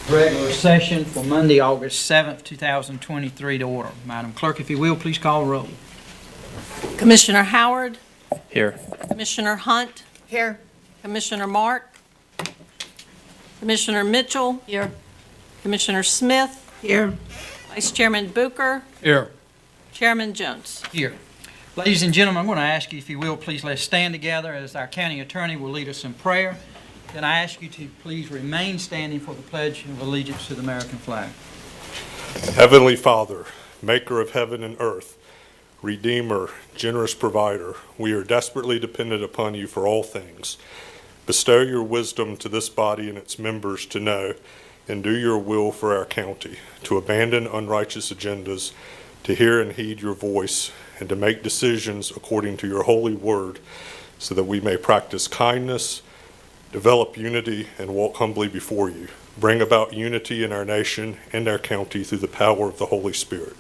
Regular session for Monday, August 7th, 2023 to order. Madam Clerk, if you will, please call the roll. Commissioner Howard, Here. Commissioner Hunt. Here. Commissioner Mark. Commissioner Mitchell. Here. Commissioner Smith. Here. Vice Chairman Booker. Here. Chairman Jones. Here. Ladies and gentlemen, I'm going to ask you, if you will, please let's stand together as our county attorney will lead us in prayer. Then I ask you to please remain standing for the Pledge of Allegiance to the American flag. Heavenly Father, maker of heaven and earth, Redeemer, generous provider, we are desperately dependent upon you for all things. Bestow your wisdom to this body and its members to know and do your will for our county, to abandon unrighteous agendas, to hear and heed your voice, and to make decisions according to your holy word, so that we may practice kindness, develop unity, and walk humbly before you. Bring about unity in our nation and our county through the power of the Holy Spirit.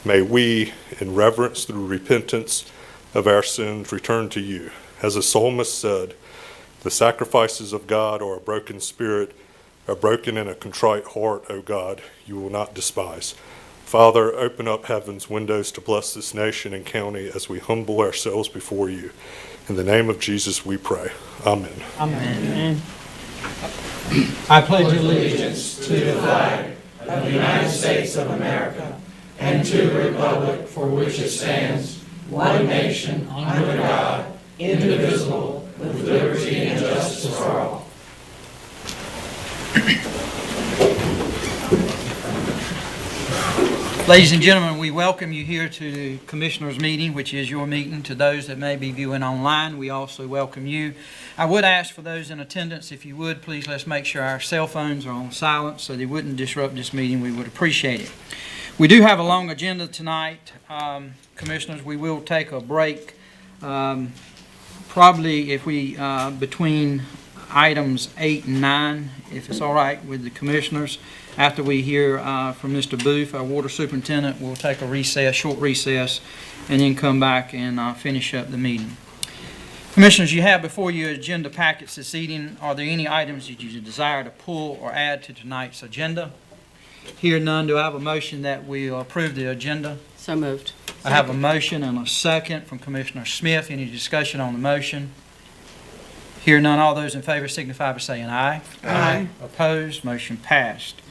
May we, in reverence through repentance of our sins, return to you. As the psalmist said, the sacrifices of God are a broken spirit, a broken and a contrite heart, O God, you will not despise. Father, open up heaven's windows to bless this nation and county as we humble ourselves before you. In the name of Jesus we pray. Amen. Amen. I pledge allegiance to the flag of the United States of America and to the republic for which it stands, one nation, under God, indivisible, with liberty and justice for all. Ladies and gentlemen, we welcome you here to the Commissioners' meeting, which is your meeting. To those that may be viewing online, we also welcome you. I would ask for those in attendance, if you would, please let's make sure our cell phones are on silent so they wouldn't disrupt this meeting. We would appreciate it. We do have a long agenda tonight, Commissioners. We will take a break, probably if we, between items 8 and 9, if it's all right with the Commissioners. After we hear from Mr. Booth, our water superintendent, we'll take a recess, short recess, and then come back and finish up the meeting. Commissioners, you have before you agenda packets this evening. Are there any items that you desire to pull or add to tonight's agenda? Hear none, do I have a motion that we approve the agenda? So moved. I have a motion and a second from Commissioner Smith. Any discussion on the motion? Hear none, all those in favor signify by saying aye. Aye. Opposed, motion passed.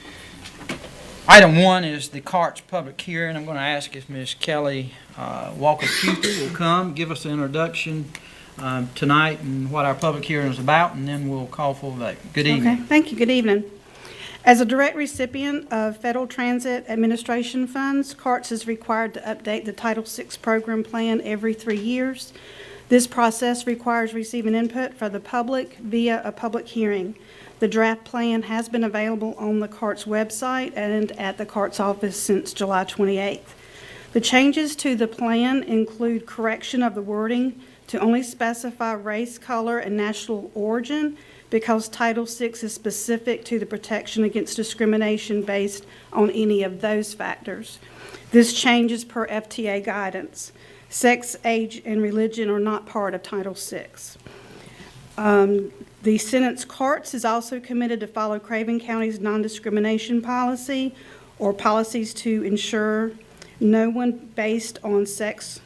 Item 1 is the CART's public hearing. I'm going to ask if Ms. Kelly Walker-Cooper will come, give us an introduction tonight and what our public hearing is about, and then we'll call for a vote. Good evening. Okay, thank you. Good evening. As a direct recipient of Federal Transit Administration funds, CARTS is required to update the Title VI program plan every 3 years. This process requires receiving input from the public via a public hearing. The draft plan has been available on the CARTS website and at the CARTS office since July 28th. The changes to the plan include correction of the wording to only specify race, color, and national origin, because Title VI is specific to the protection against discrimination based on any of those factors. This change is per FTA guidance. Sex, age, and religion are not part of Title VI. The sentence CARTS is also committed to follow Craven County's non-discrimination policy or policies to ensure no one based on sex,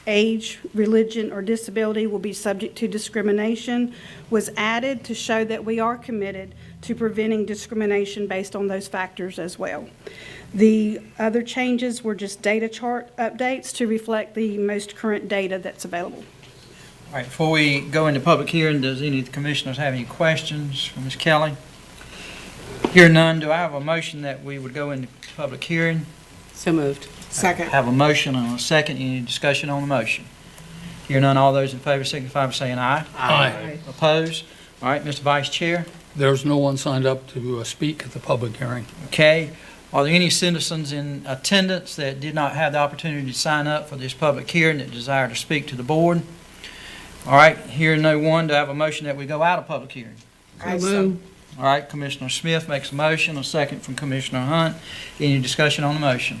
age, religion, or disability will be subject to discrimination was added to show that we are committed to preventing discrimination based on those factors as well. The other changes were just data chart updates to reflect the most current data that's available. All right, before we go into public hearing, does any of the commissioners have any questions for Ms. Kelly? Hear none, do I have a motion that we would go into public hearing? So moved. Second. Have a motion and a second. Any discussion on the motion? Hear none, all those in favor signify by saying aye. Aye. Opposed? All right, Mr. Vice Chair. There's no one signed up to speak at the public hearing. Okay. Are there any citizens in attendance that did not have the opportunity to sign up for this public hearing that desire to speak to the board? All right, hearing no one, do I have a motion that we go out of public hearing? So All right, Commissioner Smith makes a motion, a second from Commissioner Hunt. Any discussion on the motion?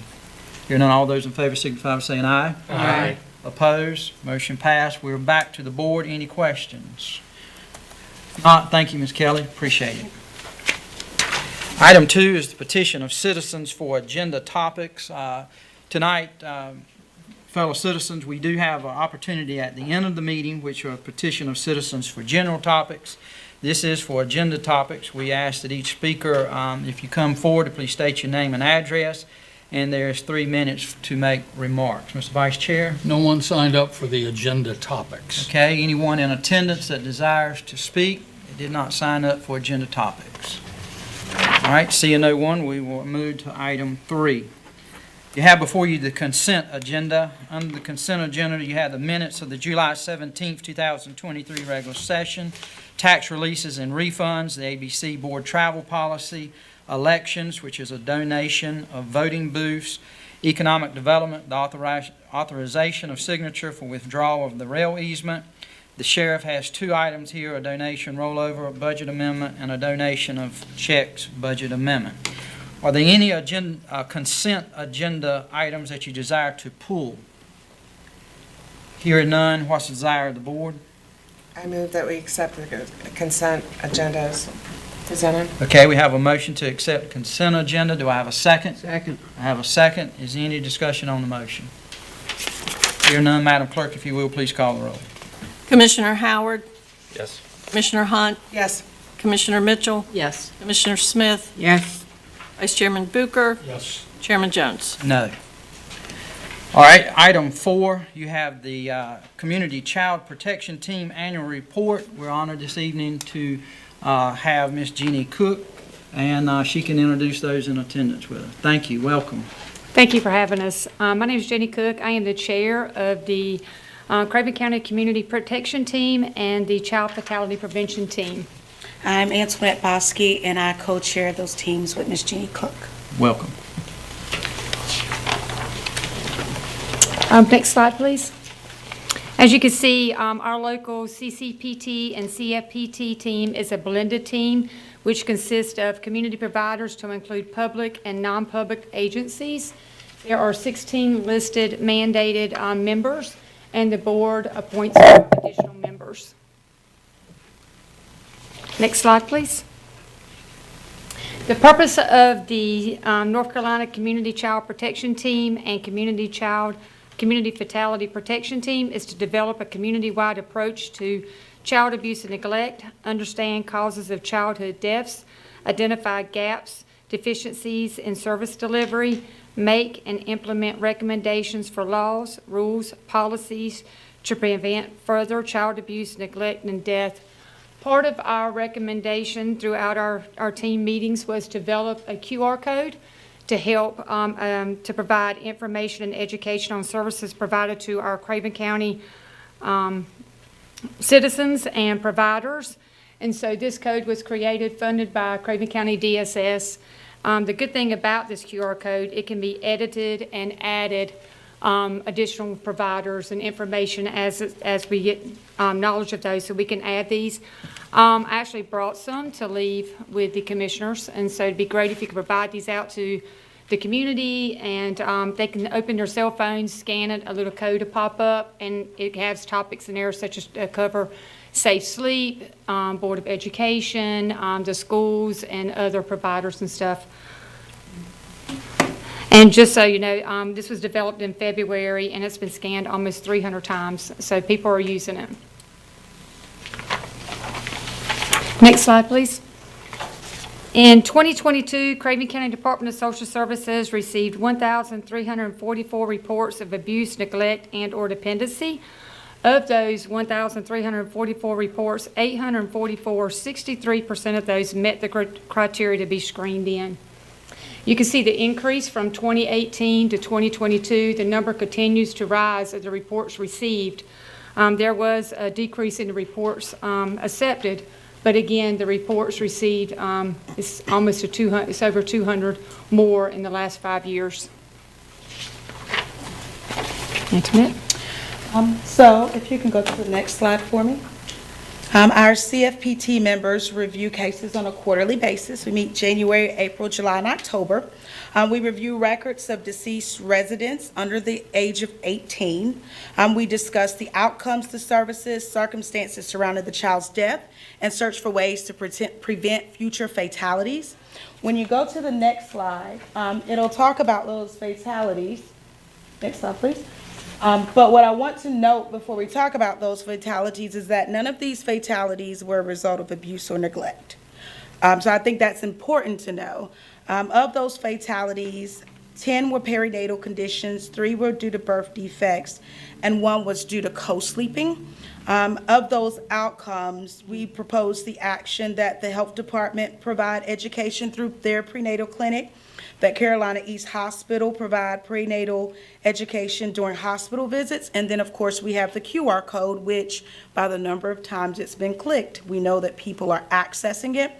Hearing none, all those in favor signify by saying aye. Aye. Opposed? Motion passed. We're back to the board. Any questions? Not. Thank you, Ms. Kelly. Appreciate it. Item 2 is the petition of citizens for agenda topics. Tonight, fellow citizens, we do have an opportunity at the end of the meeting, which are a petition of citizens for general topics. This is for agenda topics. We ask that each speaker, if you come forward, to please state your name and address, and there's 3 minutes to make remarks. Mr. Vice Chair? No one signed up for the agenda topics. Okay, anyone in attendance that desires to speak that did not sign up for agenda topics? All right, seeing no one, we will move to item 3. You have before you the consent agenda. Under the consent agenda, you have the minutes of the July 17th, 2023 regular session, tax releases and refunds, the ABC Board travel policy, elections, which is a donation of voting booths, economic development, the authorization of signature for withdrawal of the rail easement. The sheriff has 2 items here, a donation rollover, a budget amendment, and a donation of checks budget amendment. Are there any consent agenda items that you desire to pull? Hearing none, what's the desire of the board? I move that we accept the consent agenda as presented. Okay, we have a motion to accept consent agenda. Do I have a second? Second. I have a second. Is there any discussion on the motion? Hearing none, Madam Clerk, if you will, please call the roll. Commissioner Howard, Yes. Commissioner Hunt, Yes. Commissioner Mitchell, Yes. Commissioner Smith, Yes. Vice Chairman Bucher, Yes. Chairman Jones. No. All right, item 4, you have the Community Child Protection Team Annual Report. We're honored this evening to have Miss Jeannie Cook, and she can introduce those in attendance with us. Thank you. Welcome. Thank you for having us. My name is Jenny Cook. I am the chair of the Craven County Community Protection Team and the Child Fatality Prevention Team. I'm Antoinette Bosky, and I co-chair those teams with Ms. Jeannie Cook. Welcome. Next slide, please. As you can see, our local CCPT and CFPT team is a blended team, which consists of community providers to include public and non-public agencies. There are 16 listed mandated members, and the board appoints additional members. Next slide, please. The purpose of the North Carolina Community Child Protection Team and Community Fatality Protection Team is to develop a community-wide approach to child abuse and neglect, understand causes of childhood deaths, identify gaps, deficiencies in service delivery, make and implement recommendations for laws, rules, policies to prevent further child abuse, neglect, and death. Part of our recommendation throughout our team meetings was to develop a QR code to help to provide information and education on services provided to our Craven County citizens and providers. And so this code was created, funded by Craven County DSS. The good thing about this QR code, it can be edited and added additional providers and information as we get knowledge of those, so we can add these. I actually brought some to leave with the commissioners, and so it'd be great if you could provide these out to the community, and they can open their cell phones, scan it, a little code will pop up, and it has topics in there such as cover safe sleep, Board of Education, the schools, and other providers and stuff. And just so you know, this was developed in February, and it's been scanned almost 300 times, so people are using it. Next slide, please. In 2022, Craven County Department of Social Services received 1,344 reports of abuse, neglect, and/or dependency. Of those 1,344 reports, 844, 63% of those met the criteria to be screened in. You can see the increase from 2018 to 2022. The number continues to rise of the reports received. There was a decrease in the reports accepted, but again, the reports received is almost it's over 200 more in the last 5 years. Antoinette? So if you can go to the next slide for me. Our CFPT members review cases on a quarterly basis. We meet January, April, July, and October. We review records of deceased residents under the age of 18. We discuss the outcomes, the services, circumstances surrounding the child's death, and search for ways to prevent future fatalities. When you go to the next slide, it'll talk about those fatalities. Next slide, please. But what I want to note before we talk about those fatalities is that none of these fatalities were a result of abuse or neglect. So I think that's important to know. Of those fatalities, 10 were perinatal conditions, 3 were due to birth defects, and 1 was due to co-sleeping. Of those outcomes, we propose the action that the health department provide education through their prenatal clinic, that Carolina East Hospital provide prenatal education during hospital visits, and then, of course, we have the QR code, which by the number of times it's been clicked, we know that people are accessing it.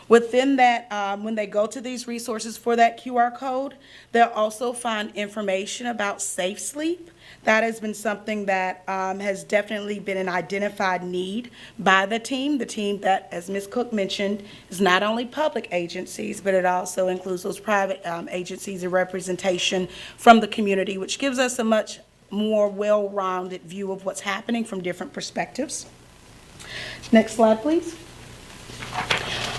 Within that, when they go to these resources for that QR code, they'll also find information about safe sleep. That has been something that has definitely been an identified need by the team that, as Ms. Cook mentioned, is not only public agencies, but it also includes those private agencies and representation from the community, which gives us a much more well-rounded view of what's happening from different perspectives. Next slide, please.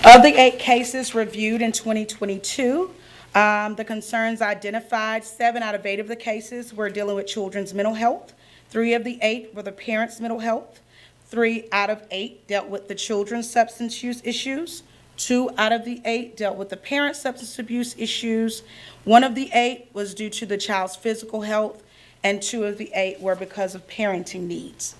Of the 8 cases reviewed in 2022, the concerns identified, 7 out of 8 of the cases were dealing with children's mental health. 3 of the 8 were the parents' mental health. 3 out of 8 dealt with the children's substance use issues. 2 out of the 8 dealt with the parents' substance abuse issues. 1 of the 8 was due to the child's physical health, and 2 of the 8 were because of parenting needs.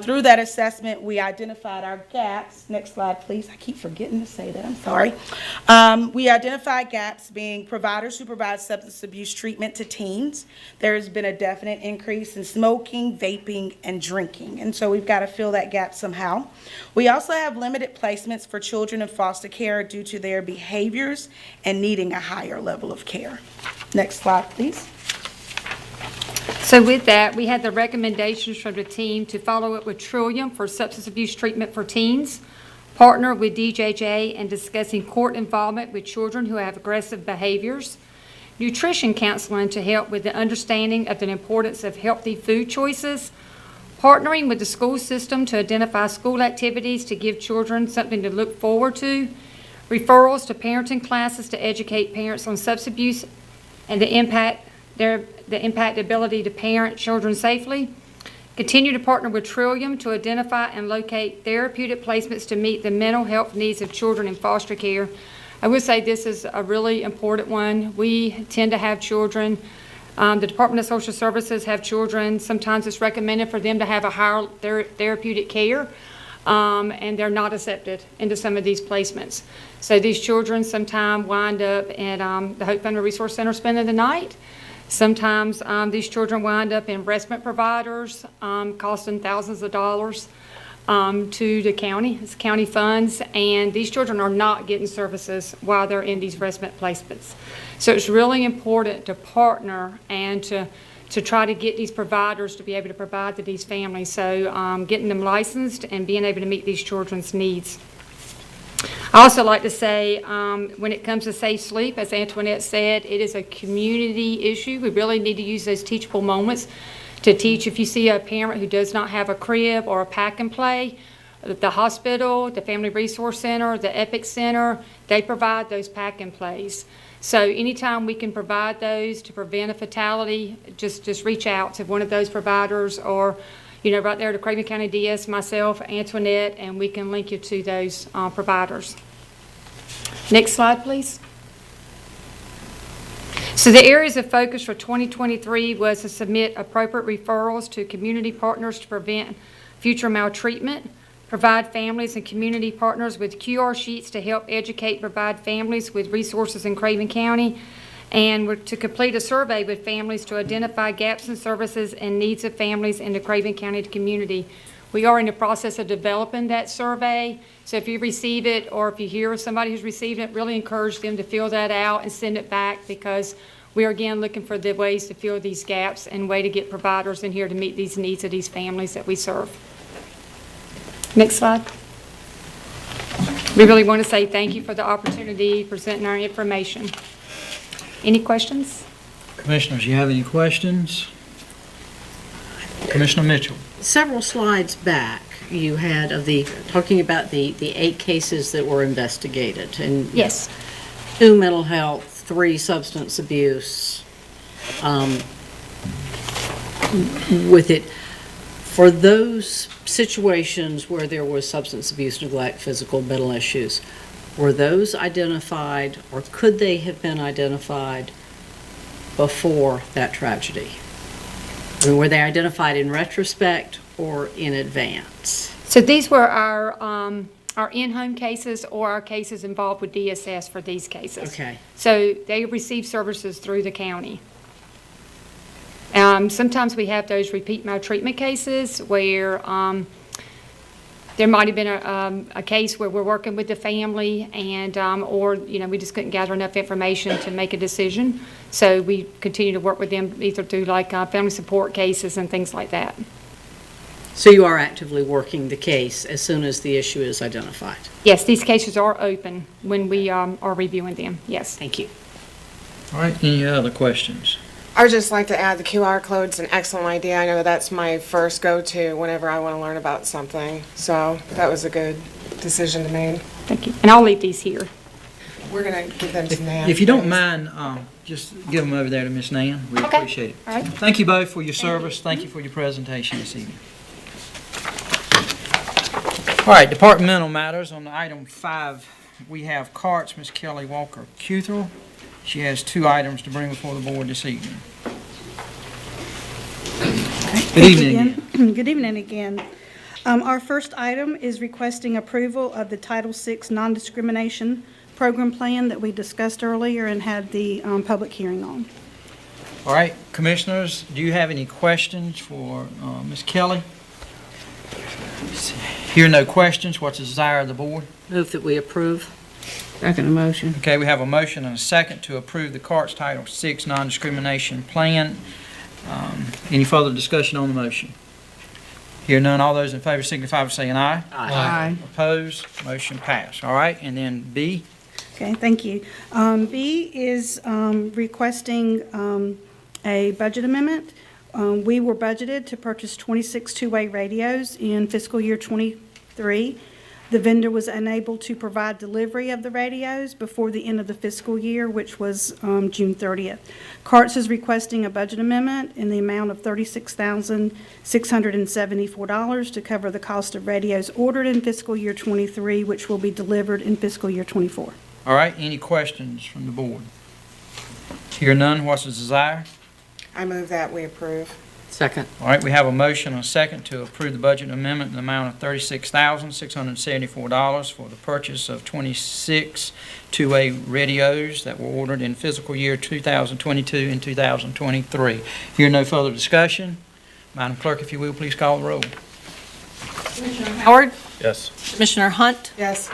Through that assessment, we identified our gaps. Next slide, please. I keep forgetting to say that. I'm sorry. We identified gaps being providers who provide substance abuse treatment to teens. There has been a definite increase in smoking, vaping, and drinking, and so we've got to fill that gap somehow. We also have limited placements for children in foster care due to their behaviors and needing a higher level of care. Next slide, please. So with that, we had the recommendations from the team to follow up with Trillium for substance abuse treatment for teens, partner with DJJ in discussing court involvement with children who have aggressive behaviors, nutrition counseling to help with the understanding of the importance of healthy food choices, partnering with the school system to identify school activities to give children something to look forward to, referrals to parenting classes to educate parents on substance abuse and the impact ability to parent children safely. Continue to partner with Trillium to identify and locate therapeutic placements to meet the mental health needs of children in foster care. I would say this is a really important one. We tend to have children, the Department of Social Services have children. Sometimes it's recommended for them to have a higher therapeutic care, and they're not accepted into some of these placements. So these children sometimes wind up at the Hope Family Resource Center spending the night. Sometimes these children wind up in respite providers, costing thousands of dollars to the county. It's county funds, and these children are not getting services while they're in these respite placements. So it's really important to partner and to try to get these providers to be able to provide to these families. So getting them licensed and being able to meet these children's needs. I also like to say, when it comes to safe sleep, as Antoinette said, it is a community issue. We really need to use those teachable moments to teach. If you see a parent who does not have a crib or a pack and play, the hospital, the Family Resource Center, the EPIC Center, they provide those pack and plays. So anytime we can provide those to prevent a fatality, just reach out to one of those providers, or right there to Craven County DS, myself, Antoinette, and we can link you to those providers. Next slide, please. So the areas of focus for 2023 was to submit appropriate referrals to community partners to prevent future maltreatment, provide families and community partners with QR sheets to help educate, provide families with resources in Craven County, and to complete a survey with families to identify gaps in services and needs of families in the Craven County community. We are in the process of developing that survey, so if you receive it or if you hear of somebody who's received it, really encourage them to fill that out and send it back, because we are again looking for the ways to fill these gaps and way to get providers in here to meet these needs of these families that we serve. Next slide. We really want to say thank you for the opportunity presenting our information. Any questions? Commissioners, you have any questions? Commissioner Mitchell. Several slides back, you had talking about the 8 cases that were investigated. And Yes. 2 mental health, 3 substance abuse. With it, for those situations where there was substance abuse, neglect, physical, mental issues, were those identified, or could they have been identified before that tragedy? I mean, were they identified in retrospect or in advance? So these were our in-home cases or our cases involved with DSS for these cases. Okay. So they receive services through the county. Sometimes we have those repeat maltreatment cases where there might have been a case where we're working with the family and, or, we just couldn't gather enough information to make a decision. So we continue to work with them either through like family support cases and things like that. So you are actively working the case as soon as the issue is identified? Yes, these cases are open when we are reviewing them, yes. Thank you. All right, any other questions? I would just like to add the QR code's an excellent idea. I know that's my first go-to whenever I want to learn about something. So that was a good decision to make. Thank you. And I'll leave these here. We're going to give them to Nan. If you don't please. mind, just give them over there to Miss Nan. We Okay. appreciate it. All right. Thank you both for your service. Thank you for your presentation this evening. All right, departmental matters. On item 5, we have Carts, Miss Kelly Walker Cuthrell. She has 2 items to bring before the board this evening. Good evening again. Good evening again. Our first item is requesting approval of the Title VI non-discrimination program plan that we discussed earlier and had the public hearing on. All right, commissioners, do you have any questions for Ms. Kelly? Hear no questions, what's the desire of the board? Move that we approve. Second motion. Okay, we have a motion and a second to approve the Carts Title VI non-discrimination plan. Any further discussion on the motion? Hear none, all those in favor signify by saying aye. Aye. Opposed, motion passed. All right, and then B, Okay, thank you. B is requesting a budget amendment. We were budgeted to purchase 26 two-way radios in fiscal year '23. The vendor was unable to provide delivery of the radios before the end of the fiscal year, which was June 30th. Carts is requesting a budget amendment in the amount of $36,674 to cover the cost of radios ordered in fiscal year '23, which will be delivered in fiscal year '24. all right, any questions from the board? Hear none, what's the desire? I move that we approve. Second. All right, we have a motion and a second to approve the budget amendment in the amount of $36,674 for the purchase of 26 two-way radios that were ordered in fiscal year 2022 and 2023. Hear no further discussion. Madam Clerk, if you will, please call the roll. Commissioner Howard? Yes. Commissioner Hunt? Yes.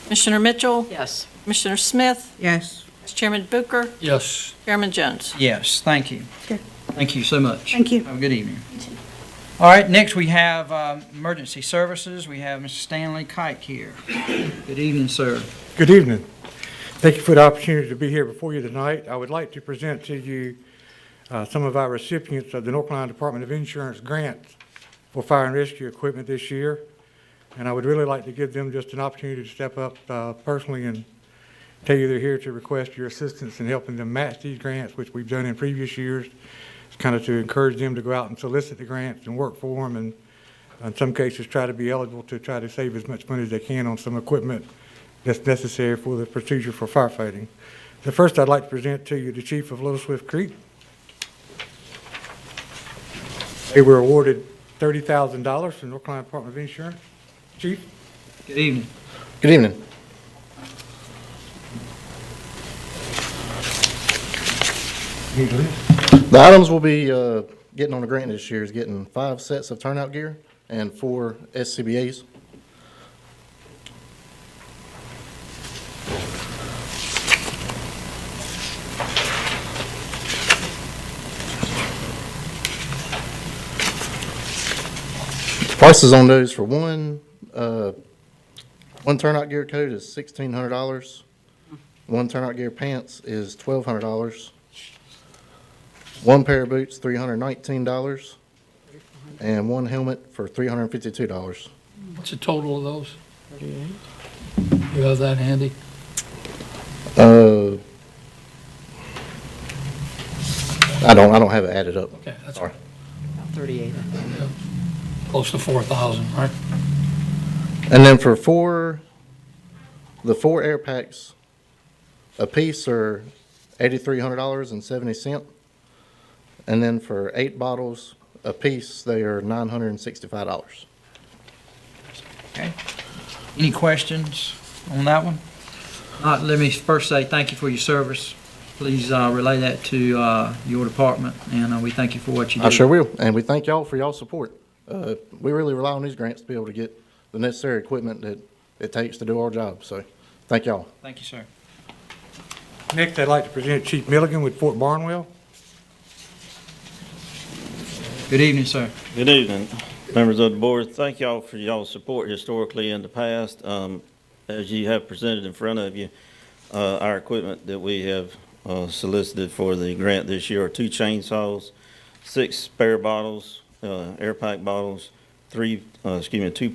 Commissioner Mitchell? Yes. Commissioner Smith? Yes. Vice Chairman Booker? Yes. Chairman Jones? Yes, thank you. Okay. Thank you so much. Thank you. Have a good evening. All right, next we have emergency services. We have Mr. Stanley Kike here. Good evening, sir. Good evening. Thank you for the opportunity to be here before you tonight. I would like to present to you some of our recipients of the North Carolina Department of Insurance grants for fire and rescue equipment this year. And I would really like to give them just an opportunity to step up personally and tell you they're here to request your assistance in helping them match these grants, which we've done in previous years. It's kind of to encourage them to go out and solicit the grants and work for them, and in some cases try to be eligible to try to save as much money as they can on some equipment that's necessary for the procedure for firefighting. So first, I'd like to present to you the Chief of Little Swift Creek. They were awarded $30,000 from North Carolina Department of Insurance. Chief? Good evening. Good evening. The items we'll be getting on the grant this year is getting 5 sets of turnout gear and 4 SCBA's. Prices on those for one turnout gear coat is $1,600. One turnout gear pants is $1,200. One pair of boots, $319, and one helmet for $352. What's the total of those? You have that handy? I don't have it added up. Okay, that's Sorry. About 38. close to 4,000, right? And then for the four air packs, a piece are $8,300.70. And then for 8 bottles a piece, they are $965. Okay. Any questions on that one? Let me first say thank you for your service. Please relay that to your department, and we thank you for what you do. I sure will, and we thank y'all for y'all's support. We really rely on these grants to be able to get the necessary equipment that it takes to do our job, so thank y'all. Thank you, sir. Next, I'd like to present Chief Milligan with Fort Barnwell. Good evening, sir. Good evening, members of the board. Thank y'all for y'all's support historically in the past. As you have presented in front of you, our equipment that we have solicited for the grant this year are 2 chainsaws, 6 spare bottles, air pack bottles, 2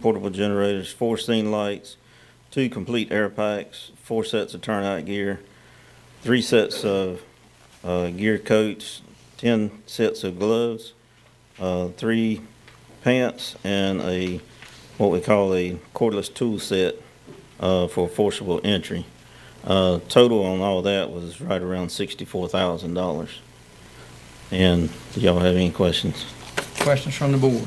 portable generators, 4 scene lights, 2 complete air packs, 4 sets of turnout gear, 3 sets of gear coats, 10 sets of gloves, 3 pants, and what we call a cordless tool set for forcible entry. Total on all that was right around $64,000. And do y'all have any questions? Questions from the board?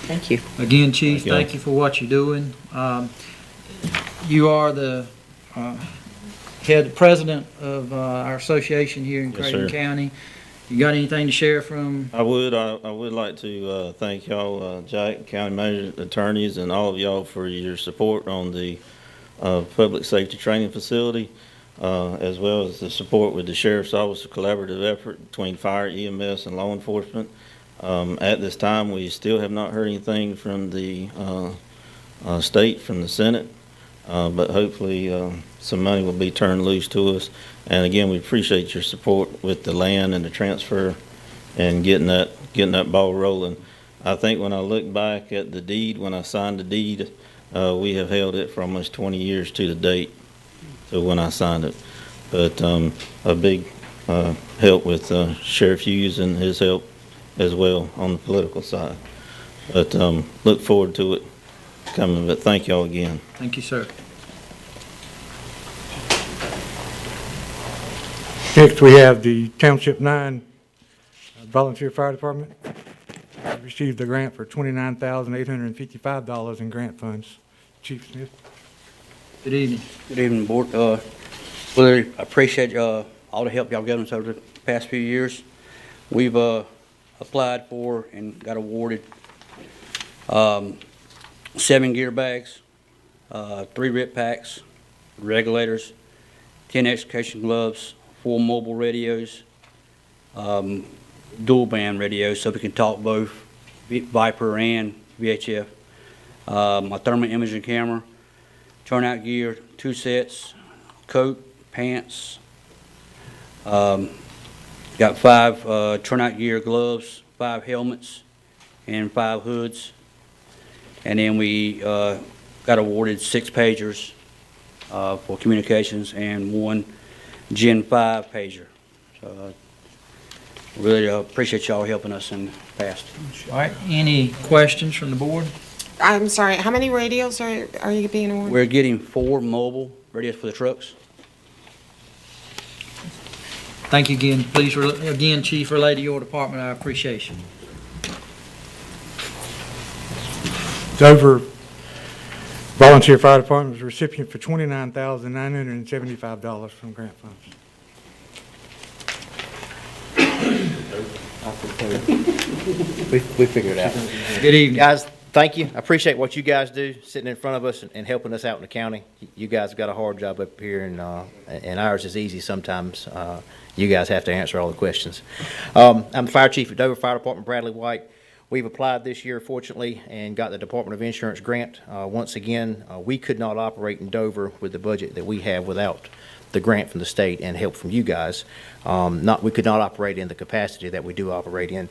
Thank you. Again, Chief, Thank you. thank you for what you're doing. You are the president of our association here in Yes, Craven sir. County. You got anything to share from? I would like to thank y'all, Jack, county manager, attorneys, and all of y'all for your support on the public safety training facility, as well as the support with the sheriff's office, a collaborative effort between fire, EMS, and law enforcement. At this time, we still have not heard anything from the state, from the Senate, but hopefully some money will be turned loose to us. And again, we appreciate your support with the land and the transfer and getting that ball rolling. I think when I look back at the deed, when I signed the deed, we have held it for almost 20 years to the date, so when I signed it. But a big help with Sheriff Hughes and his help as well on the political side. But look forward to it coming, but thank y'all again. Thank you, sir. Next, we have the Township 9 Volunteer Fire Department. Received a grant for $29,855 in grant funds. Chief Smith. Good evening. Good evening, Board. Really appreciate all the help y'all given us over the past few years. We've applied for and got awarded 7 gear bags, 3 rip packs, regulators, 10 extrication gloves, 4 mobile radios, dual band radios so we can talk both Viper and VHF, a thermal imaging camera, turnout gear, 2 sets, coat, pants, got 5 turnout gear gloves, 5 helmets, and 5 hoods. And then we got awarded 6 pagers for communications and 1 Gen 5 pager. So really appreciate y'all helping us in the past. All right, any questions from the board? I'm sorry, how many radios are you being awarded? We're getting 4 mobile radios for the trucks. Thank you again. Please, again, Chief, relay to your department our appreciation. Dover Volunteer Fire Department was a recipient for $29,975 from grant funds. We figured it out. Good evening. Guys, thank you. I appreciate what you guys do, sitting in front of us and helping us out in the county. You guys have got a hard job up here, and ours is easy sometimes. You guys have to answer all the questions. I'm the Fire Chief at Dover Fire Department, Bradley White. We've applied this year, fortunately, and got the Department of Insurance grant. Once again, we could not operate in Dover with the budget that we have without the grant from the state and help from you guys. We could not operate in the capacity that we do operate in.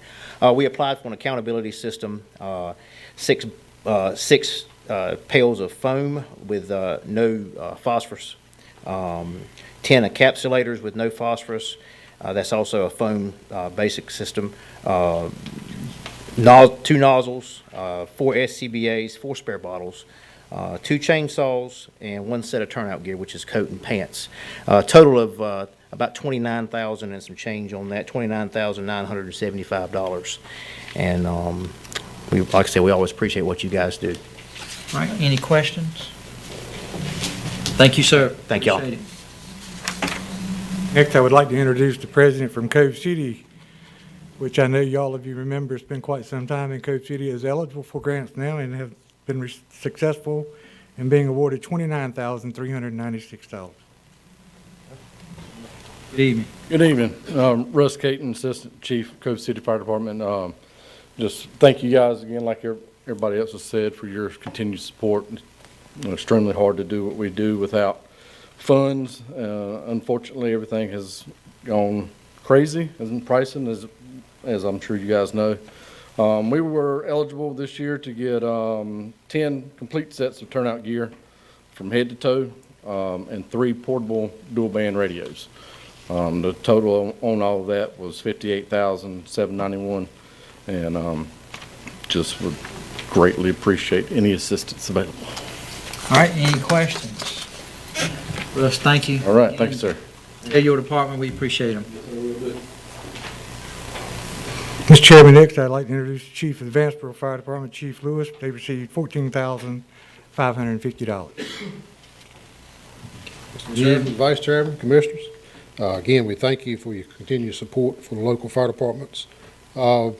We applied for an accountability system, 6 pails of foam with no phosphorus, 10 encapsulators with no phosphorus, That's also a foam basic system. 2 nozzles, 4 SCBAs, 4 spare bottles, 2 chainsaws, and 1 set of turnout gear, which is coat and pants. Total of about $29,000 and some change on that, $29,975. And like I said, we always appreciate what you guys do. All right, any questions? Thank you, sir. Thank y'all. Appreciate it. Next, I would like to introduce the president from Cove City, which I know all of you remember, it's been quite some time, and Cove City is eligible for grants now and have been successful in being awarded $29,396. Good evening. Good evening. Russ Caton, Assistant Chief, Cove City Fire Department. Just thank you guys again, like everybody else has said, for your continued support. It's extremely hard to do what we do without funds. Unfortunately, everything has gone crazy in pricing, as I'm sure you guys know. We were eligible this year to get 10 complete sets of turnout gear from head to toe and 3 portable dual band radios. The total on all of that was $58,791, and just would greatly appreciate any assistance available. All right, any questions? Russ, thank you. All right, thank you, sir. Tell your department we appreciate them. Mr. Chairman, next I'd like to introduce the Chief of the Vanceboro Fire Department, Chief Lewis. They received $14,550. Mr. Chairman, Vice Chairman, Commissioners, again, we thank you for your continued support for the local fire departments. A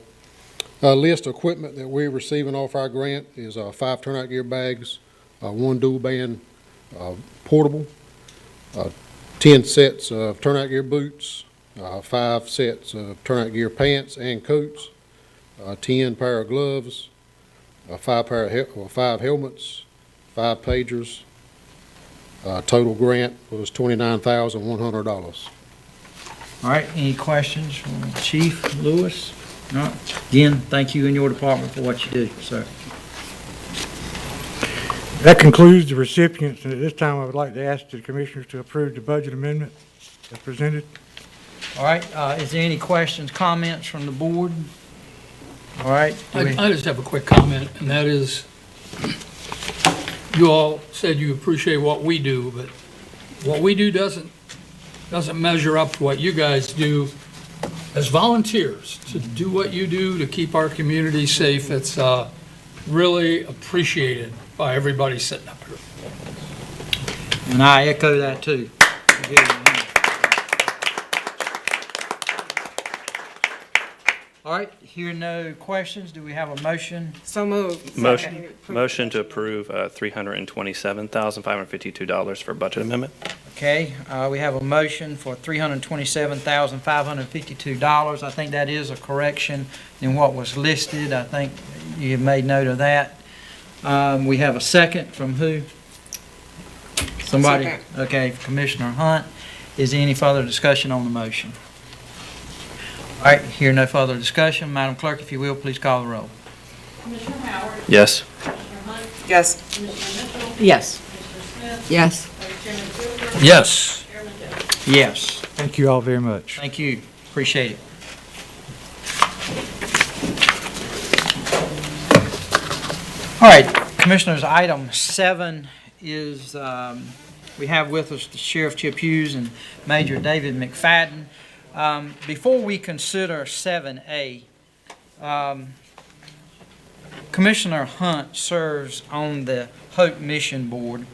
list of equipment that we're receiving off our grant is 5 turnout gear bags, 1 dual band portable, 10 sets of turnout gear boots, 5 sets of turnout gear pants and coats, 10 pair of gloves, 5 helmets, 5 pagers. Total grant was $29,100. All right, any questions from Chief Lewis? All right. Again, thank you and your department for what you do, sir. That concludes the recipients, and at this time I would like to ask the commissioners to approve the budget amendment as presented. All right, is there any questions, comments from the board? All right. I just have a quick comment, and that is, you all said you appreciate what we do, but what we do doesn't measure up to what you guys do as volunteers to do what you do to keep our community safe. It's really appreciated by everybody sitting up here. And I echo that too. All right, here no questions. Do we have a motion? So moved. Motion to approve $327,552 for budget amendment. Okay, we have a motion for $327,552. I think that is a correction in what was listed. I think you have made note of that. We have a second from who? Somebody? Second. Okay, Commissioner Hunt. Is there any further discussion on the motion? All right, here no further discussion. Madam Clerk, if you will, please call the roll. Commissioner Howard? Yes. Commissioner Hunt? Yes. Commissioner Mitchell? Yes. Commissioner Smith? Yes. Vice Chairman Silver? Yes. Chairman Jones? Yes. Thank you all very much. Thank you. Appreciate it. All right, Commissioners, item 7 is, we have with us the Sheriff Chip Hughes and Major David McFadden. Before we consider 7A, Commissioner Hunt serves on the Hope Mission Board,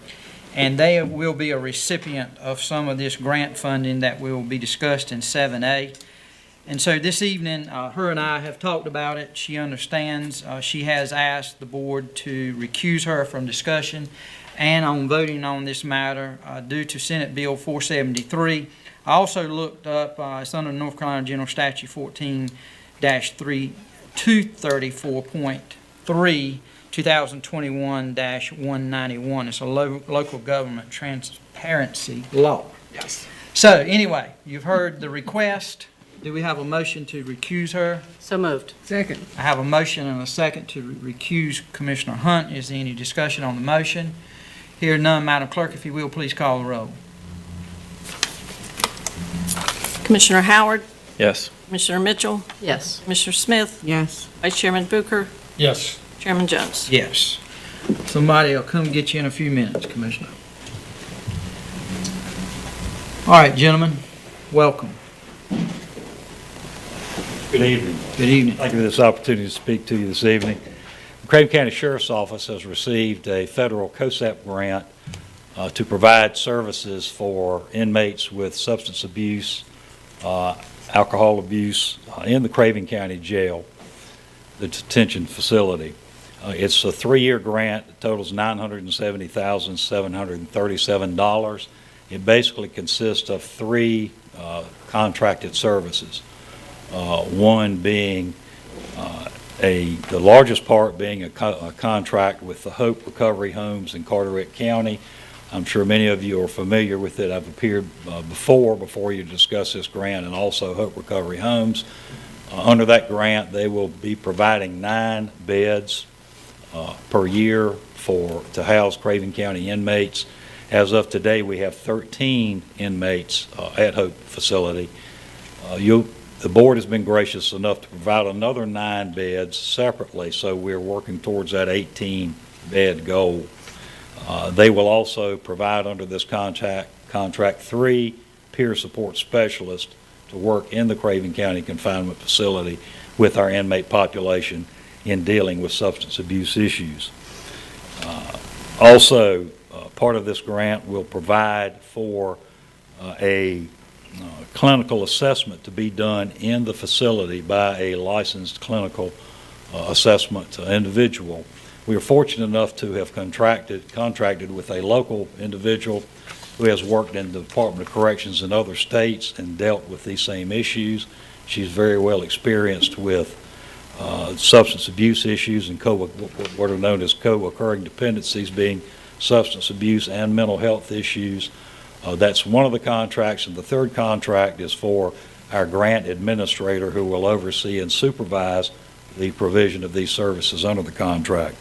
and they will be a recipient of some of this grant funding that will be discussed in 7A. And so this evening, her and I have talked about it. She understands. She has asked the board to recuse her from discussion and on voting on this matter due to Senate Bill 473. I also looked up, it's under North Carolina General Statute 14-234.3, 2021-191. It's a local government transparency law. Yes. So anyway, you've heard the request. Do we have a motion to recuse her? So moved. Second. I have a motion and a second to recuse Commissioner Hunt. Is there any discussion on the motion? Here none, Madam Clerk, if you will, please call the roll. Commissioner Howard, Yes. Commissioner Mitchell, Yes. Commissioner Smith, Yes. Vice Chairman Booker, Yes. Chairman Jones. Yes. Somebody will come get you in a few minutes, Commissioner. All right, gentlemen, welcome. Good evening. Good evening. Thank you for this opportunity to speak to you this evening. The Craven County Sheriff's Office has received a federal COSAP grant to provide services for inmates with substance abuse, alcohol abuse in the Craven County Jail, the detention facility. It's a 3-year grant that totals $970,737. It basically consists of 3 contracted services. One being the largest part being a contract with the Hope Recovery Homes in Carteret County. I'm sure many of you are familiar with it. I've appeared before you discuss this grant, and also Hope Recovery Homes. Under that grant, they will be providing 9 beds per year to house Craven County inmates. As of today, we have 13 inmates at Hope facility. The board has been gracious enough to provide another 9 beds separately, so we're working towards that 18-bed goal. They will also provide under this contract 3 peer support specialists to work in the Craven County confinement facility with our inmate population in dealing with substance abuse issues. Also, part of this grant will provide for a clinical assessment to be done in the facility by a licensed clinical assessment individual. We are fortunate enough to have contracted with a local individual who has worked in the Department of Corrections in other states and dealt with these same issues. She's very well experienced with substance abuse issues and what are known as co-occurring dependencies, being substance abuse and mental health issues. That's one of the contracts, and the third contract is for our grant administrator, who will oversee and supervise the provision of these services under the contract.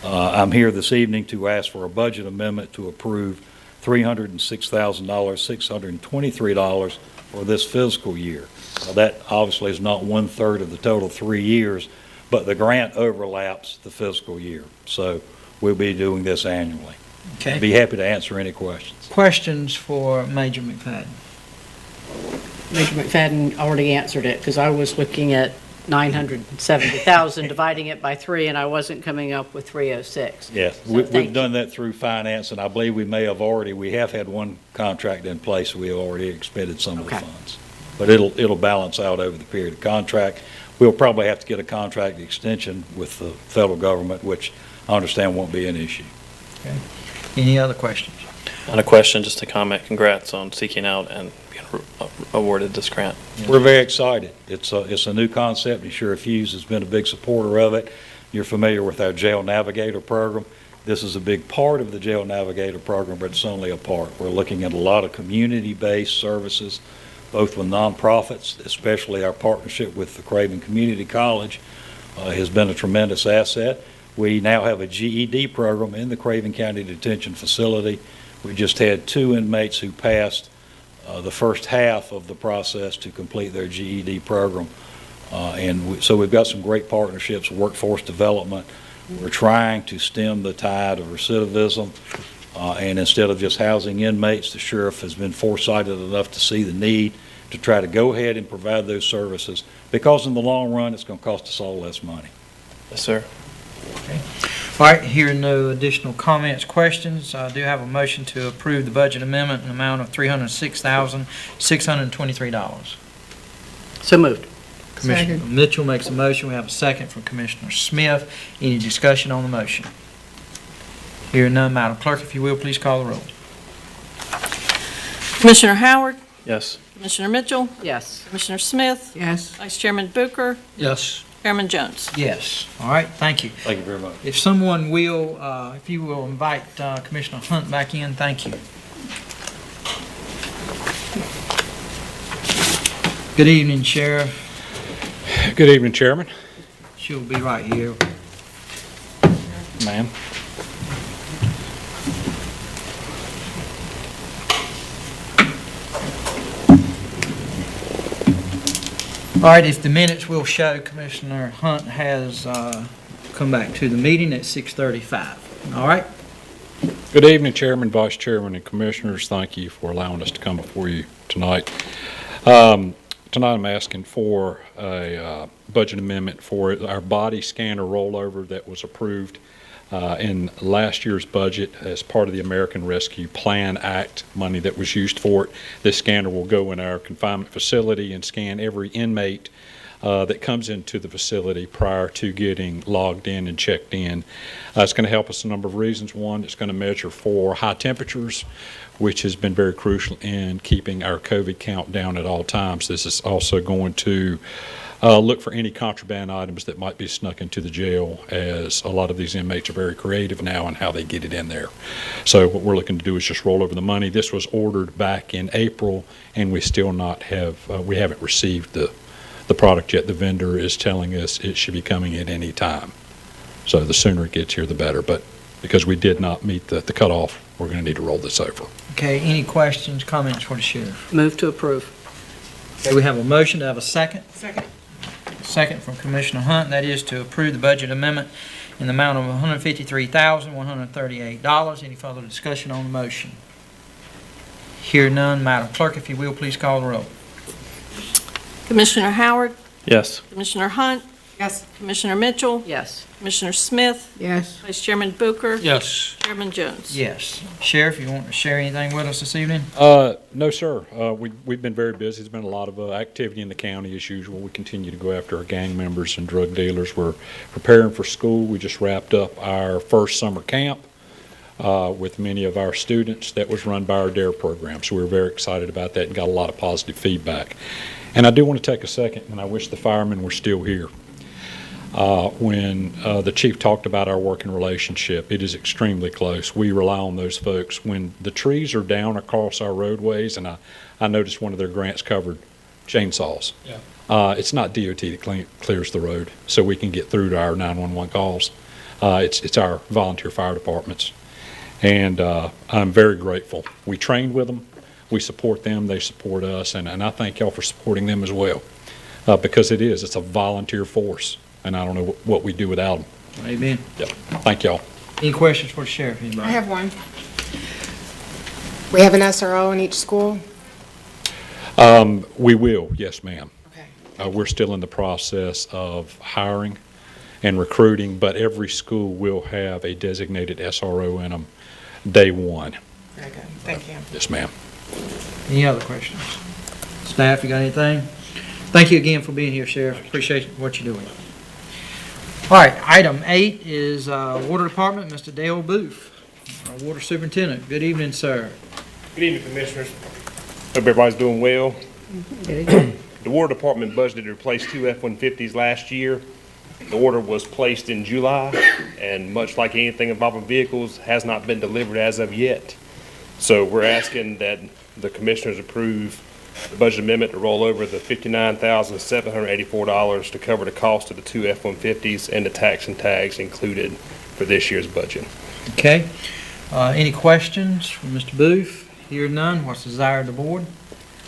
I'm here this evening to ask for a budget amendment to approve $306,623 for this fiscal year. Now, that obviously is not 1/3 of the total 3 years, but the grant overlaps the fiscal year. So we'll be doing this annually. Okay. I'd be happy to answer any questions. Questions for Major McFadden? Major McFadden already answered it, because I was looking at 970,000, dividing it by 3, and I wasn't coming up with 306. Yes, So we've done that through finance, and I believe we have had one contract in place. We have already expended some of the funds. But it'll balance out over the period of contract. We'll probably have to get a contract extension with the federal government, which I understand won't be an issue. Okay. Any other questions? Not a question, just a comment. Congrats on seeking out and being awarded this grant. We're very excited. It's a new concept, and Sheriff Hughes has been a big supporter of it. You're familiar with our Jail Navigator program. This is a big part of the Jail Navigator program, but it's only a part. We're looking at a lot of community-based services, both with nonprofits, especially our partnership with the Craven Community College has been a tremendous asset. We now have a GED program in the Craven County Detention Facility. We just had 2 inmates who passed the first half of the process to complete their GED program. So we've got some great partnerships, workforce development. We're trying to stem the tide of recidivism. And instead of just housing inmates, the sheriff has been foresighted enough to see the need to try to go ahead and provide those services, because in the long run, it's going to cost us all less money. Yes, sir. Okay. All right, hearing no additional comments, questions, I do have a motion to approve the budget amendment in the amount of $306,623. So moved. Commissioner Mitchell makes a motion. We have a second from Commissioner Smith. Any discussion on the motion? Hearing none, Madam Clerk, if you will, please call the roll. Commissioner Howard, Yes. Commissioner Mitchell, Yes. Commissioner Smith, Yes. Vice Chairman Booker, Yes. Chairman Jones. Yes. All right, thank you. Thank you very much. If someone will, if you will invite Commissioner Hunt back in, thank you. Good evening, Sheriff. Good evening, Chairman. She'll be right here. Ma'am. right, if the minutes will show, Commissioner Hunt has come back to the meeting at 6:35. All right? Good evening, Chairman, Vice Chairman, and Commissioners. Thank you for allowing us to come before you tonight. Tonight I'm asking for a budget amendment for our body scanner rollover that was approved in last year's budget as part of the American Rescue Plan Act money that was used for it. This scanner will go in our confinement facility and scan every inmate that comes into the facility prior to getting logged in and checked in. It's going to help us a number of reasons. One, it's going to measure for high temperatures, which has been very crucial in keeping our COVID count down at all times. This is also going to look for any contraband items that might be snuck into the jail, as a lot of these inmates are very creative now in how they get it in there. So what we're looking to do is just roll over the money. This was ordered back in April, and we still not have, we haven't received the product yet. The vendor is telling us it should be coming at any time. So the sooner it gets here, the better. But because we did not meet the cutoff, we're going to need to roll this over. Okay, any questions, comments for the sheriff? Move to approve. Okay, we have a motion to have a second. Second. Second from Commissioner Hunt, that is to approve the budget amendment in the amount of $153,138. Any further discussion on the motion? Hear none, Madam Clerk, if you will, please call the roll. Commissioner Howard, Yes. Commissioner Hunt, Yes. Commissioner Mitchell, Yes. Commissioner Smith, Yes. Vice Chairman Booker, Yes. Chairman Jones. Yes. Sheriff, you want to share anything with us this evening? No, sir. We've been very busy. There's been a lot of activity in the county as usual. We continue to go after our gang members and drug dealers. We're preparing for school. We just wrapped up our first summer camp with many of our students that was run by our DARE program. So we're very excited about that and got a lot of positive feedback. And I do want to take a second, and I wish the firemen were still here. When the chief talked about our working relationship, it is extremely close. We rely on those folks. When the trees are down across our roadways, and I noticed one of their grants covered chainsaws. Yeah. It's not DOT that clears the road, so we can get through to our 911 calls. It's our volunteer fire departments. And I'm very grateful. We trained with them. We support them. They support us. And I thank y'all for supporting them as well, because it's a volunteer force. And I don't know what we do without them. Amen. Yep. Thank y'all. Any questions for the sheriff, anybody? I have one. We have an SRO in each school? We will, yes, ma'am. Okay. We're still in the process of hiring and recruiting, but every school will have a designated SRO in them day one. Very good. Thank you. Yes, ma'am. Any other questions? Staff, you got anything? Thank you again for being here, Sheriff. Appreciate what you're doing. All right, item 8 is Water Department, Mr. Dale Booth, our Water Superintendent. Good evening, sir. Good evening, Commissioners. Hope everybody's doing well. The Water Department budgeted to replace 2 F-150s last year. The order was placed in July, and much like anything involving vehicles, has not been delivered as of yet. So we're asking that the Commissioners approve the budget amendment to roll over the $59,784 to cover the cost of the 2 F-150s and the tax and tags included for this year's budget. Okay. Any questions from Mr. Booth? Hear none. What's the desire of the board?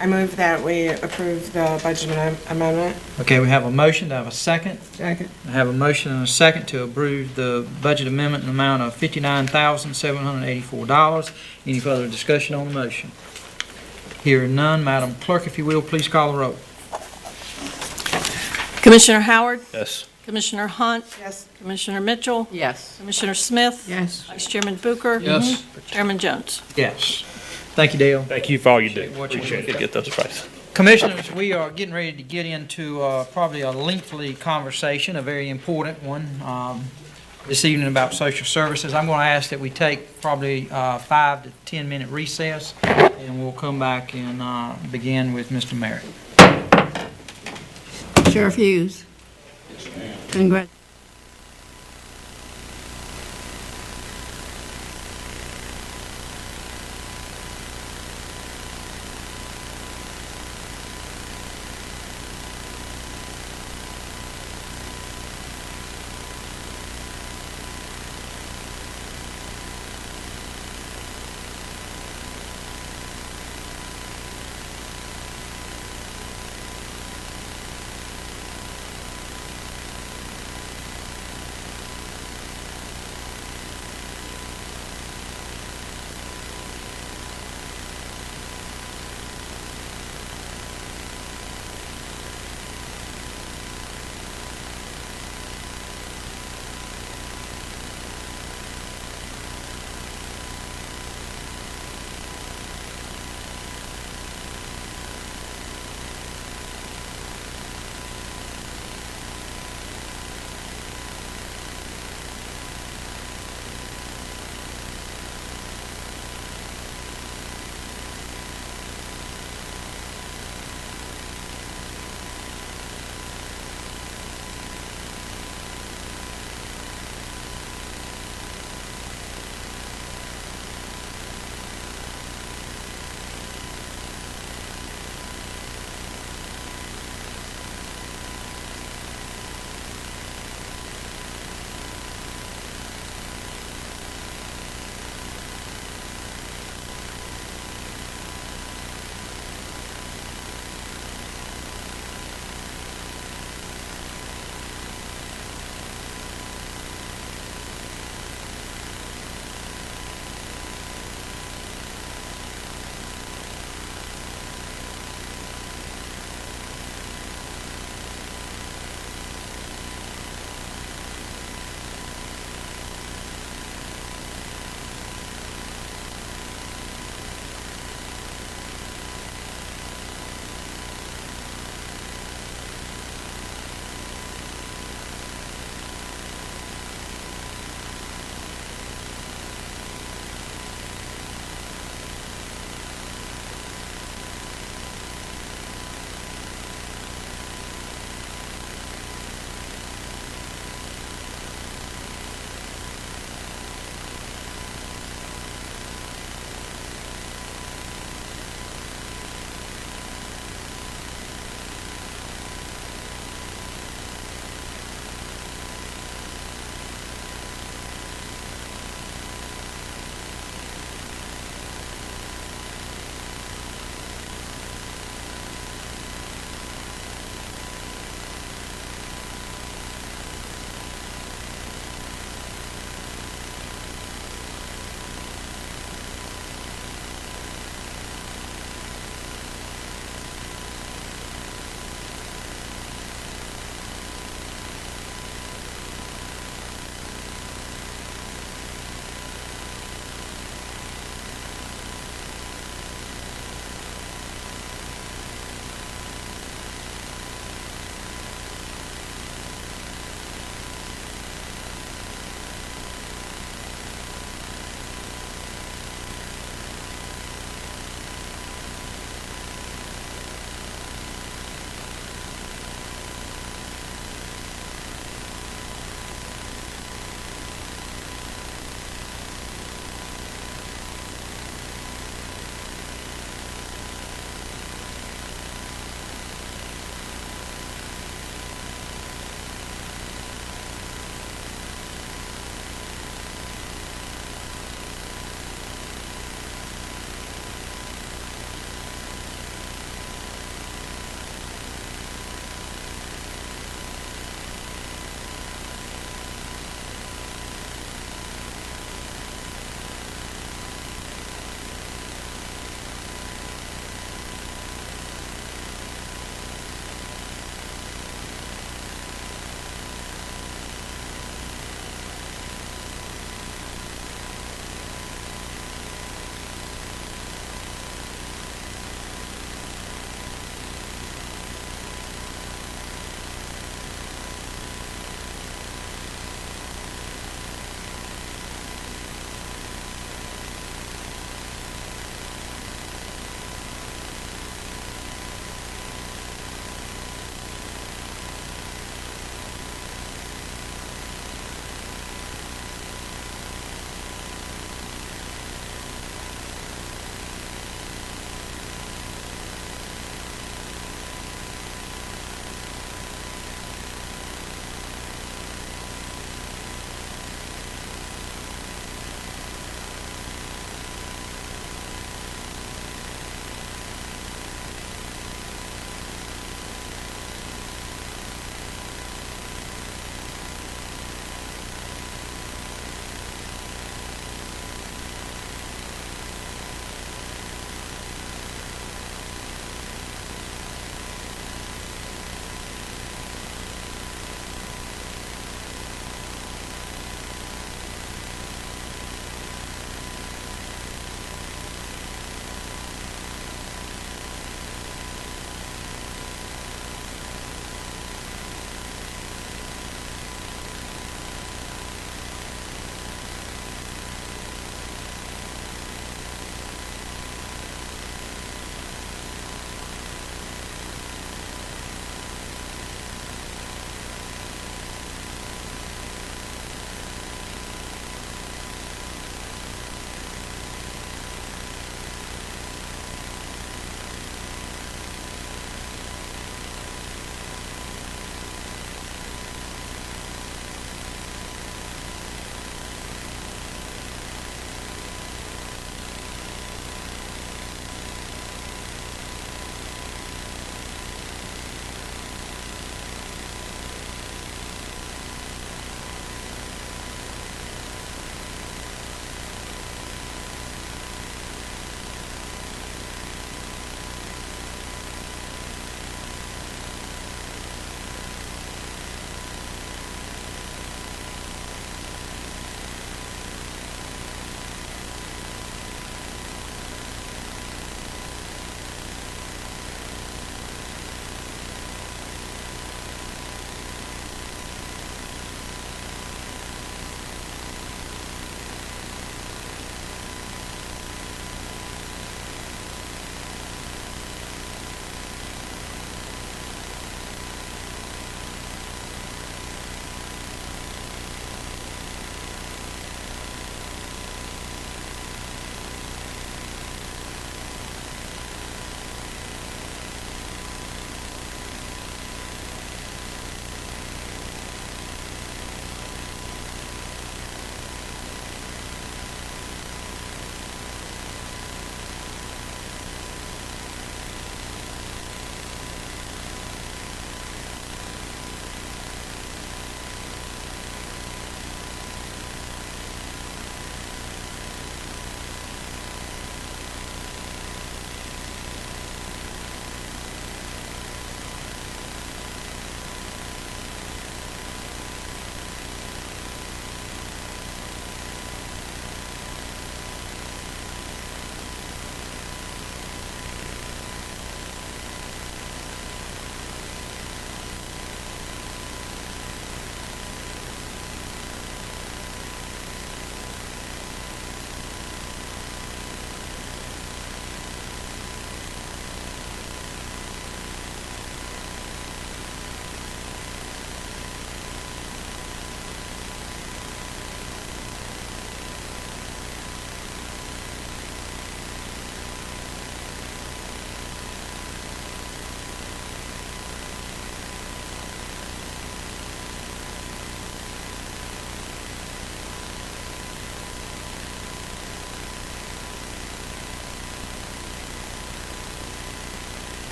I move that we approve the budget amendment. Okay, we have a motion. Do I have a second? Second. I have a motion and a second to approve the budget amendment in the amount of $59,784. Any further discussion on the motion? Hearing none, Madam Clerk, if you will, please call the roll. Commissioner Howard, Yes. Commissioner Hunt, Yes. Commissioner Mitchell, Yes. Commissioner Smith, Yes. Vice Chairman Booker. Yes. Chairman Jones. Yes. Thank you, Dale. Thank you for all you do. What you Appreciate Could it. get those prices. Commissioners, we are getting ready to get into probably a lengthy conversation, a very important one, this evening about social services. I'm going to ask that we take probably 5 to 10 minute recess, and we'll come back and begin with Mr. Merritt. Sheriff Hughes. Congrats.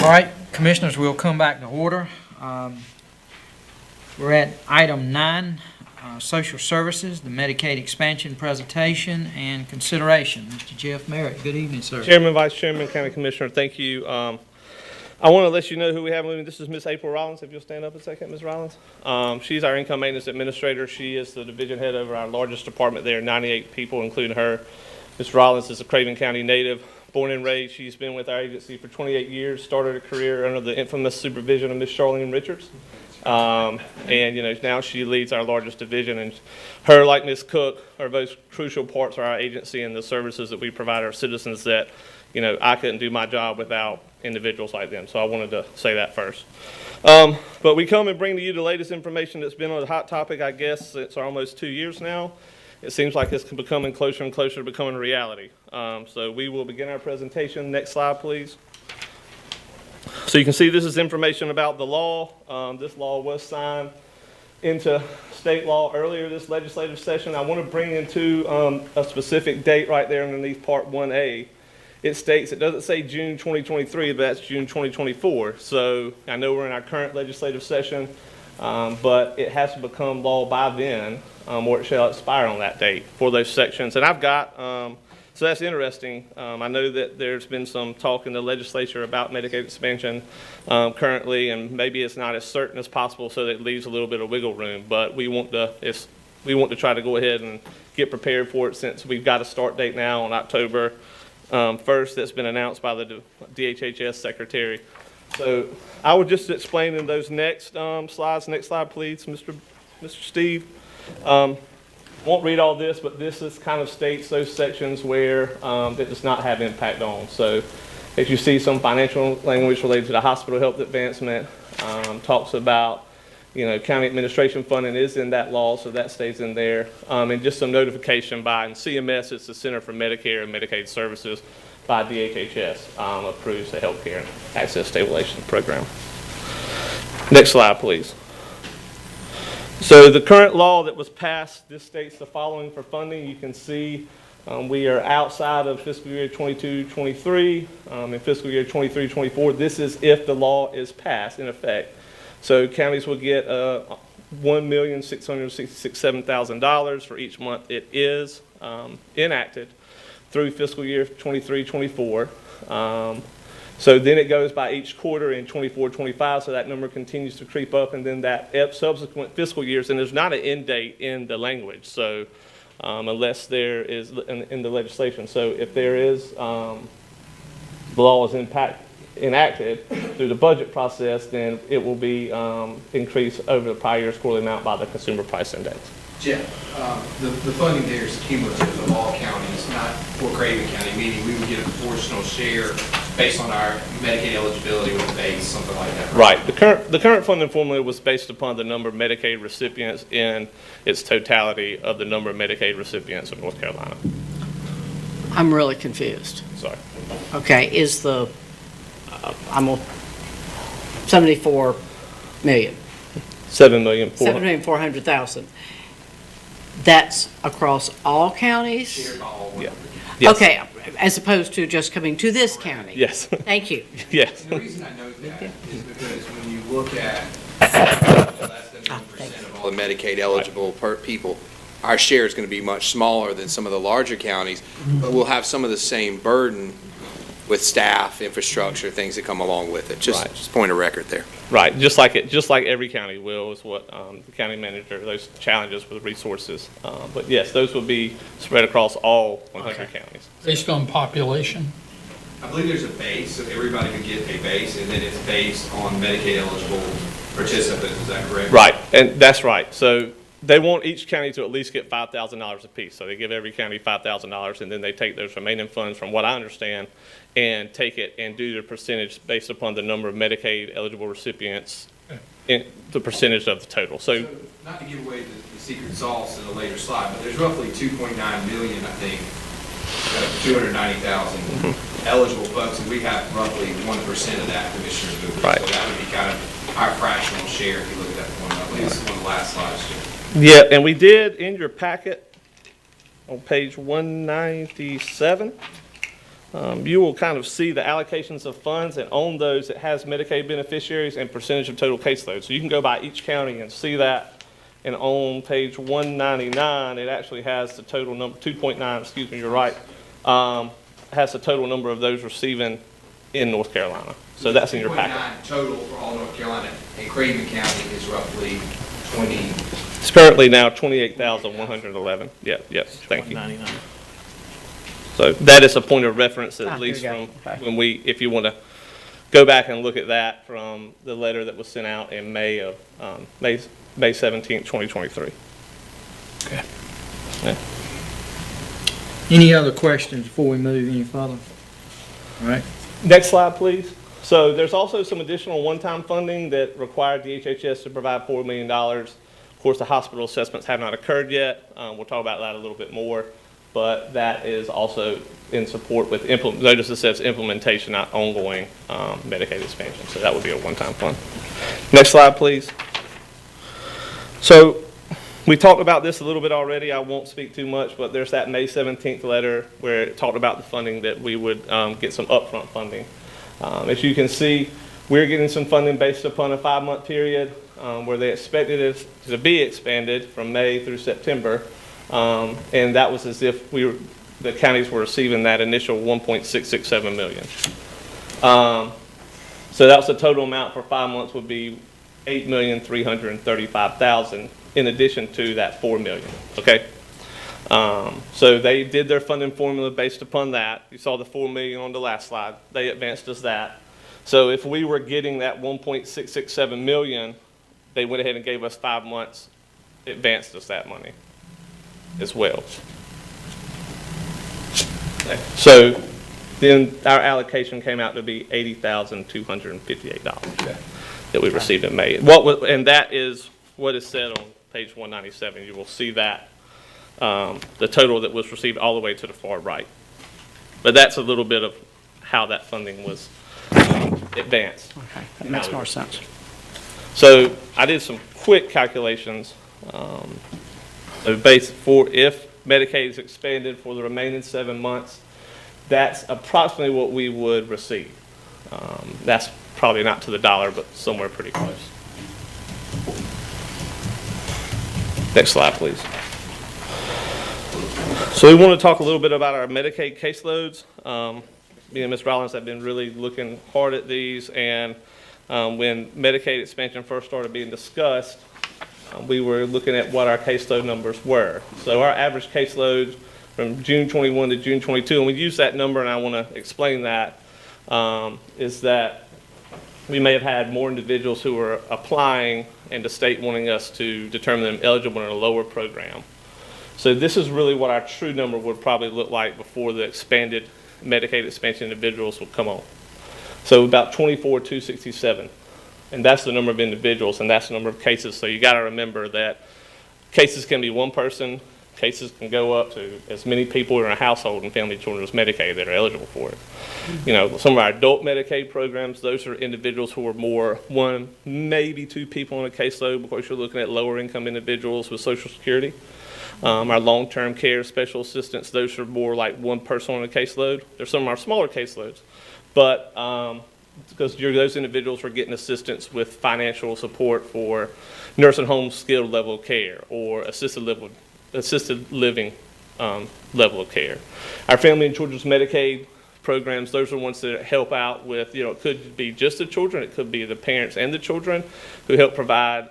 All right, Commissioners, we'll come back to order. We're at item 9, Social Services, the Medicaid expansion presentation and consideration. Mr. Jeff Merritt, good evening, sir. Chairman, Vice Chairman, County Commissioner, thank you. I want to let you know who we have moving. This is Miss April Rollins. If you'll stand up a second, Ms. Rollins. She's our income maintenance administrator. She is the division head over our largest department there, 98 people, including her. Ms. Rollins is a Craven County native, born and raised. She's been with our agency for 28 years, started a career under the infamous supervision of Ms. Charlene Richards. And now she leads our largest division, and her, like Ms. Cook, are both crucial parts of our agency and the services that we provide our citizens that, I couldn't do my job without individuals like them. So I wanted to say that first. But we come and bring to you the latest information that's been on the hot topic, I guess, it's almost 2 years now. It seems like it's becoming closer and closer to becoming a reality. So we will begin our presentation. Next slide, please. So you can see this is information about the law. This law was signed into state law earlier this legislative session. I want to bring into a specific date right there underneath Part 1A. It states, it doesn't say June 2023, but that's June 2024. So I know we're in our current legislative session, but it has to become law by then, or it shall expire on that date for those sections. And I've got, so that's interesting. I know that there's been some talk in the legislature about Medicaid expansion currently, and maybe it's not as certain as possible, so that it leaves a little bit of wiggle room. But we want to try to go ahead and get prepared for it, since we've got a start date now on October 1st that's been announced by the DHHS secretary. So I would just explain in those next slides. Next slide, please, Mr. Steve. Won't read all this, but this is kind of states those sections where it does not have impact on. So as you see, some financial language related to the hospital health advancement, talks about, county administration funding is in that law, so that stays in there. And just some notification by CMS, it's the Center for Medicare and Medicaid Services by DHHS, approves the Healthcare Access Stabilization Program. Next slide, please. So the current law that was passed, this states the following for funding. You can see we are outside of fiscal year 22-23. In fiscal year 23-24, this is if the law is passed in effect. So counties will get $1,667,000 for each month it is enacted through fiscal year 23-24. So then it goes by each quarter in 24-25, so that number continues to creep up, and then that subsequent fiscal years, and there's not an end date in the language, so unless there is in the legislation. So if there is, the law is enacted through the budget process, then it will be increased over the prior year's quarterly amount by the Consumer Price Index. Jeff, the funding there is cumulative of all counties, not for Craven County, meaning we would get a proportional share based on our Medicaid eligibility with the base, something like that. Right. The current funding formula was based upon the number of Medicaid recipients in its totality of the number of Medicaid recipients of North Carolina. I'm really confused. Sorry. Okay, is the, I'm on 74 million. 7,400,000. That's across all counties? Yeah. Yes. Okay, as opposed to just coming to this county? Yes. Thank you. Yes. And the reason I note that is because when you look at less than 1% of all the Medicaid eligible people, our share is going to be much smaller than some of the larger counties, but we'll have some of the same burden with staff, infrastructure, things that come along with it. Just point of record there. Right, just like every county will, is what the county manager, those challenges with resources. But yes, those will be spread across all 100 counties. Based on population? I believe there's a base, so everybody would get a base, and then it's based on Medicaid eligible participants, is that correct? Right, and that's right. So they want each county to at least get $5,000 apiece. So they give every county $5,000, and then they take those remaining funds, from what I understand, and take it and do the percentage based upon the number of Medicaid eligible recipients, in the percentage of the total. So not to give away the secret sauce in a later slide, but there's roughly 2.9 million, I think, 290,000 eligible folks, and we have roughly 1% of that, Commissioner Booker. Right. So that would be kind of our fractional share if you look at that one. I believe this is one of the last slides, Jim. yeah, and we did in your packet on page 197. you will kind of see the allocations of funds, and on those, it has Medicaid beneficiaries and percentage of total caseload. So you can go by each county and see that. And on page 199, it actually has the total number, 2.9, excuse me, you're right, has the total number of those receiving in North Carolina. So that's in your packet. 2.9 total for all North Carolina, and Craven County is roughly 20. It's currently now 28,111. Yeah, yes, thank you. 99. So that is a point of reference, at Ah, least there you from go. Okay. when we, if you want to go back and look at that from the letter that was sent out in May of, May 17th, 2023. Okay. Yeah. Any other questions before we move any further? All right. Next slide, please. So there's also some additional one-time funding that required DHHS to provide $4 million. Of course, the hospital assessments have not occurred yet. We'll talk about that a little bit more, but that is also in support with notice it says implementation, not ongoing Medicaid expansion. So that would be a one-time fund. Next slide, please. So we talked about this a little bit already. I won't speak too much, but there's that May 17th letter where it talked about the funding that we would get some upfront funding. As you can see, we're getting some funding based upon a 5-month period where they expected it to be expanded from May through September. And that was as if the counties were receiving that initial $1.667 million. So that was the total amount for 5 months would be $8,335,000 in addition to that $4 million. Okay. So they did their funding formula based upon that. You saw the $4 million on the last slide. They advanced us that. So if we were getting that $1.667 million, they went ahead and gave us 5 months, advanced us that money as well. Okay. So then our allocation came out to be $80,258 that we received in May. And that is what is said on page 197. You will see that. The total that was received all the way to the far right. But that's a little bit of how that funding was advanced. Okay, that makes more sense. So I did some quick calculations. If Medicaid is expanded for the remaining 7 months, that's approximately what we would receive. That's probably not to the dollar, but somewhere pretty close. Next slide, please. So we want to talk a little bit about our Medicaid caseloads. Me and Ms. Rollins have been really looking hard at these, and when Medicaid expansion first started being discussed, we were looking at what our caseload numbers were. So our average caseload from June 21 to June 22, and we use that number, and I want to explain that, is that we may have had more individuals who were applying and the state wanting us to determine them eligible in a lower program. So this is really what our true number would probably look like before the expanded Medicaid expansion individuals would come on. So about 24,267. And that's the number of individuals, and that's the number of cases. So you got to remember that cases can be one person, cases can go up to as many people in a household and family children's Medicaid that are eligible for it. You know, some of our adult Medicaid programs, those are individuals who are more one, maybe two people on a caseload because you're looking at lower income individuals with Social Security. Our long-term care special assistants, those are more like one person on a caseload. There's some of our smaller caseloads, but because those individuals are getting assistance with financial support for nursing home skilled level of care or assisted living level of care. Our family and children's Medicaid programs, those are ones that help out with, you know, it could be just the children, it could be the parents and the children who help provide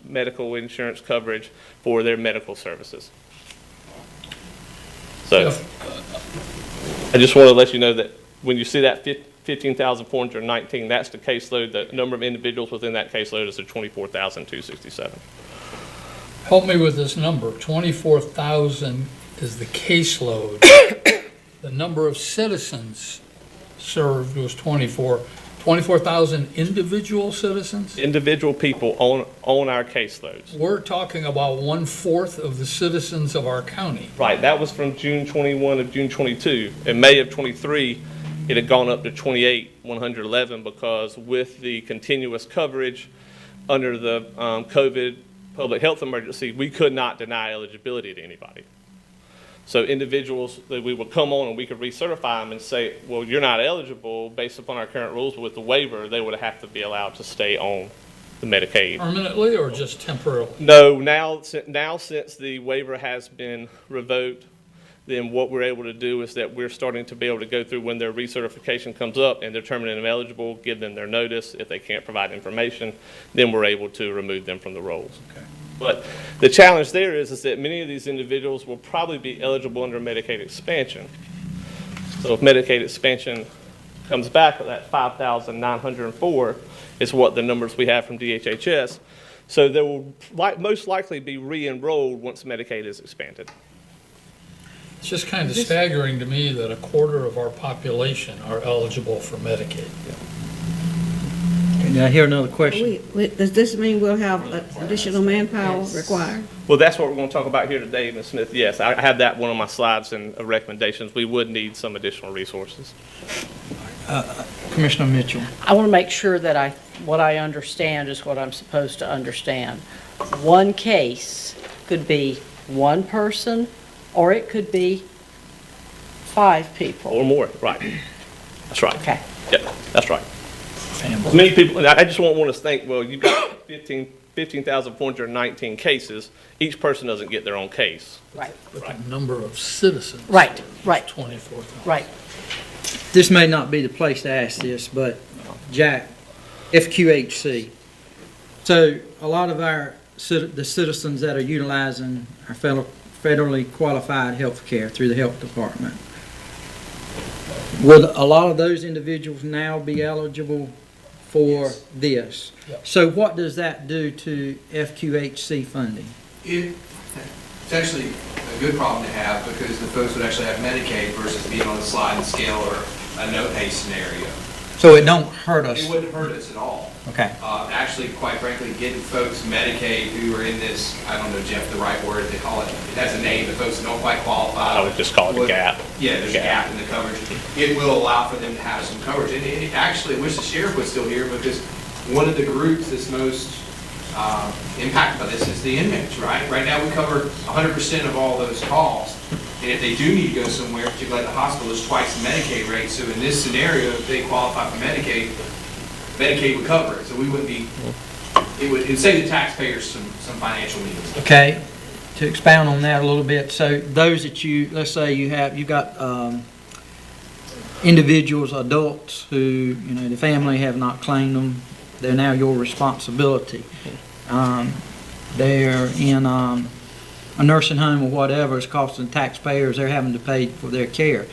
medical insurance coverage for their medical services. So I just want to let you know that when you see that 15,419, that's the caseload. The number of individuals within that caseload is the 24,267. Help me with this number. 24,000 is the caseload. The number of citizens served was 24,000 individual citizens? Individual people on our caseloads. We're talking about 1/4 of the citizens of our county. Right, that was from June 21 to June 22. In May of 23, it had gone up to 28,111 because with the continuous coverage under the COVID public health emergency, we could not deny eligibility to anybody. So individuals that we would come on and we could recertify them and say, well, you're not eligible based upon our current rules, but with the waiver, they would have to be allowed to stay on the Medicaid. Permanently or just temporarily? No, now since the waiver has been revoked, then what we're able to do is that we're starting to be able to go through when their recertification comes up and determine them eligible, give them their notice. If they can't provide information, then we're able to remove them from the rolls. Okay. But the challenge there is that many of these individuals will probably be eligible under Medicaid expansion. So if Medicaid expansion comes back, that 5,904 is what the numbers we have from DHHS. So they will most likely be re-enrolled once Medicaid is expanded. It's just kind of staggering to me that a quarter of our population are eligible for Medicaid. Did I hear another question? Does this mean we'll have additional manpower required? Well, that's what we're going to talk about here today, Ms. Smith. Yes, I have that one of my slides and recommendations. We would need some additional resources. Commissioner Mitchell. I want to make sure that what I understand is what I'm supposed to understand. One case could be one person, or it could be 5 people. Or more, right. That's right. Okay. Yeah, that's right. Many people, I just want to think, well, you've got 15,419 cases. Each person doesn't get their own case. Right. But the number of citizens. Right. 24,000. Right. This may not be the place to ask this, but Jack, FQHC. So a lot of the citizens that are utilizing our federally qualified health care through the health department, would a lot of those individuals now be eligible for this? Yep. So what does that do to FQHC funding? It's actually a good problem to have because the folks would actually have Medicaid versus being on a sliding scale or a no-pay scenario. So it don't hurt us? It wouldn't hurt us at all. Okay. Actually, quite frankly, getting folks Medicaid who are in this, I don't know, Jeff, the right word to call it, it has a name, the folks who don't quite qualify. I would just call it a gap. Yeah, there's a gap in the coverage. It will allow for them to have some coverage. And actually, I wish the sheriff was still here because one of the groups that's most impacted by this is the inmates, right? Right now, we cover 100% of all those calls. And if they do need to go somewhere, particularly at the hospital, it's twice the Medicaid rate. So in this scenario, if they qualify for Medicaid, Medicaid would cover it. So we wouldn't be, it would save the taxpayers some financial needs. Okay, to expound on that a little bit, so those that let's say you've got individuals, adults who, the family have not claimed them, they're now your responsibility. They're in a nursing home or whatever, it's costing taxpayers, they're having to pay for their care.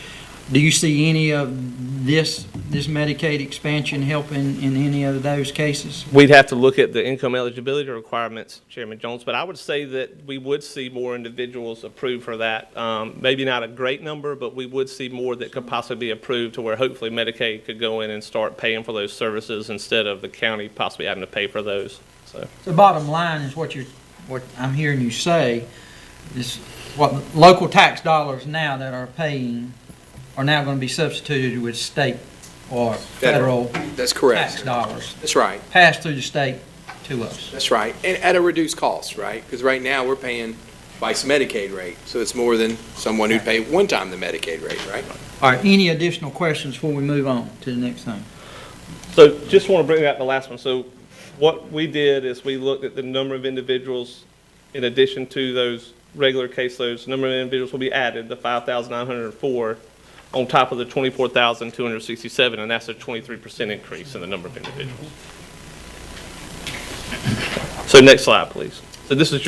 Do you see any of this Medicaid expansion helping in any of those cases? We'd have to look at the income eligibility requirements, Chairman Jones, but I would say that we would see more individuals approved for that. Maybe not a great number, but we would see more that could possibly be approved to where hopefully Medicaid could go in and start paying for those services instead of the county possibly having to pay for those. So The bottom line is what I'm hearing you say is what local tax dollars now that are paying are now going to be substituted with state or federal That's correct. tax dollars. That's right. Passed through the state to us. That's right. And at a reduced cost, right? Because right now we're paying twice the Medicaid rate. So it's more than someone who'd pay one time the Medicaid rate, right? All right, any additional questions before we move on to the next thing? So just want to bring out the last one. So what we did is we looked at the number of individuals in addition to those regular caseloads. The number of individuals will be added, the 5,904, on top of the 24,267, and that's a 23% increase in the number of individuals. So next slide, please. So this is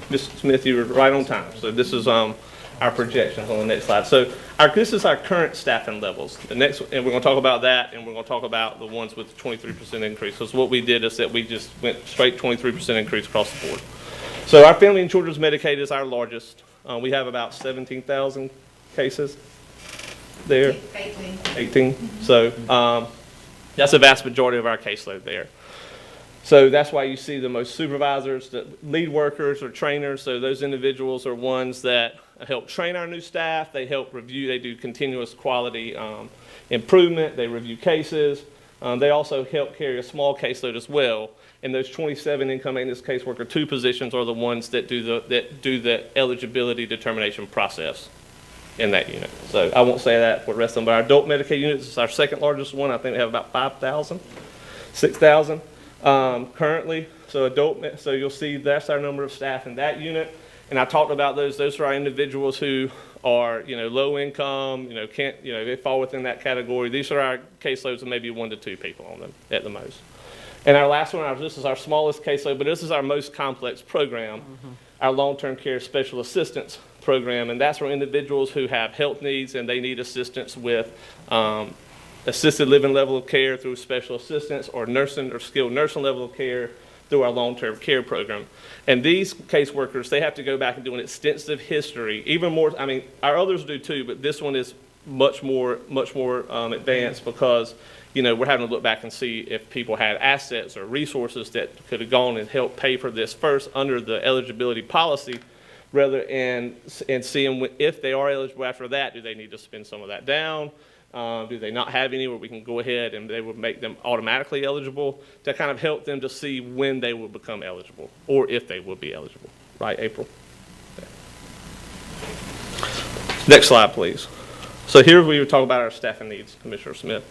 Ms. Smith, you were right on time. So this is our projections on the next slide. So this is our current staffing levels. And we're going to talk about that, and we're going to talk about the ones with the 23% increase. So what we did is that we just went straight 23% increase across the board. So our Family and Children's Medicaid is our largest. We have about 17,000 cases there. 18. So that's a vast majority of our caseload there. So that's why you see the most supervisors, the lead workers or trainers. So those individuals are ones that help train our new staff. They help review. They do continuous quality improvement. They review cases. They also help carry a small caseload as well. And those 27 income maintenance caseworker 2 positions are the ones that do the eligibility determination process in that unit. So I won't say that for the rest of them, but our adult Medicaid unit is our second largest one. I think we have about 5,000, 6,000 currently. So you'll see that's our number of staff in that unit. And I talked about those. Those are our individuals who are, low income, they fall within that category. These are our caseloads of maybe 1 to 2 people on them at the most. And our last one, this is our smallest caseload, but this is our most complex program, our long-term care special assistance program. And that's for individuals who have health needs and they need assistance with assisted living level of care through special assistance, or nursing or skilled nursing level of care through our long-term care program. And these caseworkers, they have to go back and do an extensive history, even more, our others do too, but this one is much more advanced because, we're having to look back and see if people had assets or resources that could have gone and helped pay for this first under the eligibility policy, rather and seeing if they are eligible after that, do they need to spend some of that down? Do they not have any where we can go ahead and they would make them automatically eligible, to kind of help them to see when they will become eligible or if they will be eligible. Right, April? Okay. Next slide, please. So here we were talking about our staffing needs, Commissioner Smith,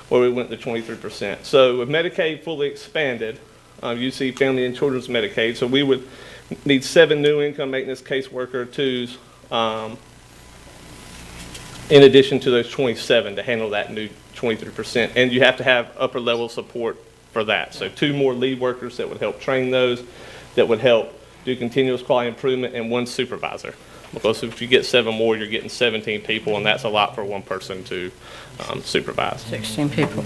where we went to 23%. So with Medicaid fully expanded, you see family and children's Medicaid, so we would need 7 new income maintenance caseworker 2s in addition to those 27 to handle that new 23%. And you have to have upper level support for that. So 2 more lead workers that would help train those, that would help do continuous quality improvement, and 1 supervisor. Because if you get 7 more, you're getting 17 people, and that's a lot for 1 person to supervise. 16 people.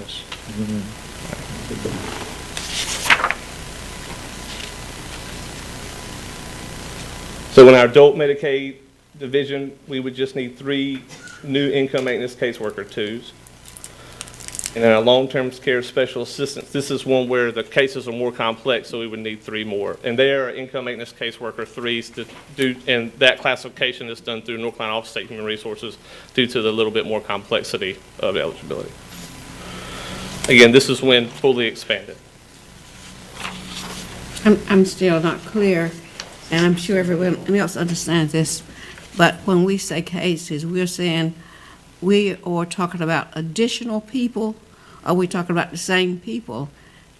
So in our adult Medicaid division, we would just need 3 new income maintenance caseworker 2s. And in our long-term care special assistants, this is one where the cases are more complex, so we would need 3 more. And they are income maintenance caseworker 3s to do, and that classification is done through North Carolina Office of State Human Resources due to the little bit more complexity of eligibility. Again, this is when fully expanded. I'm still not clear, and I'm sure everyone else understands this, but when we say cases, we're saying we are talking about additional people. Are we talking about the same people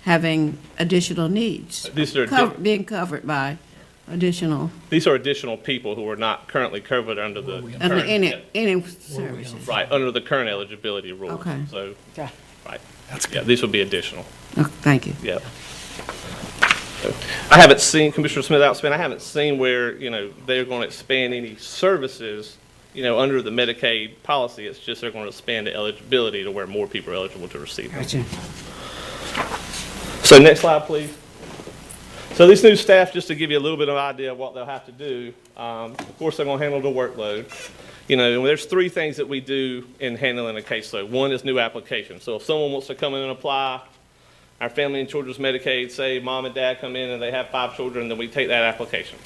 having additional needs? These are Being covered by additional, These are additional people who are not currently covered under the under current, any services. right, under the current eligibility rules. Okay. So, right. Yeah, these would be additional. Oh, thank you. Yeah. I haven't seen, Commissioner Smith Outspan, I haven't seen where, they're going to expand any services, under the Medicaid policy. It's just they're going to expand the eligibility to where more people are eligible to receive them. Gotcha. So next slide, please. So these new staff, just to give you a little bit of an idea of what they'll have to do, of course, they're going to handle the workload. And there's 3 things that we do in handling a caseload. 1 is new applications. So if someone wants to come in and apply, our family and children's Medicaid, say mom and dad come in and they have 5 children, then we take that application.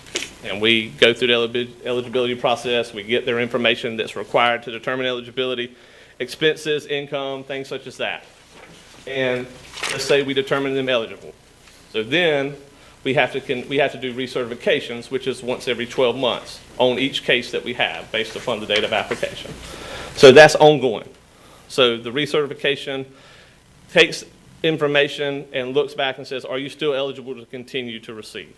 And we go through the eligibility process. We get their information that's required to determine eligibility, expenses, income, things such as that. And let's say we determine them eligible. So then we have to do recertifications, which is once every 12 months on each case that we have based upon the date of application. So that's ongoing. So the recertification takes information and looks back and says, are you still eligible to continue to receive?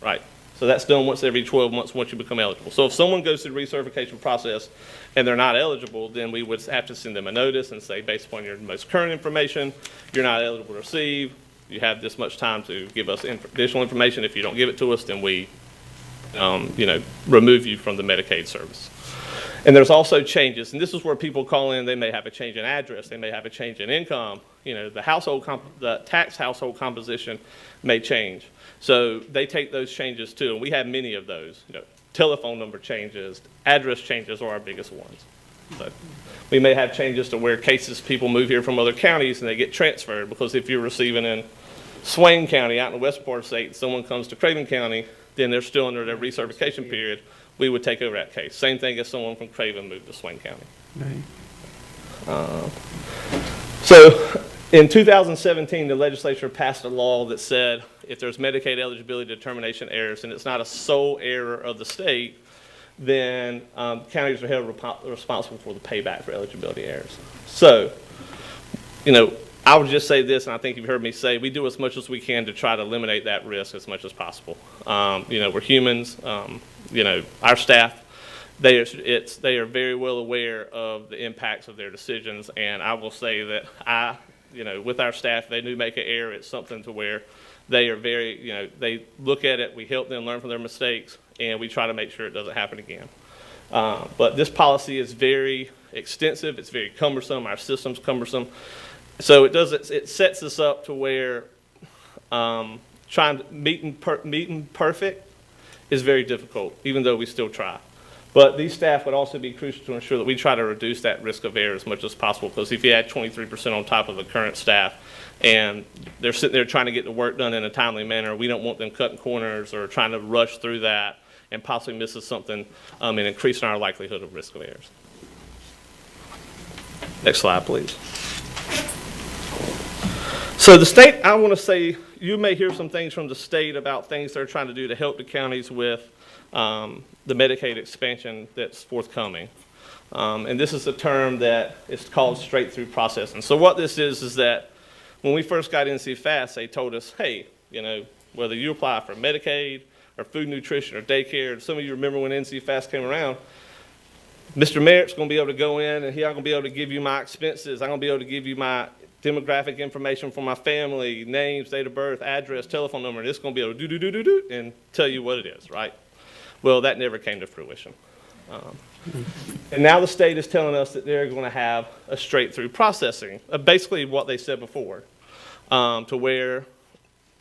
Right. So that's done once every 12 months once you become eligible. So if someone goes through the recertification process and they're not eligible, then we would have to send them a notice and say, based upon your most current information, you're not eligible to receive. You have this much time to give us additional information. If you don't give it to us, then we, remove you from the Medicaid service. And there's also changes, and this is where people call in. They may have a change in address. They may have a change in income. The tax household composition may change. So they take those changes too, and we have many of those. Telephone number changes, address changes are our biggest ones. So we may have changes to where people move here from other counties and they get transferred, because if you're receiving in Swain County out in the west part of the state and someone comes to Craven County, then they're still under their recertification period. We would take over that case. Same thing as someone from Craven moved to Swain County. Right. So In 2017, the legislature passed a law that said if there's Medicaid eligibility determination errors and it's not a sole error of the state, then counties are held responsible for the payback for eligibility errors. So, you know, I would just say this, and I think you've heard me say, we do as much as we can to try to eliminate that risk as much as possible. You know, we're humans. You know, our staff, they are very well aware of the impacts of their decisions, and I will say that you know, with our staff, they do make an error. It's something to where they are very, you know, they look at it, we help them learn from their mistakes, and we try to make sure it doesn't happen again. But this policy is very extensive. It's very cumbersome. Our system's cumbersome. So it sets us up to where trying to meeting perfect is very difficult, even though we still try. But these staff would also be crucial to ensure that we try to reduce that risk of error as much as possible, because if you add 23% on top of the current staff and they're sitting there trying to get the work done in a timely manner, we don't want them cutting corners or trying to rush through that and possibly missing something and increasing our likelihood of risk of errors. Next slide, please. So the state, I want to say, you may hear some things from the state about things they're trying to do to help the counties with the Medicaid expansion that's forthcoming. And this is a term that is called straight-through processing. So what this is that when we first got NC Fast, they told us, hey, you know, whether you apply for Medicaid or food nutrition or daycare, some of you remember when NC Fast came around, Mr. Merritt's going to be able to go in and I'm going to be able to give you my expenses. I'm going to be able to give you my demographic information for my family, names, date of birth, address, telephone number, and it's going to be able to do and tell you what it is, right? Well, that never came to fruition. And now the state is telling us that they're going to have a straight-through processing, basically what they said before, to where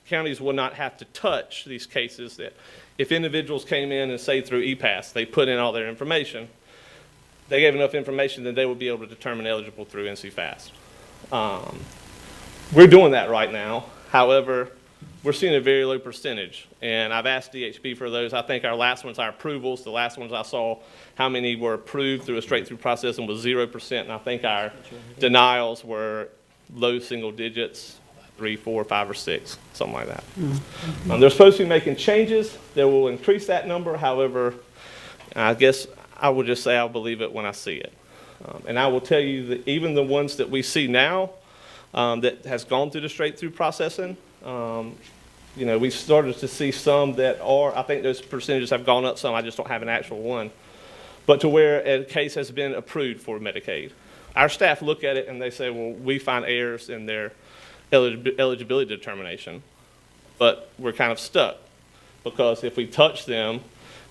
counties will not have to touch these cases that if individuals came in and say through EPAS, they put in all their information, they gave enough information that they would be able to determine eligible through NC Fast. We're doing that right now. However, we're seeing a very low percentage, and I've asked DHB for those. I think our last ones, our approvals, the last ones I saw, how many were approved through a straight-through processing was 0%, and I think our denials were low single digits, 3, 4, 5, or 6, something like that. They're supposed to be making changes that will increase that number. However, I guess I will just say I'll believe it when I see it. And I will tell you that even the ones that we see now that has gone through the straight-through processing, you know, we've started to see some that are, I think those percentages have gone up some, I just don't have an actual one, but to where a case has been approved for Medicaid. Our staff look at it and they say, well, we find errors in their eligibility determination, but we're kind of stuck, because if we touch them,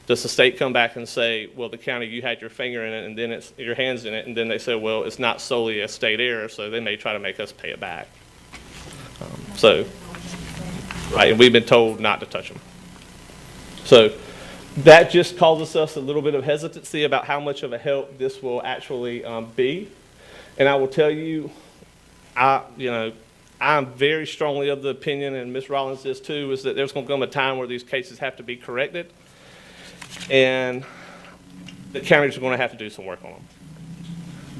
does the state come back and say, well, the county, you had your finger in it and then it's your hands in it, and then they say, well, it's not solely a state error, so they may try to make us pay it back. Right, and we've been told not to touch them. So that just causes us a little bit of hesitancy about how much of a help this will actually be. And I will tell you, I'm very strongly of the opinion, and Ms. Rollins is too, is that there's going to come a time where these cases have to be corrected, and the counties are going to have to do some work on them,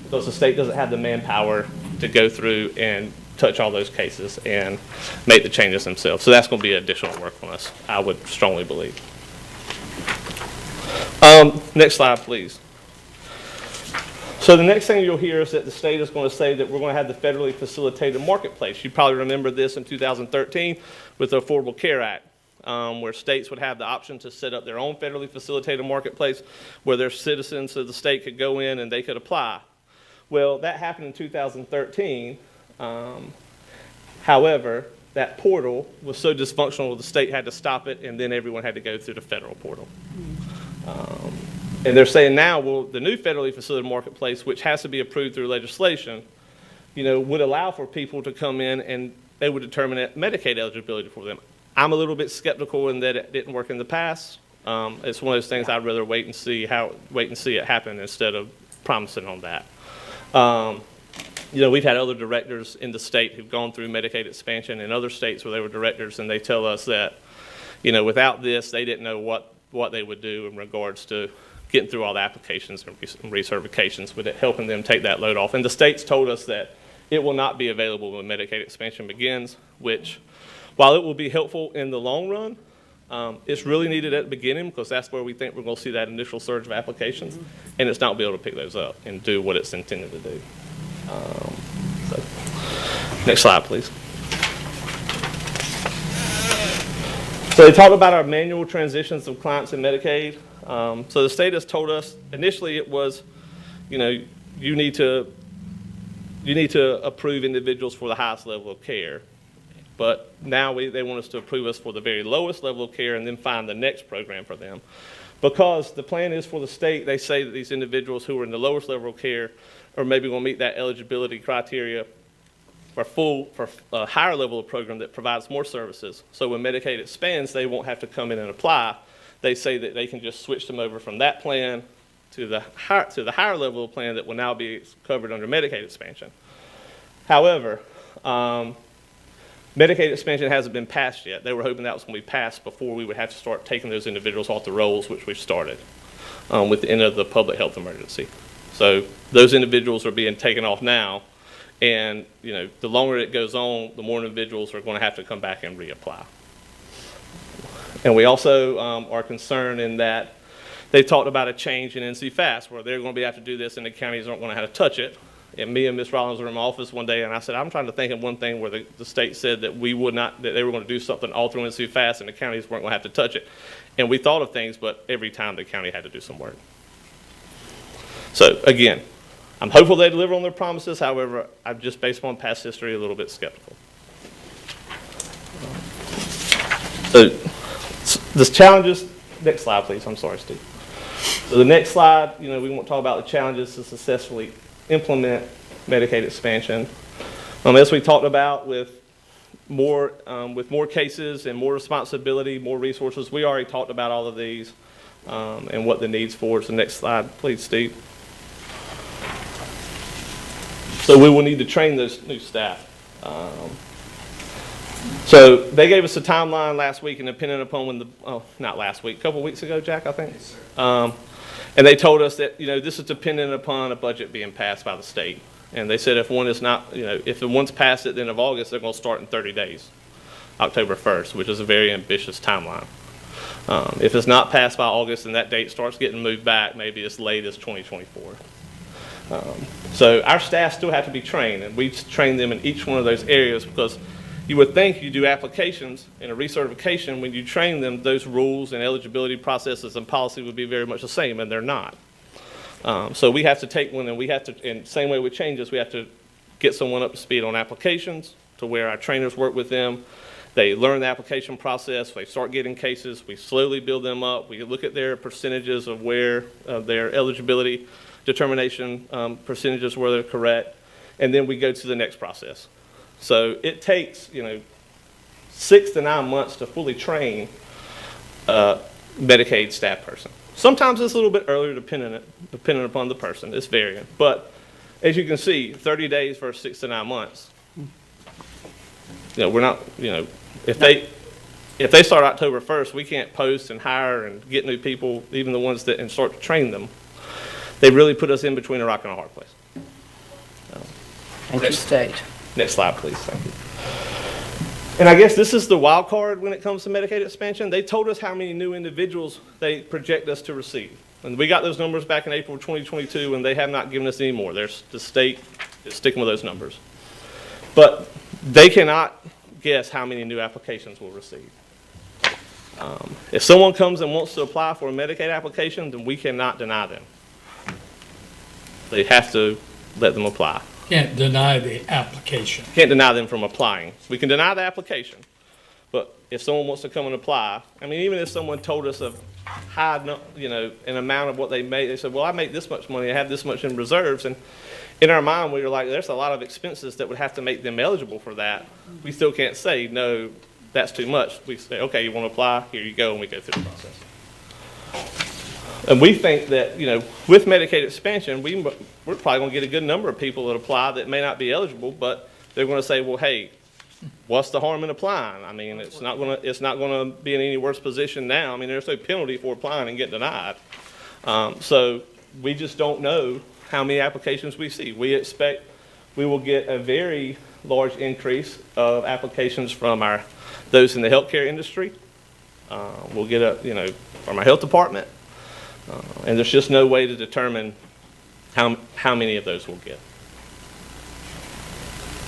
because the state doesn't have the manpower to go through and touch all those cases and make the changes themselves. So that's going to be additional work on us, I would strongly believe. Next slide, please. So the next thing you'll hear is that the state is going to say that we're going to have the federally facilitated marketplace. You probably remember this in 2013 with the Affordable Care Act, where states would have the option to set up their own federally facilitated marketplace where their citizens of the state could go in and they could apply. Well, that happened in 2013. However, that portal was so dysfunctional the state had to stop it, and then everyone had to go through the federal portal. And they're saying now, well, the new federally facilitated marketplace, which has to be approved through legislation, you know, would allow for people to come in and they would determine Medicaid eligibility for them. I'm a little bit skeptical in that it didn't work in the past. It's one of those things I'd rather wait and see it happen instead of promising on that. You know, we've had other directors in the state who've gone through Medicaid expansion in other states where they were directors, and they tell us that, you know, without this, they didn't know what they would do in regards to getting through all the applications and recertifications, with it helping them take that load off. And the states told us that it will not be available when Medicaid expansion begins, which, while it will be helpful in the long run, it's really needed at the beginning because that's where we think we're going to see that initial surge of applications, and it's not be able to pick those up and do what it's intended to do. So. Next slide, please. So they talked about our manual transitions of clients in Medicaid. So the state has told us, initially it was, you need to approve individuals for the highest level of care. But now they want us to approve us for the very lowest level of care and then find the next program for them. Because the plan is for the state, they say that these individuals who are in the lowest level of care are maybe going to meet that eligibility criteria for a higher level of program that provides more services. So when Medicaid expands, they won't have to come in and apply. They say that they can just switch them over from that plan to the higher level of plan that will now be covered under Medicaid expansion. However, Medicaid expansion hasn't been passed yet. They were hoping that was going to be passed before we would have to start taking those individuals off the rolls, which we've started with the end of the public health emergency. So those individuals are being taken off now, and the longer it goes on, the more individuals are going to have to come back and reapply. And we also are concerned in that they talked about a change in NC Fast, where they're going to have to do this and the counties aren't going to have to touch it. And me and Ms. Rollins were in my office one day, and I said, I'm trying to think of one thing where the state said that we would not, that they were going to do something all through NC Fast and the counties weren't going to have to touch it. And we thought of things, but every time the county had to do some work. So again, I'm hopeful they deliver on their promises. However, I'm just based on past history a little bit skeptical. So the challenges, next slide, please. I'm sorry, Steve. So the next slide, we want to talk about the challenges to successfully implement Medicaid expansion. As we talked about with more cases and more responsibility, more resources, we already talked about all of these and what the needs for. So next slide, please, Steve. So we will need to train those new staff. So they gave us a timeline last week, and depending upon when not last week, a couple weeks ago, Jack, I think. Yes, sir. And they told us that, this is dependent upon a budget being passed by the state. And they said if one is not, if the one's passed at the end of August, they're going to start in 30 days, October 1st, which is a very ambitious timeline. If it's not passed by August and that date starts getting moved back, maybe as late as 2024. So our staff still have to be trained, and we train them in each one of those areas because you would think you do applications and a recertification, when you train them, those rules and eligibility processes and policy would be very much the same, and they're not. So we have to take one, and we have to, in the same way with changes, we have to get someone up to speed on applications to where our trainers work with them. They learn the application process, they start getting cases, we slowly build them up, we look at their percentages of where their eligibility determination percentages where they're correct, and then we go to the next process. So it takes, 6 to 9 months to fully train a Medicaid staff person. Sometimes it's a little bit earlier depending upon the person. It's varying. But as you can see, 30 days versus 6 to 9 months. We're not, if they start October 1st, we can't post and hire and get new people, even the ones that, and start to train them. They really put us in between a rock and a hard place. Thank you, State. Next slide, please. Thank you. And I guess this is the wild card when it comes to Medicaid expansion. They told us how many new individuals they project us to receive. And we got those numbers back in April 2022, and they have not given us any more. The state is sticking with those numbers. But they cannot guess how many new applications we'll receive. If someone comes and wants to apply for a Medicaid application, then we cannot deny them. They have to let them apply. Can't deny the application. Can't deny them from applying. We can deny the application, but if someone wants to come and apply, even if someone told us of high, an amount of what they made, they said, well, I make this much money, I have this much in reserves, and in our mind, we were like, there's a lot of expenses that would have to make them eligible for that. We still can't say, no, that's too much. We say, okay, you want to apply? Here you go, and we go through the process. And we think that, with Medicaid expansion, we're probably going to get a good number of people that apply that may not be eligible, but they're going to say, well, hey, what's the harm in applying? It's not going to be in any worse position now. There's no penalty for applying and getting denied. So we just don't know how many applications we see. We expect we will get a very large increase of applications from those in the healthcare industry. We'll get from our health department, and there's just no way to determine how many of those we'll get.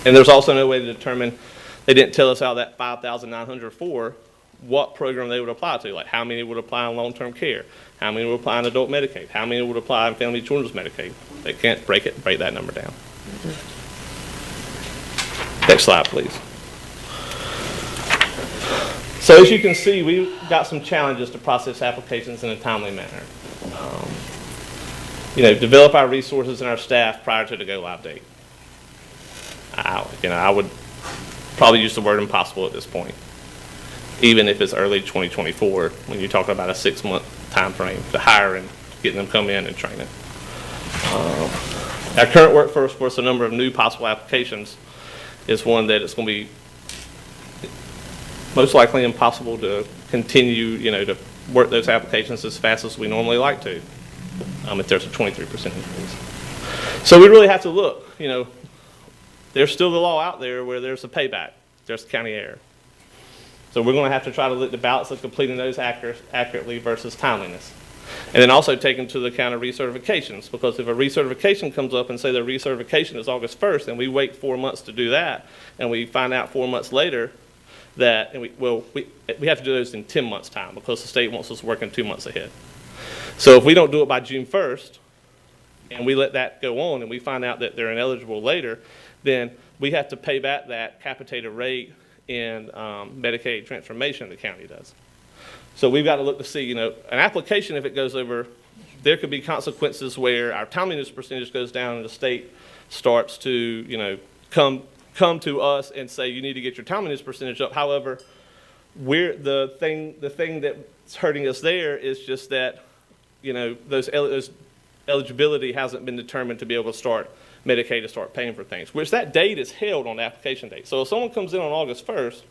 And there's also no way to determine, they didn't tell us out of that 5,904 what program they would apply to, like how many would apply in long-term care, how many would apply in adult Medicaid, how many would apply in family children's Medicaid. They can't break that number down. Next slide, please. So as you can see, we've got some challenges to process applications in a timely manner. Develop our resources and our staff prior to the go-live date. I would probably use the word impossible at this point, even if it's early 2024, when you're talking about a 6-month time frame to hire and getting them come in and train it. Our current workforce for the number of new possible applications is one that it's going to be most likely impossible to continue, to work those applications as fast as we normally like to, if there's a 23% increase. So we really have to look, there's still the law out there where there's a payback, there's county error. So we're going to have to try to look the balance of completing those accurately versus timeliness. And then also take into account of recertifications, because if a recertification comes up and say the recertification is August 1st and we wait 4 months to do that, and we find out 4 months later that, and we have to do those in 10 months' time because the state wants us working 2 months ahead. So if we don't do it by June 1st and we let that go on and we find out that they're ineligible later, then we have to pay back that capitated rate in Medicaid transformation the county does. So we've got to look to see, an application, if it goes over, there could be consequences where our timeliness percentage goes down and the state starts to, come to us and say you need to get your timeliness percentage up. However, the thing that's hurting us there is just that, those eligibility hasn't been determined to be able to start Medicaid to start paying for things, which that date is held on the application date. So if someone comes in on August 1st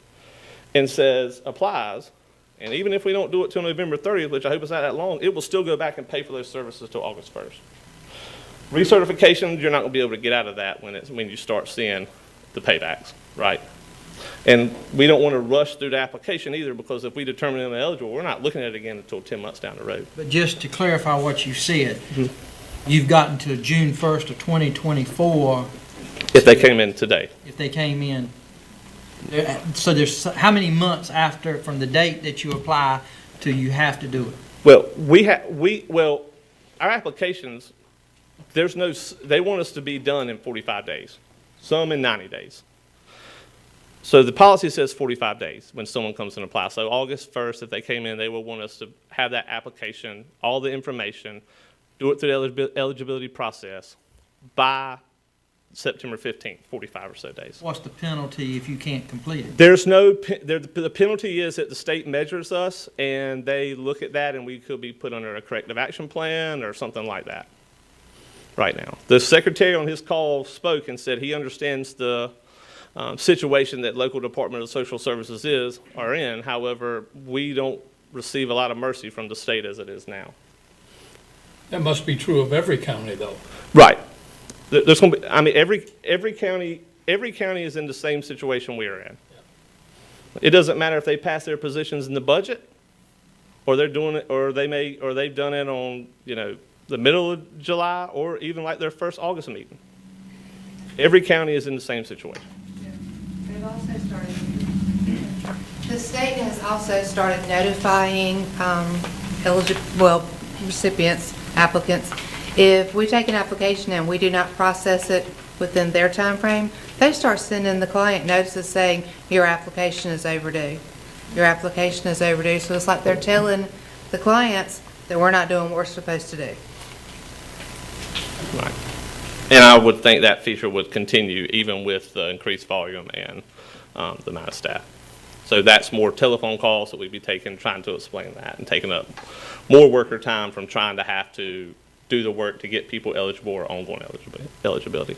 and says applies, and even if we don't do it till November 30th, which I hope is not that long, it will still go back and pay for those services till August 1st. Recertification, you're not going to be able to get out of that when you start seeing the paybacks, right? And we don't want to rush through the application either, because if we determine them eligible, we're not looking at it again until 10 months down the road. But just to clarify what you said, you've gotten to June 1st of 2024. If they came in today. If they came in. So there's how many months after, from the date that you apply till you have to do it? Well, our applications, they want us to be done in 45 days, some in 90 days. So the policy says 45 days when someone comes and applies. So August 1st, if they came in, they will want us to have that application, all the information, do it through the eligibility process by September 15th, 45 or so days. What's the penalty if you can't complete it? The penalty is that the state measures us and they look at that and we could be put under a corrective action plan or something like that right now. The secretary on his call spoke and said he understands the situation that local Department of Social Services are in. However, we don't receive a lot of mercy from the state as it is now. That must be true of every county, though. Right. There's going to be, every county is in the same situation we are in. It doesn't matter if they pass their positions in the budget, or they're doing it, or they've done it on, the middle of July, or even like their first August meeting. Every county is in the same situation. They've also started, the state has also started notifying recipients, applicants. If we take an application and we do not process it within their time frame, they start sending the client notices saying your application is overdue. Your application is overdue. So it's like they're telling the clients that we're not doing what we're supposed to do. Right. And I would think that feature would continue even with the increased volume and the amount of staff. So that's more telephone calls that we'd be taking, trying to explain that, and taking up more worker time from trying to have to do the work to get people eligible or ongoing eligibility.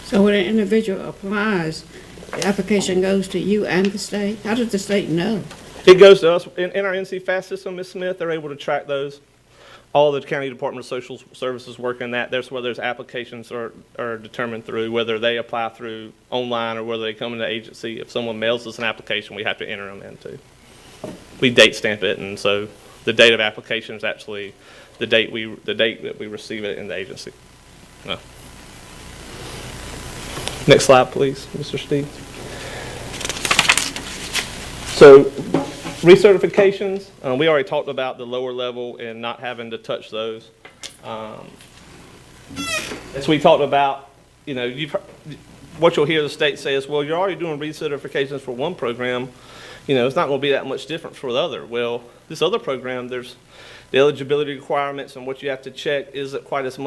So when an individual applies, the application goes to you and the state? How does the state know? It goes to us. In our NC Fast system, Ms. Smith, they're able to track those. all the county Department of Social Services work in that. That's where those applications are determined through, whether they apply through online or whether they come into the agency. If someone mails us an application, we have to enter them into. We date stamp it, and so the date of application is actually the date that we receive it in the agency. No. Next slide, please, Mr. Steve. So recertifications, we already talked about the lower level and not having to touch those. As we talked about, you know, what you'll hear the state say is, well, you're already doing recertifications for one program. You know, it's not going to be that much different for the other. Well, this other program, there's the eligibility requirements and what you have to check isn't as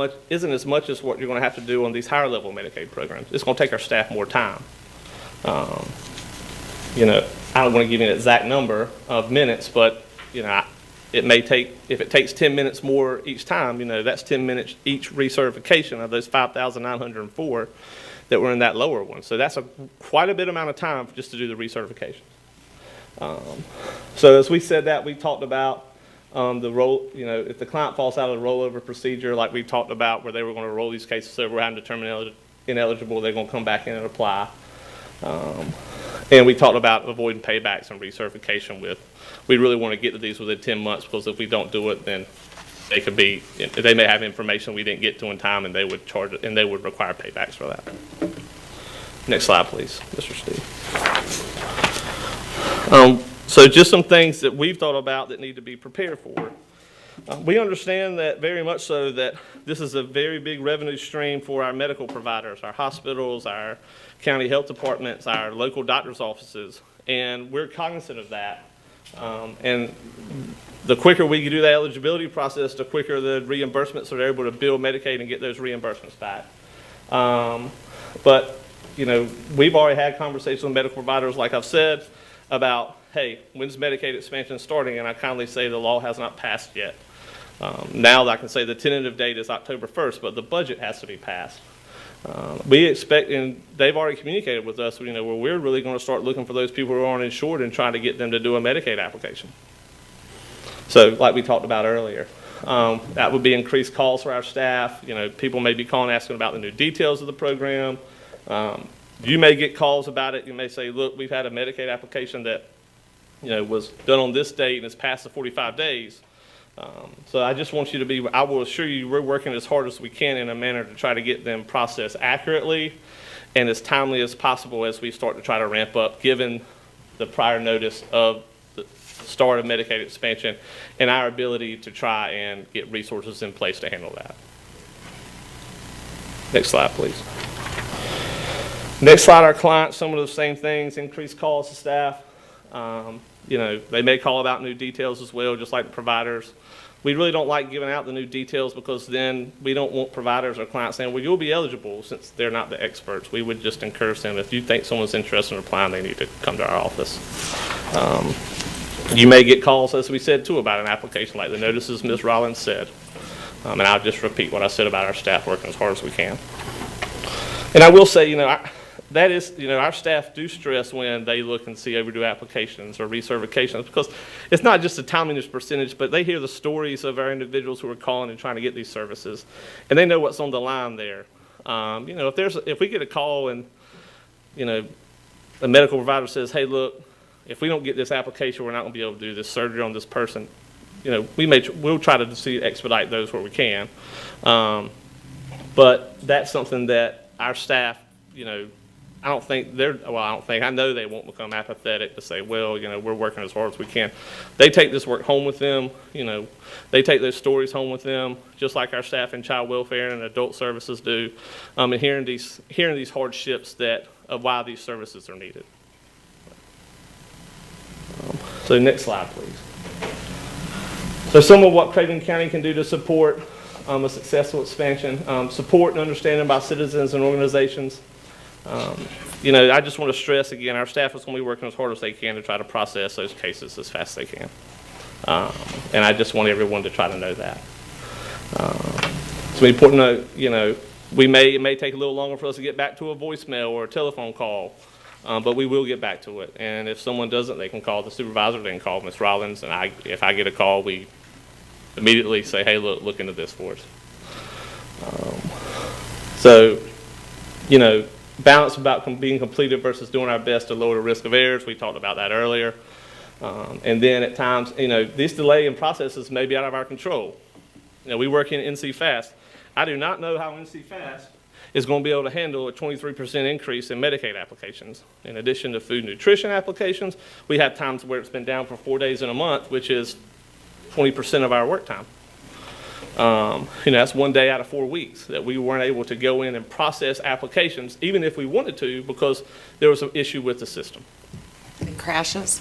much as what you're going to have to do on these higher level Medicaid programs. It's going to take our staff more time. You know, I don't want to give you an exact number of minutes, but you know, it may take, if it takes 10 minutes more each time, you know, that's 10 minutes each recertification of those 5,904 that were in that lower one. So that's quite a bit amount of time just to do the recertification. So as we said that, we talked about the roll, you know, if the client falls out of the rollover procedure, like we talked about, where they were going to roll these cases over, having determined ineligible, they're going to come back in and apply. And we talked about avoiding paybacks and recertification we really want to get to these within 10 months, because if we don't do it, then they may have information we didn't get to in time, and they would charge it, and they would require paybacks for that. Next slide, please, Mr. Steve. So just some things that we've thought about that need to be prepared for. We understand that very much so that this is a very big revenue stream for our medical providers, our hospitals, our county health departments, our local doctor's offices, and we're cognizant of that. And the quicker we do that eligibility process, the quicker the reimbursements are able to bill Medicaid and get those reimbursements back. But, you know, we've already had conversations with medical providers, like I've said, about, hey, when's Medicaid expansion starting? And I kindly say the law has not passed yet. Now I can say the tentative date is October 1st, but the budget has to be passed. We expect, and they've already communicated with us, you know, where we're really going to start looking for those people who aren't insured and trying to get them to do a Medicaid application. So, like we talked about earlier, that would be increased calls for our staff. You know, people may be calling asking about the new details of the program. You may get calls about it. You may say, look, we've had a Medicaid application that, you know, was done on this date and it's past the 45 days. So I just want you to I will assure you we're working as hard as we can in a manner to try to get them processed accurately and as timely as possible as we start to try to ramp up, given the prior notice of the start of Medicaid expansion and our ability to try and get resources in place to handle that. Next slide, please. Next slide, our clients, some of the same things, increased calls to staff. You know, they may call about new details as well, just like the providers. We really don't like giving out the new details, because then we don't want providers or clients saying, well, you'll be eligible, since they're not the experts. We would just encourage them, if you think someone's interested in applying, they need to come to our office. You may get calls, as we said, too, about an application like the notices Ms. Rollins said. And I'll just repeat what I said about our staff working as hard as we can. And I will say, you know, that is, you know, our staff do stress when they look and see overdue applications or recertifications, because it's not just the timeliness percentage, but they hear the stories of our individuals who are calling and trying to get these services, and they know what's on the line there. You know, if we get a call and, you know, a medical provider says, hey, look, if we don't get this application, we're not going to be able to do this surgery on this person. You know, we'll try to expedite those where we can. But that's something that our staff, you know, I know they won't become apathetic to say, well, you know, we're working as hard as we can. They take this work home with them, you know, they take those stories home with them, just like our staff in child welfare and adult services do, and hearing these hardships of why these services are needed. So next slide, please. So some of what Craven County can do to support a successful expansion, support and understanding by citizens and organizations. You know, I just want to stress again, our staff is going to be working as hard as they can to try to process those cases as fast as they can. And I just want everyone to try to know that. So important to know, you know, it may take a little longer for us to get back to a voicemail or a telephone call, but we will get back to it. And if someone doesn't, they can call the supervisor, they can call Ms. Rollins, and if I get a call, we immediately say, hey, look into this for us. So, you know, balance about being completed versus doing our best to lower the risk of errors. We talked about that earlier. And then at times, you know, this delay in processes may be out of our control. You know, we work in NC Fast. I do not know how NC Fast is going to be able to handle a 23% increase in Medicaid applications. In addition to food and nutrition applications, we have times where it's been down for 4 days in a month, which is 20% of our work time. You know, that's 1 day out of 4 weeks that we weren't able to go in and process applications, even if we wanted to, because there was an issue with the system. It crashes.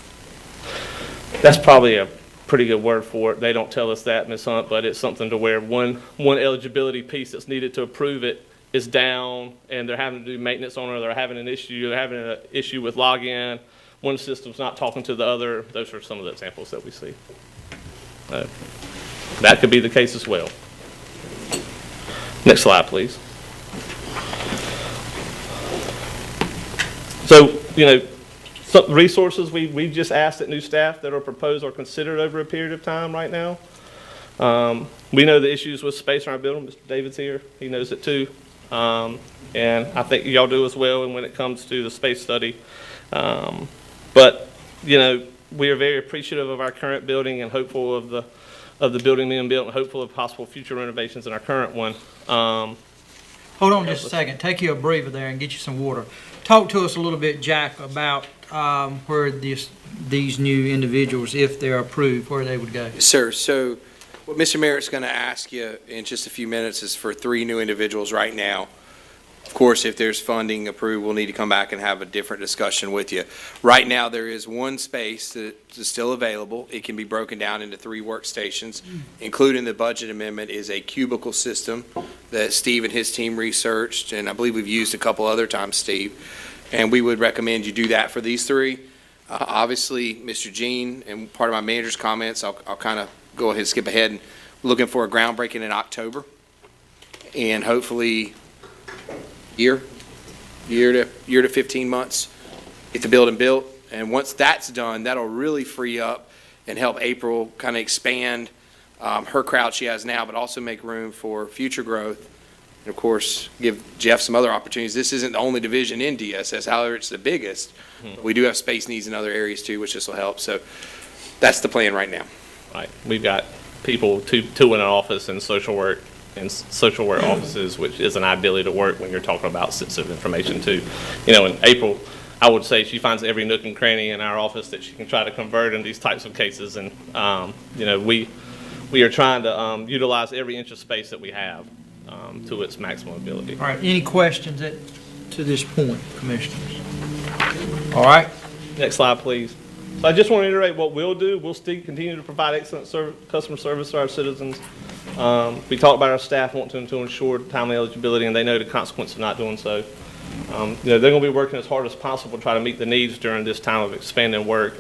That's probably a pretty good word for it. They don't tell us that, Ms. Hunt, but it's something to where one eligibility piece that's needed to approve it is down, and they're having to do maintenance on it, or they're having an issue with login. One system's not talking to the other. Those are some of the examples that we see. That could be the case as well. Next slide, please. So, you know, some resources we just asked that new staff that are proposed or considered over a period of time right now. We know the issues with space in our building. Mr. David's here. He knows it too. And I think y'all do as well when it comes to the space study. But, you know, we are very appreciative of our current building and hopeful of the building being built and hopeful of possible future renovations in our current one. Hold on just a second. Take you a breather there and get you some water. Talk to us a little bit, Jack, about where these new individuals, if they're approved, where they would go. Yes, sir. So what Mr. Merritt's going to ask you in just a few minutes is for 3 new individuals right now. Of course, if there's funding approved, we'll need to come back and have a different discussion with you. Right now, there is 1 space that is still available. It can be broken down into 3 workstations, including the budget amendment is a cubicle system that Steve and his team researched, and I believe we've used a couple other times, Steve. And we would recommend you do that for these 3. Obviously, Mr. Jean, and part of my manager's comments, I'll kind of go ahead and skip ahead. And looking for a groundbreaking in October, and hopefully year to 15 months, get the building built. And once that's done, that'll really free up and help April kind of expand her crowd she has now, but also make room for future growth. And of course, give Jeff some other opportunities. This isn't the only division in DSS, however, it's the biggest. But we do have space needs in other areas too, which this will help. So that's the plan right now. Right. We've got people, two in an office and social work offices, which is an ability to work when you're talking about sensitive information too. You know, in April, I would say she finds every nook and cranny in our office that she can try to convert in these types of cases. And, you know, we are trying to utilize every inch of space that we have to its maximum ability. All right, any questions to this point, Commissioners? All right. Next slide, please. So I just want to reiterate what we'll do. We'll still continue to provide excellent customer service to our citizens. We talked about our staff wanting to ensure timely eligibility, and they know the consequence of not doing so. You know, they're going to be working as hard as possible to try to meet the needs during this time of expanding work.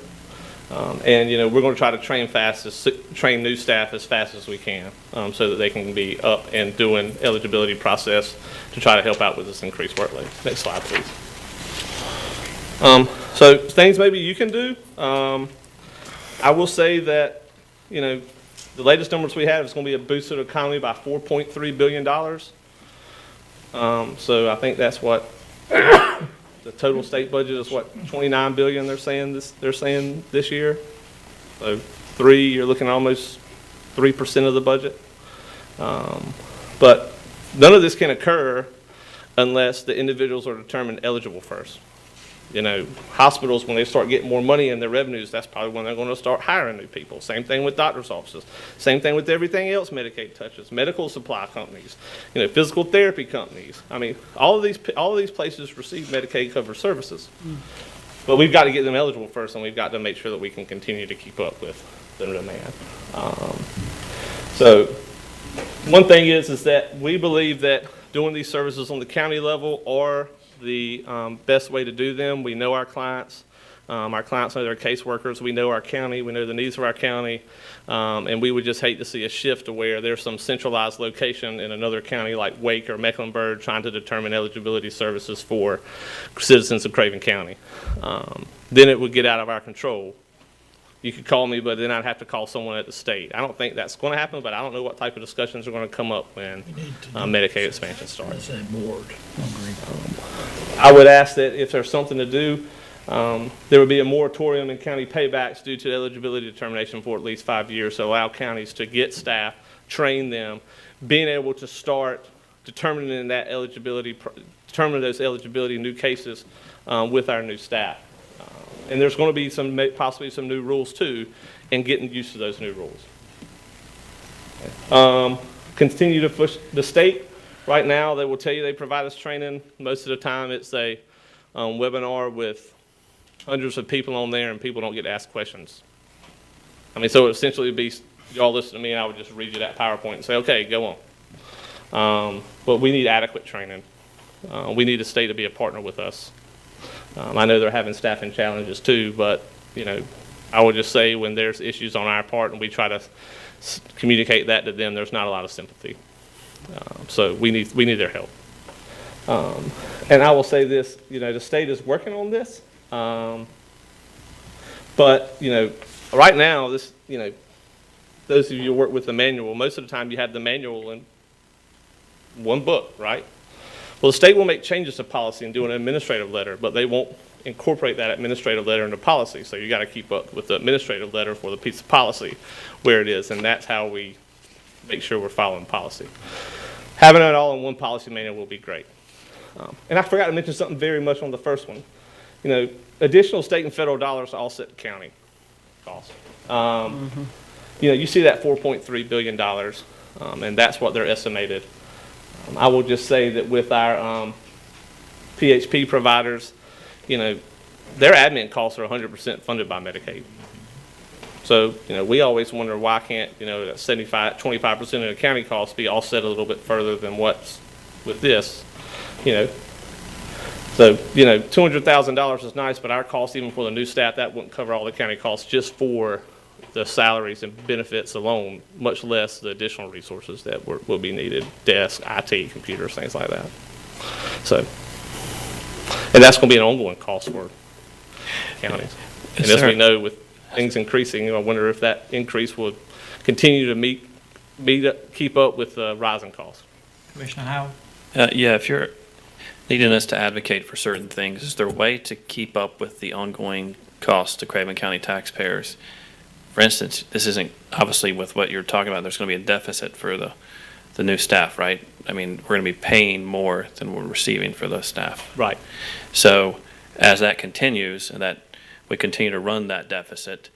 And, you know, we're going to try to train new staff as fast as we can so that they can be up and doing eligibility process to try to help out with this increased workload. Next slide, please. So things maybe you can do. I will say that, you know, the latest numbers we have is going to be a boost to the economy by $4.3 billion. So I think that's what the total state budget is. What, $29 billion they're saying this year. So you're looking at almost 3% of the budget. But none of this can occur unless the individuals are determined eligible first. You know, hospitals, when they start getting more money in their revenues, that's probably when they're going to start hiring new people. Same thing with doctor's offices. Same thing with everything else Medicaid touches. Medical supply companies, you know, physical therapy companies. I mean, all of these places receive Medicaid covered services. But we've got to get them eligible first, and we've got to make sure that we can continue to keep up with the demand. So one thing is that we believe that doing these services on the county level are the best way to do them. We know our clients. Our clients know their caseworkers. We know our county. We know the needs of our county. And we would just hate to see a shift to where there's some centralized location in another county like Wake or Mecklenburg trying to determine eligibility services for citizens of Craven County. Then it would get out of our control. you could call me, but then I'd have to call someone at the state. I don't think that's going to happen, but I don't know what type of discussions are going to come up when Medicaid expansion starts. I would ask that if there's something to do, there would be a moratorium in county paybacks due to eligibility determination for at least 5 years, to allow counties to get staff, train them, being able to start determining that eligibility, determining those eligibility new cases with our new staff. And there's going to be possibly some new rules too, and getting used to those new rules. Continue to push the state. Right now, they will tell you they provide us training. Most of the time, it's a webinar with hundreds of people on there, and people don't get asked questions. I mean, so essentially it'd be, y'all listen to me, and I would just read you that PowerPoint and say, okay, go on. But we need adequate training. We need the state to be a partner with us. I know they're having staffing challenges too, but, you know, I would just say when there's issues on our part and we try to communicate that to them, there's not a lot of sympathy. So we need their help. And I will say this, you know, the state is working on this. But, you know, right now, this, you know, those of you who work with the manual, most of the time you have the manual in one book, right? Well, the state will make changes to policy and do an administrative letter, but they won't incorporate that administrative letter into policy. So you got to keep up with the administrative letter for the piece of policy where it is, and that's how we make sure we're following policy. Having it all in one policy manual will be great. And I forgot to mention something very much on the first one. You know, additional state and federal dollars to offset the county costs. You know, you see that $4.3 billion, and that's what they're estimated. I will just say that with our PHP providers, you know, their admin costs are 100% funded by Medicaid. So, you know, we always wonder why can't, you know, that 25% of the county costs be offset a little bit further than what's with this, you know. So, you know, $200,000 is nice, but our cost, even for the new staff, that wouldn't cover all the county costs just for the salaries and benefits alone, much less the additional resources that will be needed, desk, IT, computers, things like that. So, and that's going to be an ongoing cost for counties. And as we know, with things increasing, I wonder if that increase will continue to keep up with the rising costs. Commissioner Howard? Yeah, if you're needing us to advocate for certain things, is there a way to keep up with the ongoing costs to Craven County taxpayers? For instance, this isn't, obviously with what you're talking about, there's going to be a deficit for the new staff, right? I mean, we're going to be paying more than we're receiving for the staff. Right. So as that continues and that we continue to run that deficit,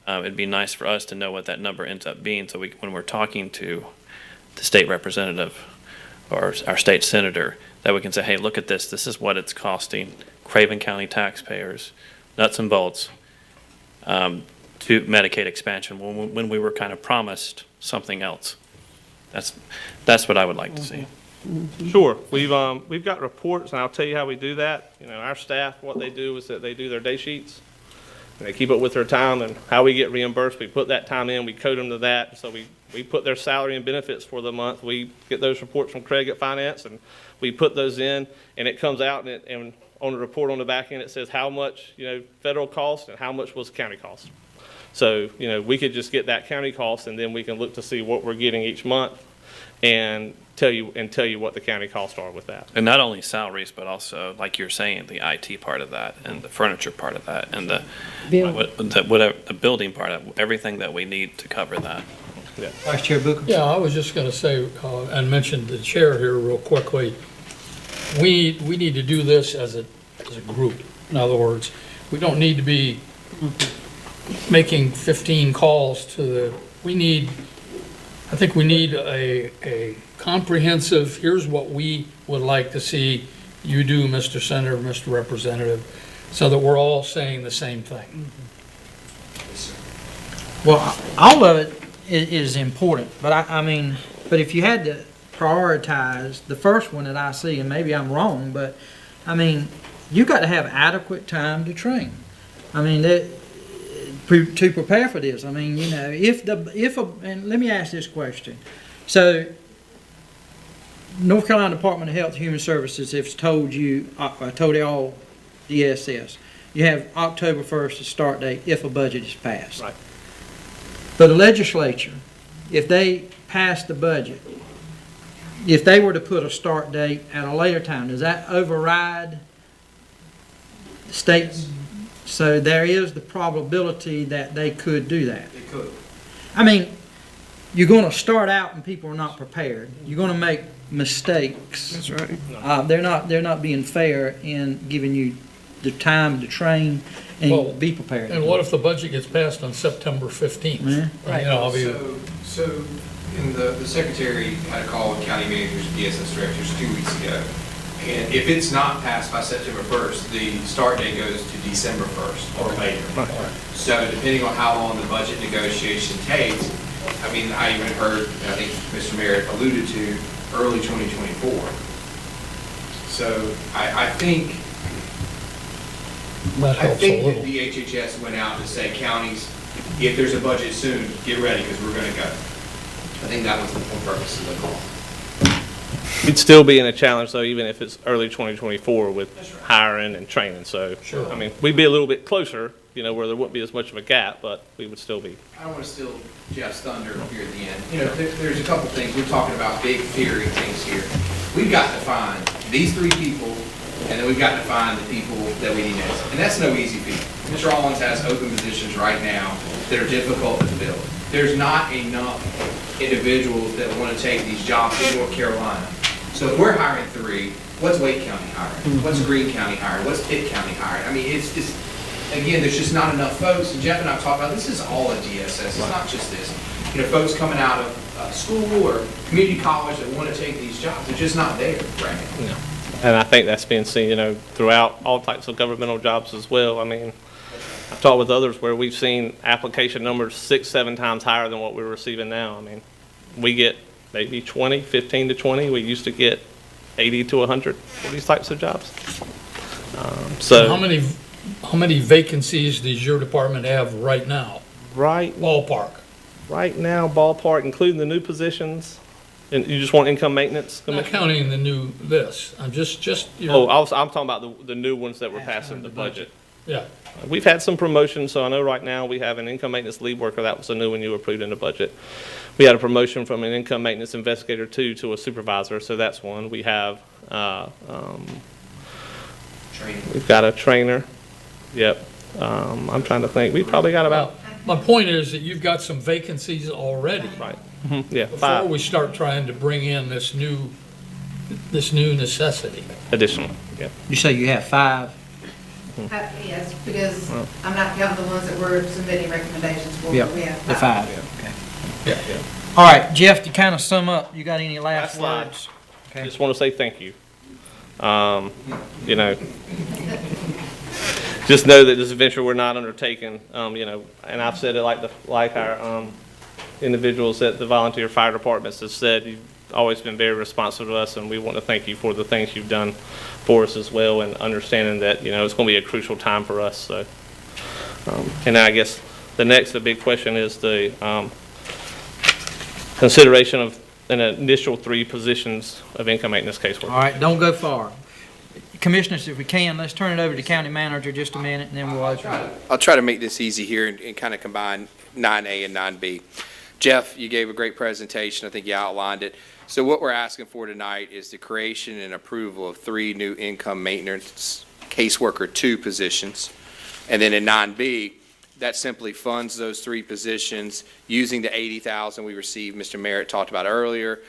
it'd be nice for us to know what that number ends up being, so when we're talking to the state representative or our state senator, that we can say, hey, look at this. This is what it's costing Craven County taxpayers, nuts and bolts, to Medicaid expansion when we were kind of promised something else. That's what I would like to see. Sure. We've got reports, and I'll tell you how we do that. You know, our staff, what they do is that they do their day sheets, and they keep up with their time and how we get reimbursed. We put that time in, we code them to that. So we put their salary and benefits for the month. We get those reports from Craig at Finance, and we put those in, and it comes out, and on the report on the back end, it says how much, you know, federal cost and how much was county cost. So, you know, we could just get that county cost, and then we can look to see what we're getting each month and tell you what the county costs are with that. And not only salaries, but also, like you're saying, the IT part of that and the furniture part of that and the building part of everything that we need to cover that. Yeah. Vice Chair Booker? Yeah, I was just going to say, and mention the chair here real quickly. We need to do this as a group. In other words, we don't need to be making 15 calls to I think we need a comprehensive, here's what we would like to see you do, Mr. Senator, Mr. Representative, so that we're all saying the same thing. Well, all of it is important, but I mean, but if you had to prioritize the first one that I see, and maybe I'm wrong, but I mean, you got to have adequate time to train. I mean, to prepare for this. I mean, you know, and let me ask this question. So, North Carolina Department of Health and Human Services has told you, told all DSS, you have October 1st as start date if a budget is passed. Right. But the legislature, if they pass the budget, if they were to put a start date at a later time, does that override the state's? So there is the probability that they could do that. It could. I mean, you're going to start out and people are not prepared. You're going to make mistakes. That's right. They're not being fair in giving you the time to train Well, and be prepared. And what if the budget gets passed on September 15th? Yeah. You know, I'll be, So, and the secretary had a call with county managers, DSS directors 2 weeks ago. And if it's not passed by September 1st, the start date goes to December 1st or later. So depending on how long the budget negotiation takes, I mean, I even heard, I think Mr. Merritt alluded to, early 2024. So I think that I helps a think that little. the HHS went out to say, counties, if there's a budget soon, get ready, because we're going to go. I think that was the full purpose of the call. We'd still be in a challenge, though, even if it's early 2024 with hiring and training. So, Sure. I mean, we'd be a little bit closer, you know, where there wouldn't be as much of a gap, but we would still be. I don't want to steal Jeff's thunder here at the end. You know, there's a couple things. We're talking about big theory things here. We've got to find these three people, and then we've got to find the people that we need next. And that's no easy feat. Mr. Rollins has open positions right now that are difficult to fill. There's not enough individuals that want to take these jobs in North Carolina. So if we're hiring three, what's Wake County hiring? What's Greene County hiring? What's Pitt County hiring? I mean, it's just, again, there's just not enough folks. And Jeff and I have talked about, this is all a DSS. It's not just this. You know, folks coming out of school or community college that want to take these jobs, they're just not there right now. Yeah. And I think that's being seen, you know, throughout all types of governmental jobs as well. I mean, I've talked with others where we've seen application numbers 6-7 times higher than what we're receiving now. I mean, we get maybe 15 to 20. We used to get 80 to 100 for these types of jobs. So How many vacancies does your department have right now? Right. Ballpark. Right now, ballpark, including the new positions, and you just want income maintenance? Not counting the new this. I'm just your. Oh, I'm talking about the new ones that were passing the budget. Yeah. We've had some promotions, so I know right now we have an income maintenance lead worker. That was a new one you approved in the budget. We had a promotion from an income maintenance investigator 2 to a supervisor, so that's one. We have, we've got a trainer. Yep. I'm trying to think. We probably got about. My point is that you've got some vacancies already. Right. Yeah, Before 5 we start trying to bring in this new necessity. additional. Yeah. You say you have 5? Yes, because I'm not counting the ones that we're submitting recommendations for. Yep, We have the 5. Okay. Yeah. All right, Jeff, to kind of sum up, you got any last slide. words? Okay. Just want to say thank you. You know, just know that this venture we're not undertaking, you know, and I've said it like our individuals at the volunteer fire departments have said, you've always been very responsive to us, and we want to thank you for the things you've done for us as well, and understanding that, you know, it's going to be a crucial time for us. So, and I guess the big question is the consideration of an initial 3 positions of income maintenance caseworker. All right, don't go far. Commissioners, if we can, let's turn it over to the county manager just a minute, and then we'll open. I'll try to make this easy here and kind of combine 9A and 9B. Jeff, you gave a great presentation. I think you outlined it. So what we're asking for tonight is the creation and approval of 3 new income maintenance caseworker 2 positions. And then in 9B, that simply funds those 3 positions using the $80,000 we received, Mr. Merritt talked about earlier,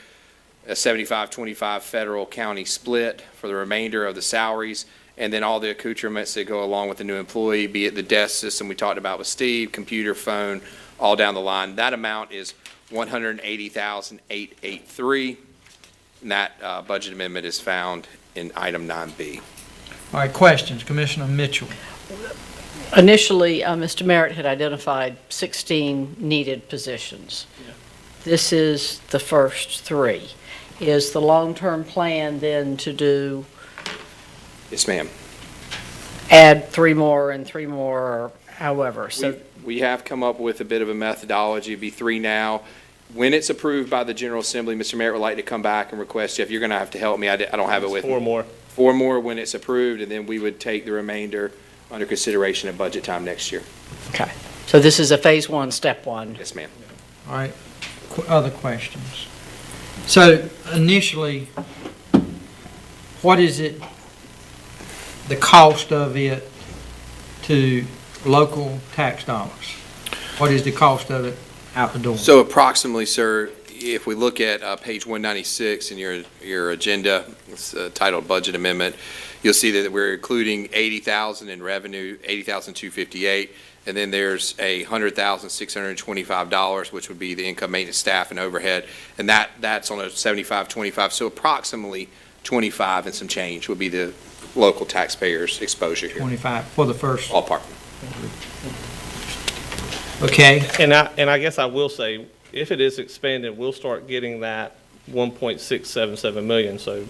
a 75-25 federal county split for the remainder of the salaries, and then all the accoutrements that go along with the new employee, be it the desk system we talked about with Steve, computer, phone, all down the line. That amount is $180,883, and that budget amendment is found in item 9B. All right, questions, Commissioner Mitchell. Initially, Mr. Merritt had identified 16 needed positions. This is the first 3. Is the long-term plan then to do, Yes, ma'am. add 3 more and 3 more, or however? So We have come up with a bit of a methodology. It'd be 3 now. When it's approved by the General Assembly, Mr. Merritt would like to come back and request, Jeff, you're going to have to help me. I don't have it with me. 4 more. 4 more when it's approved, and then we would take the remainder under consideration at budget time next year. Okay. So this is a phase one, step one. Yes, ma'am. All right, other questions? So initially, what is it, the cost of it to local tax dollars? What is the cost of it out the door? So approximately, sir, if we look at page 196 in your agenda, it's titled Budget Amendment, you'll see that we're including $80,000 in revenue, $80,258, and then there's $100,625, which would be the income, maintenance, staff, and overhead, and that's on a 75-25, so approximately 25 and some change would be the local taxpayers' exposure here. 25 for the first. Ballpark. Okay. And I guess I will say, if it is expanded, we'll start getting that 1.677 million, so.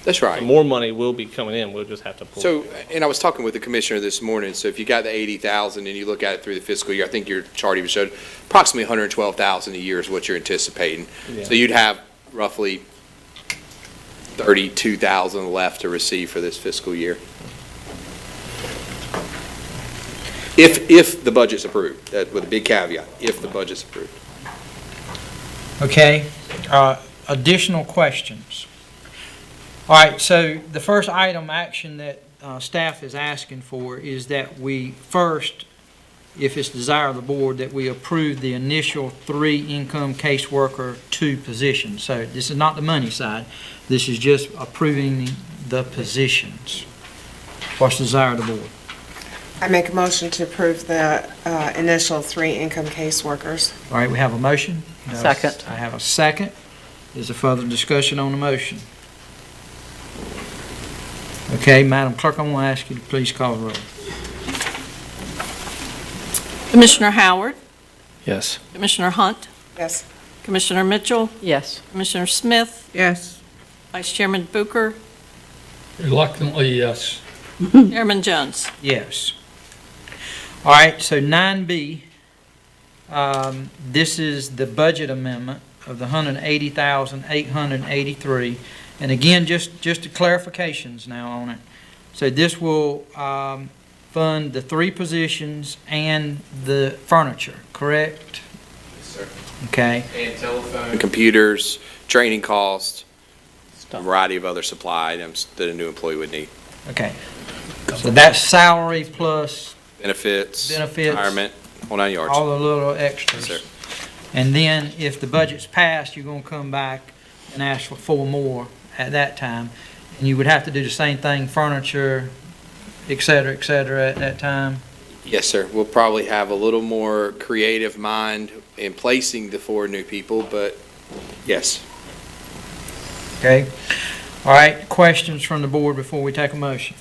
That's right. More money will be coming in, we'll just have to pull. So, and I was talking with the commissioner this morning, so if you got the 80,000 and you look at it through the fiscal year, I think your chart even showed approximately 112,000 a year is what you're anticipating. Yeah. So you'd have roughly 32,000 left to receive for this fiscal year. If the budget's approved, that with a big caveat, if the budget's approved. Okay, additional questions? All right, so the first item action that staff is asking for is that we first, if it's desire of the board, that we approve the initial 3 income caseworker 2 positions. So this is not the money side, this is just approving the positions. What's the desire of the board? I make a motion to approve the initial 3 income caseworkers. All right, we have a motion. Second. I have a second. Is there further discussion on the motion? Okay, Madam Clerk, I'm going to ask you to please call the roll. Commissioner Howard, Yes. Commissioner Hunt, Yes. Commissioner Mitchell, Yes. Commissioner Smith, Yes. Vice Chairman Bucher, Reluctantly, yes. Chairman Jones. Yes. All right, so 9B, this is the budget amendment of the $180,883. And again, just the clarifications now on it. So this will fund the 3 positions and the furniture, correct? Yes, sir. Okay. And telephone. Computers, training costs, a variety of other supply items that a new employee would need. Okay. So that's salary plus Benefits, Benefits. retirement, whole 9 yards. all the little extras. Yes, sir. And then if the budget's passed, you're going to come back and ask for 4 more at that time. And you would have to do the same thing, furniture, et cetera, at that time. Yes, sir. We'll probably have a little more creative mind in placing the 4 new people, but yes. Okay? All right, questions from the board before we take a motion?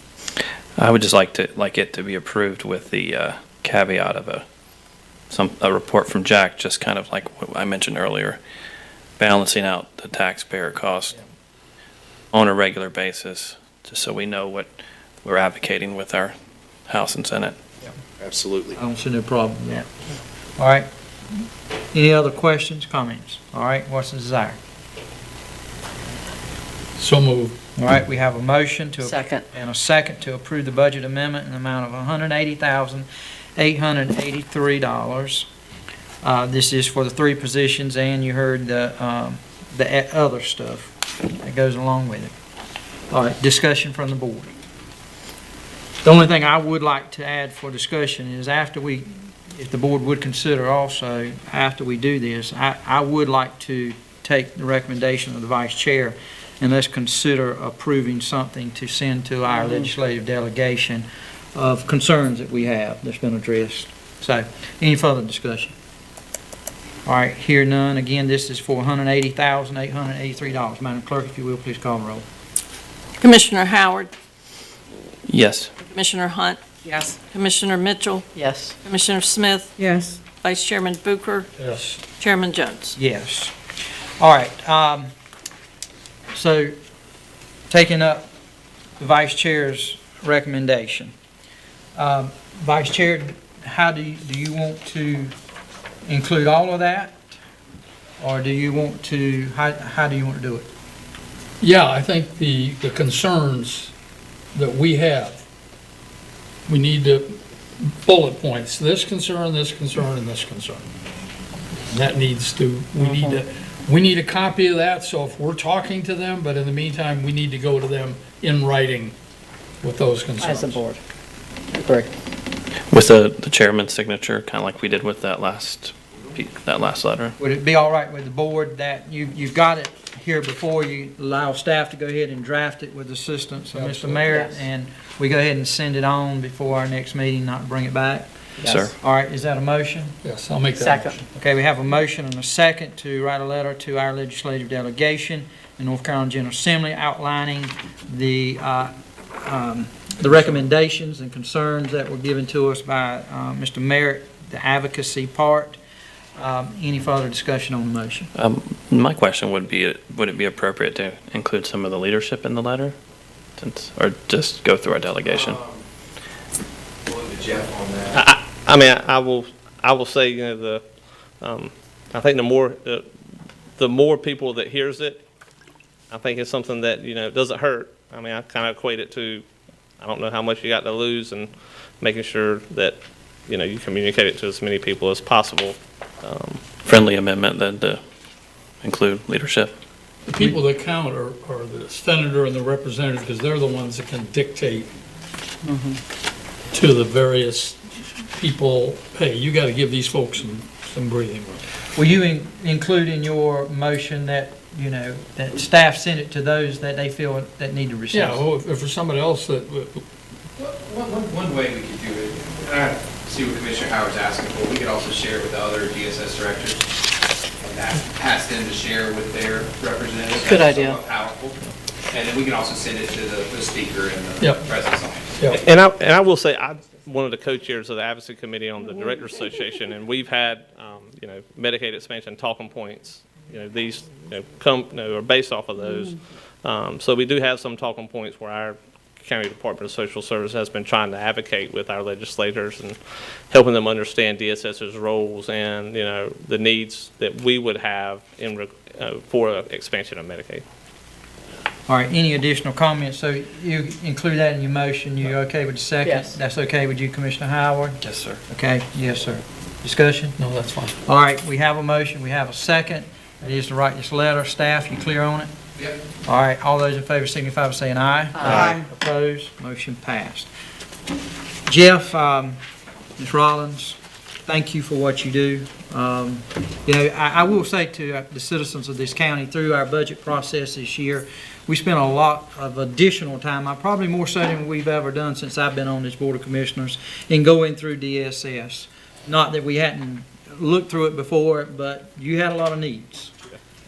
I would just like it to be approved with the caveat of a report from Jack, just kind of like what I mentioned earlier, balancing out the taxpayer cost on a regular basis, just so we know what we're advocating with our House and Senate. Absolutely. I don't see no problem with that. All right. Any other questions, comments? All right, what's the desire? So moved. All right, we have a motion to. Second. And a second to approve the budget amendment in the amount of $180,883. This is for the 3 positions, and you heard the other stuff that goes along with it. All right, discussion from the board. The only thing I would like to add for discussion is if the board would consider also, after we do this, I would like to take the recommendation of the vice chair and let's consider approving something to send to our legislative delegation of concerns that we have that's been addressed. So, any further discussion? All right, hear none. Again, this is for $180,883. Madam Clerk, if you will, please call the roll. Commissioner Howard, Yes. Commissioner Hunt, Yes. Commissioner Mitchell, Yes. Commissioner Smith, Yes. Vice Chairman Bucher, Yes. Chairman Jones. Yes. All right, so taking up the vice chair's recommendation. Vice Chair, how do you want to include all of that? Or do you want to, how do you want to do it? Yeah, I think the concerns that we have we need to bullet points, this concern, this concern, and this concern. And that needs to, we need a copy of that, so if we're talking to them, but in the meantime, we need to go to them in writing with those concerns. As a board. Agree. With the chairman's signature, kind of like we did with that last letter. Would it be all right with the board that you've got it here before you allow staff to go ahead and draft it with assistance of Mr. Merritt, Yes. and we go ahead and send it on before our next meeting, not bring it back? Yes. Sir. All right, is that a motion? Yes, I'll make that Second. motion. Okay, we have a motion and a second to write a letter to our legislative delegation in North Carolina General Assembly outlining the recommendations and concerns that were given to us by Mr. Merritt, the advocacy part. Any further discussion on the motion? My question would it be appropriate to include some of the leadership in the letter? Or just go through our delegation? We'll look to Jeff on that. I mean, I will say, you know, I think the more people that hears it, I think it's something that, you know, doesn't hurt. I mean, I kind of equate it to, I don't know how much you got to lose, and making sure that, you know, you communicate it to as many people as possible. Friendly amendment then to include leadership. The people that count are the senator and the representative, because they're the ones that can dictate to the various people, hey, you got to give these folks some breathing room. Will you include in your motion that, you know, that staff send it to those that they feel that need to receive? Yeah, well, if for somebody else that, One way we could do it, I see what Commissioner Howard's asking for, we could also share it with the other DSS directors, and ask them to share with their representatives. Good That's idea. somewhat powerful. And then we can also send it to the speaker and the Yep. president's office. yeah, And I will say, I'm one of the co-chairs of the Advocacy Committee on the Directors Association, and we've had, you know, Medicaid expansion talking points. You know, these, are based off of those. So we do have some talking points where our County Department of Social Service has been trying to advocate with our legislators and helping them understand DSS's roles and, you know, the needs that we would have for expansion of Medicaid. All right, any additional comments? So you include that in your motion, you okay with the second? Yes. That's okay with you, Commissioner Howard? Yes, sir. Okay, yes, sir. Discussion? no, that's fine. All right, we have a motion, we have a second. It is to write this letter. Staff, you clear on it? Yep. All right, all those in favor signify by saying aye. Aye. Opposed? Motion passed. Jeff, Ms. Rollins, thank you for what you do. You know, I will say to the citizens of this county, through our budget process this year, we spent a lot of additional time, probably more so than we've ever done since I've been on this Board of Commissioners, in going through DSS. Not that we hadn't looked through it before, but you had a lot of needs.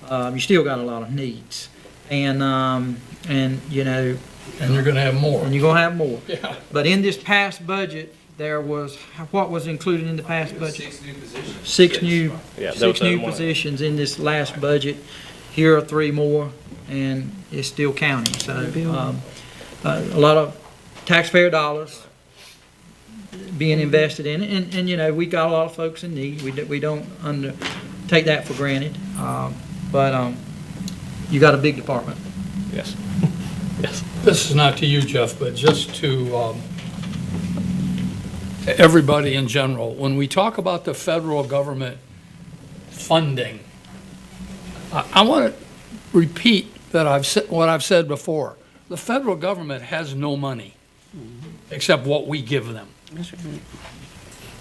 You still got a lot of needs. And you know, And you're going to have more. and you're gonna have more. Yeah. But in this past budget, there was, what was included in the past budget? 6 new positions. Six new, Yeah, that six was new one. positions in this last budget. Here are 3 more, and it's still counting. So, a lot of taxpayer dollars being invested in it, and, you know, we got a lot of folks in need. We don't take that for granted. But you got a big department. Yes. Yes. This is not to you, Jeff, but just to everybody in general. When we talk about the federal government funding, I want to repeat that what I've said before. The federal government has no money except what we give them.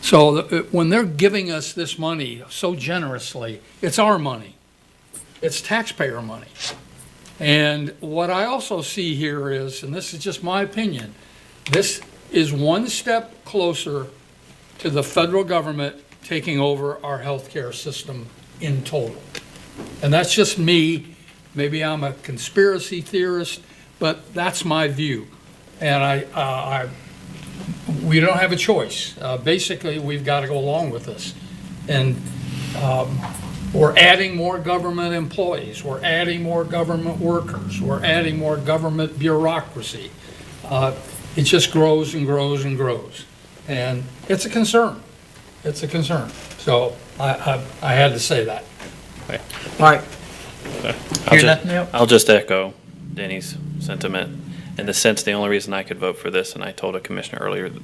So when they're giving us this money so generously, it's our money. It's taxpayer money. And what I also see here is, and this is just my opinion, this is one step closer to the federal government taking over our healthcare system in total. And that's just me. Maybe I'm a conspiracy theorist, but that's my view. And we don't have a choice. Basically, we've got to go along with this. And we're adding more government employees. We're adding more government workers. We're adding more government bureaucracy. It just grows and grows and grows. And it's a concern. It's a concern. So I had to say that. All right. Hear nothing else? I'll just echo Denny's sentiment. in the sense, the only reason I could vote for this, and I told a commissioner earlier, that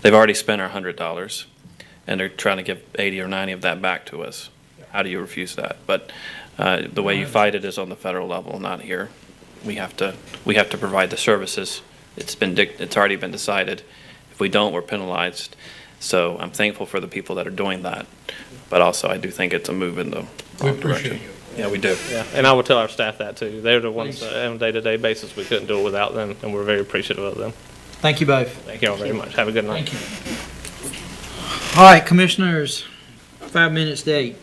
they've already spent our $100, and they're trying to give 80 or 90 of that back to us. How do you refuse that? But the way you fight it is on the federal level, not here. We have to provide the services. It's already been decided. If we don't, we're penalized. So I'm thankful for the people that are doing that, but also I do think it's a move in the wrong direction. Yeah, we do. Yeah, and I will tell our staff that too. They're the ones that on a day-to-day basis, we couldn't do it without them, and we're very appreciative of them. Thank you both. Thank you all very much. Have a good night. Thank you. All right, Commissioners, 5 minutes to 8.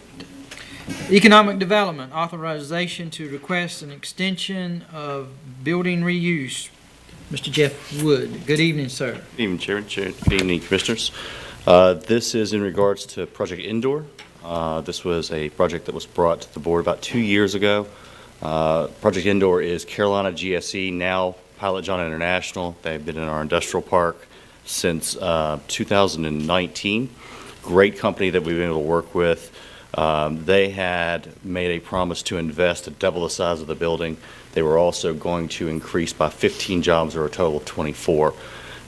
Economic Development, authorization to request an extension of building reuse. Mr. Jeff Wood. Good evening, sir. Good evening, Chairman. Good evening, Commissioners. This is in regards to Project Indoor. This was a project that was brought to the board about 2 years ago. Project Indoor is Carolina GSE, now Pilot John International. They've been in our industrial park since 2019. Great company that we've been able to work with. They had made a promise to invest to double the size of the building. They were also going to increase by 15 jobs, or a total of 24.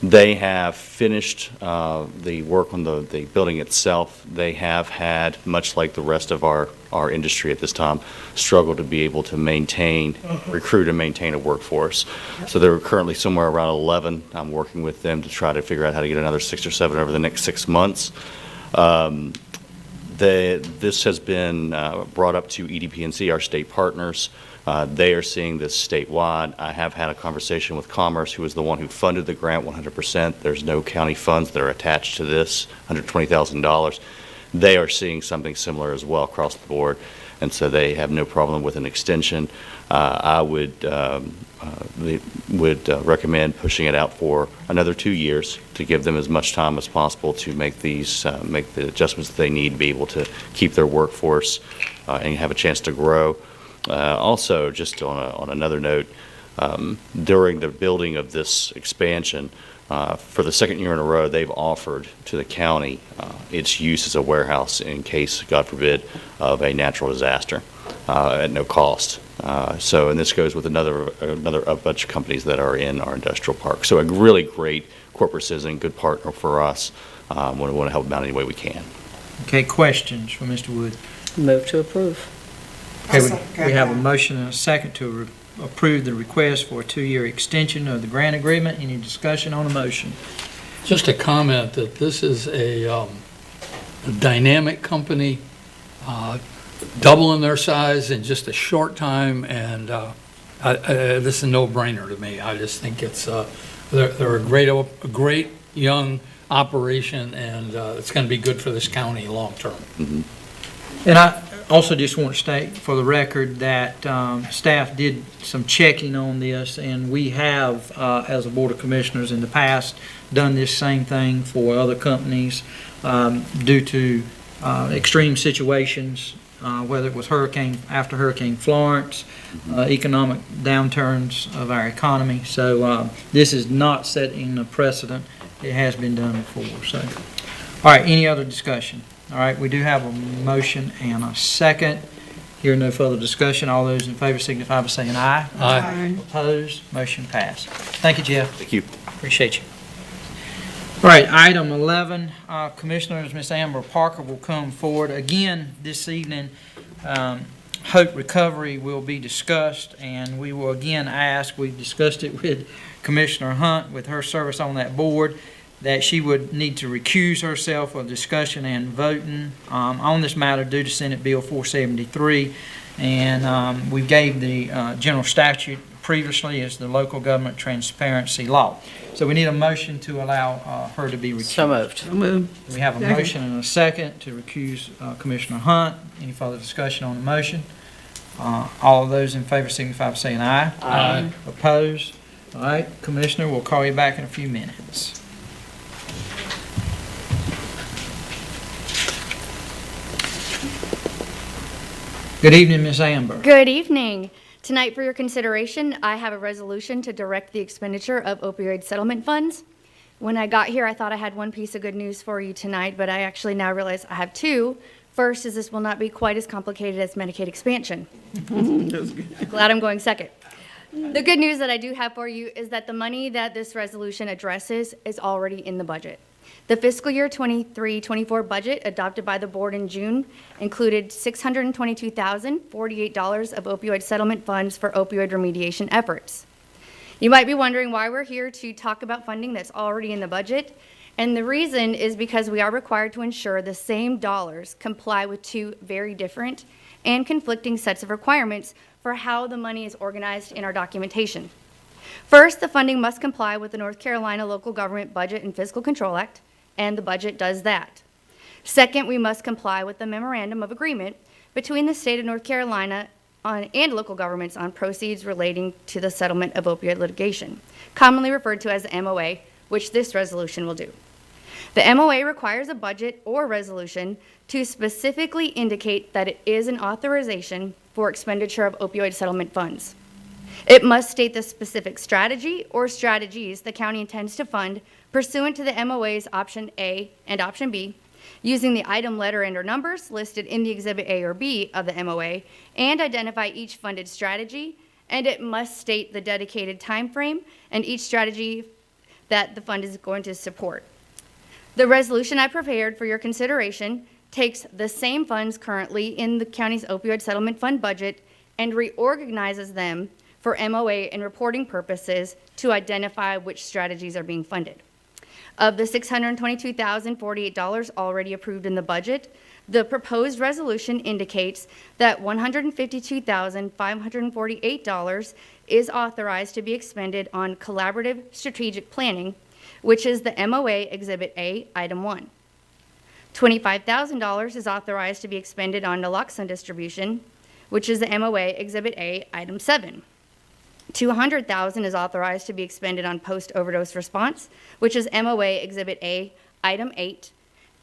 They have finished the work on the building itself. They have had, much like the rest of our industry at this time, struggled to be able to recruit and maintain a workforce. So they're currently somewhere around 11. I'm working with them to try to figure out how to get another 6 or 7 over the next 6 months. This has been brought up to EDP&C, our state partners. They are seeing this statewide. I have had a conversation with Commerce, who is the one who funded the grant 100%. There's no county funds that are attached to this, $120,000. They are seeing something similar as well across the board, and so they have no problem with an extension. I would recommend pushing it out for another 2 years to give them as much time as possible to make the adjustments that they need to be able to keep their workforce and have a chance to grow. Also, just on another note, during the building of this expansion, for the second year in a row, they've offered to the county its use as a warehouse in case, God forbid, of a natural disaster at no cost. And this goes with a bunch of companies that are in our industrial park. So a really great corporate citizen, good partner for us. We want to help them out any way we can. Okay, questions for Mr. Wood? Move to approve. Okay, we have a motion and a second to approve the request for a 2-year extension of the grant agreement. Any discussion on the motion? Just a comment that this is a dynamic company, doubling their size in just a short time, and this is a no-brainer to me. I just think it's they're a great young operation, and it's going to be good for this county long term. Mm-hmm. And I also just want to state for the record that staff did some checking on this, and we have, as a Board of Commissioners in the past, done this same thing for other companies due to extreme situations, whether it was after Hurricane Florence, economic downturns of our economy. So this is not setting a precedent. It has been done before. So, all right, any other discussion? All right, we do have a motion and a second. Here, no further discussion. All those in favor signify by saying aye. Aye. Opposed? Motion passed. Thank you, Jeff. Thank you. Appreciate you. All right, item 11, Commissioners, Ms. Amber Parker will come forward. Again, this evening, Hope Recovery will be discussed, and we will again ask, we've discussed it with Commissioner Hunt, with her service on that board, that she would need to recuse herself of discussion and voting on this matter due to Senate Bill 473. And we gave the general statute previously as the local government transparency law. So we need a motion to allow her to be recused. So moved. So moved. We have a motion and a second to recuse Commissioner Hunt. Any further discussion on the motion? All of those in favor signify by saying aye. Aye. Opposed? All right, Commissioner, we'll call you back in a few minutes. Good evening, Ms. Amber. Good evening. Tonight for your consideration, I have a resolution to direct the expenditure of opioid settlement funds. When I got here, I thought I had one piece of good news for you tonight, but I actually now realize I have two. First is this will not be quite as complicated as Medicaid expansion. Glad I'm going second. The good news that I do have for you is that the money that this resolution addresses is already in the budget. The fiscal year 23-24 budget adopted by the board in June included $622,048 of opioid settlement funds for opioid remediation efforts. You might be wondering why we're here to talk about funding that's already in the budget, and the reason is because we are required to ensure the same dollars comply with two very different and conflicting sets of requirements for how the money is organized in our documentation. First, the funding must comply with the North Carolina Local Government Budget and Fiscal Control Act, and the budget does that. Second, we must comply with the Memorandum of Agreement between the state of North Carolina and local governments on proceeds relating to the settlement of opioid litigation, commonly referred to as the MOA, which this resolution will do. The MOA requires a budget or resolution to specifically indicate that it is an authorization for expenditure of opioid settlement funds. It must state the specific strategy or strategies the county intends to fund pursuant to the MOA's Option A and Option B, using the item letter and/or numbers listed in the Exhibit A or B of the MOA, and identify each funded strategy, and it must state the dedicated time frame and each strategy that the fund is going to support. The resolution I prepared for your consideration takes the same funds currently in the county's opioid settlement fund budget and reorganizes them for MOA and reporting purposes to identify which strategies are being funded. Of the $622,048 already approved in the budget, the proposed resolution indicates that $152,548 is authorized to be expended on collaborative strategic planning, which is the MOA Exhibit A, Item 1. $25,000 is authorized to be expended on naloxone distribution, which is the MOA Exhibit A, Item 7. $200,000 is authorized to be expended on post-overdose response, which is MOA Exhibit A, Item 8,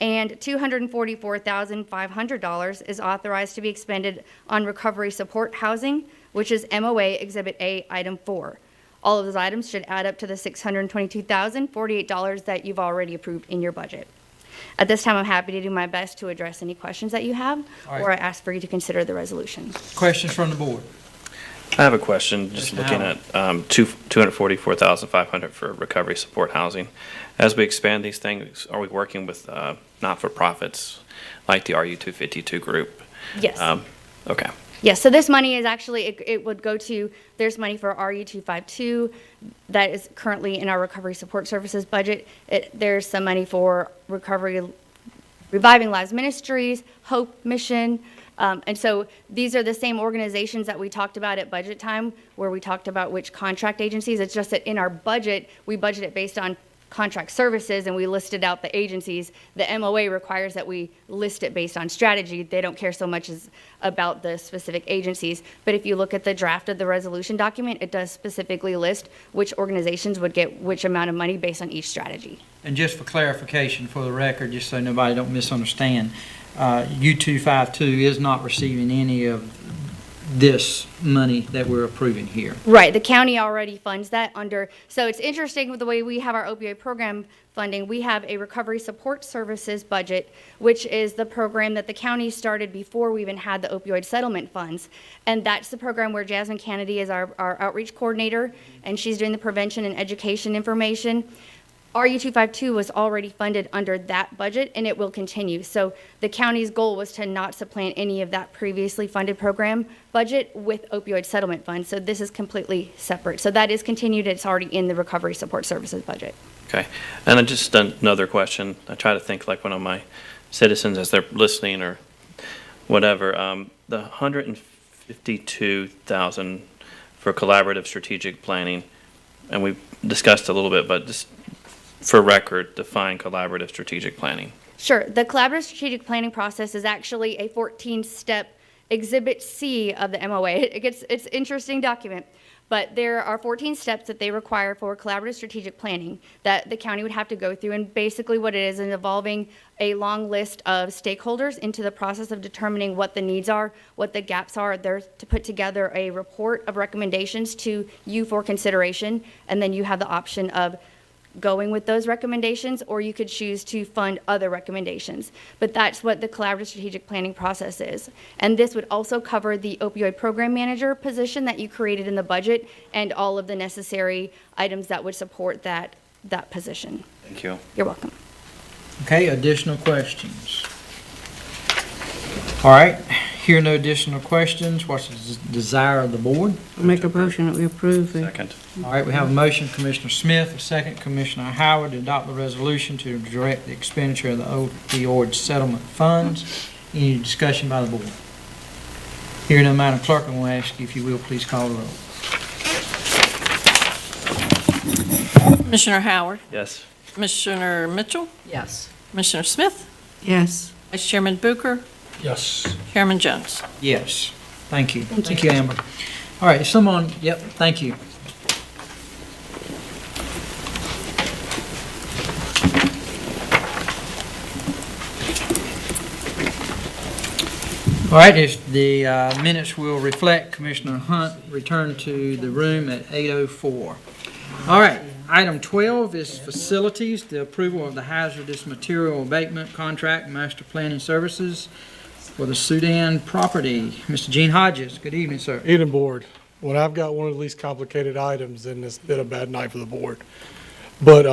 and $244,500 is authorized to be expended on recovery support housing, which is MOA Exhibit A, Item 4. All of those items should add up to the $622,048 that you've already approved in your budget. At this time, I'm happy to do my best to address any questions that you have, All right. or I ask for you to consider the resolution. Questions from the board? I have a question, just Mr. looking Howard. at $244,500 for recovery support housing. As we expand these things, are we working with not-for-profits like the RU-252 group? Yes. Okay. Yes, so this money is actually, it would go to, there's money for RU-252 that is currently in our recovery support services budget. There's some money for Reviving Lives Ministries, Hope Mission. And so these are the same organizations that we talked about at budget time, where we talked about which contract agencies. It's just that in our budget, we budget it based on contract services, and we listed out the agencies. The MOA requires that we list it based on strategy. They don't care so much as about the specific agencies. But if you look at the draft of the resolution document, it does specifically list which organizations would get which amount of money based on each strategy. And just for clarification, for the record, just so nobody don't misunderstand, U-252 is not receiving any of this money that we're approving here. Right, the county already funds that under, so it's interesting with the way we have our opioid program funding. We have a recovery support services budget, which is the program that the county started before we even had the opioid settlement funds. And that's the program where Jasmine Kennedy is our outreach coordinator, and she's doing the prevention and education information. RU-252 was already funded under that budget, and it will continue. So the county's goal was to not supplant any of that previously funded program budget with opioid settlement funds. So this is completely separate. So that is continued. It's already in the recovery support services budget. Okay. And then just another question. I try to think like one of my citizens as they're listening or whatever. The $152,000 for collaborative strategic planning, and we've discussed a little bit, but just for record, define collaborative strategic planning. Sure. The collaborative strategic planning process is actually a 14-step Exhibit C of the MOA. It's an interesting document, but there are 14 steps that they require for collaborative strategic planning that the county would have to go through. And basically what it is involving a long list of stakeholders into the process of determining what the needs are, what the gaps are. They're to put together a report of recommendations to you for consideration, and then you have the option of going with those recommendations, or you could choose to fund other recommendations. But that's what the collaborative strategic planning process is. And this would also cover the opioid program manager position that you created in the budget and all of the necessary items that would support that position. Thank you. You're welcome. Okay, additional questions? All right, hear no additional questions. What's the desire of the board? Make a motion that we approve the Second. All right, we have a motion, Commissioner Smith, a second, Commissioner Howard, to adopt the resolution to direct the expenditure of the opioid settlement funds. Any discussion by the board? Hearing none, Madam Clerk, I'm going to ask you, if you will, please call the roll. Commissioner Howard, Yes. Commissioner Mitchell, Yes. Commissioner Smith, yes. Vice Chairman Bucher, Yes. Chairman Jones. Yes, thank you. Thank you, Amber. All right, someone, yep, thank you. All right, if the minutes will reflect, Commissioner Hunt returned to the room at 8:04. All right, item 12 is facilities, the approval of the hazardous material abatement contract, master planning services for the Sudan property. Mr. Gene Hodges, good evening, sir. Evening, Board. When I've got one of the least complicated items, then it's been a bad night for the board. But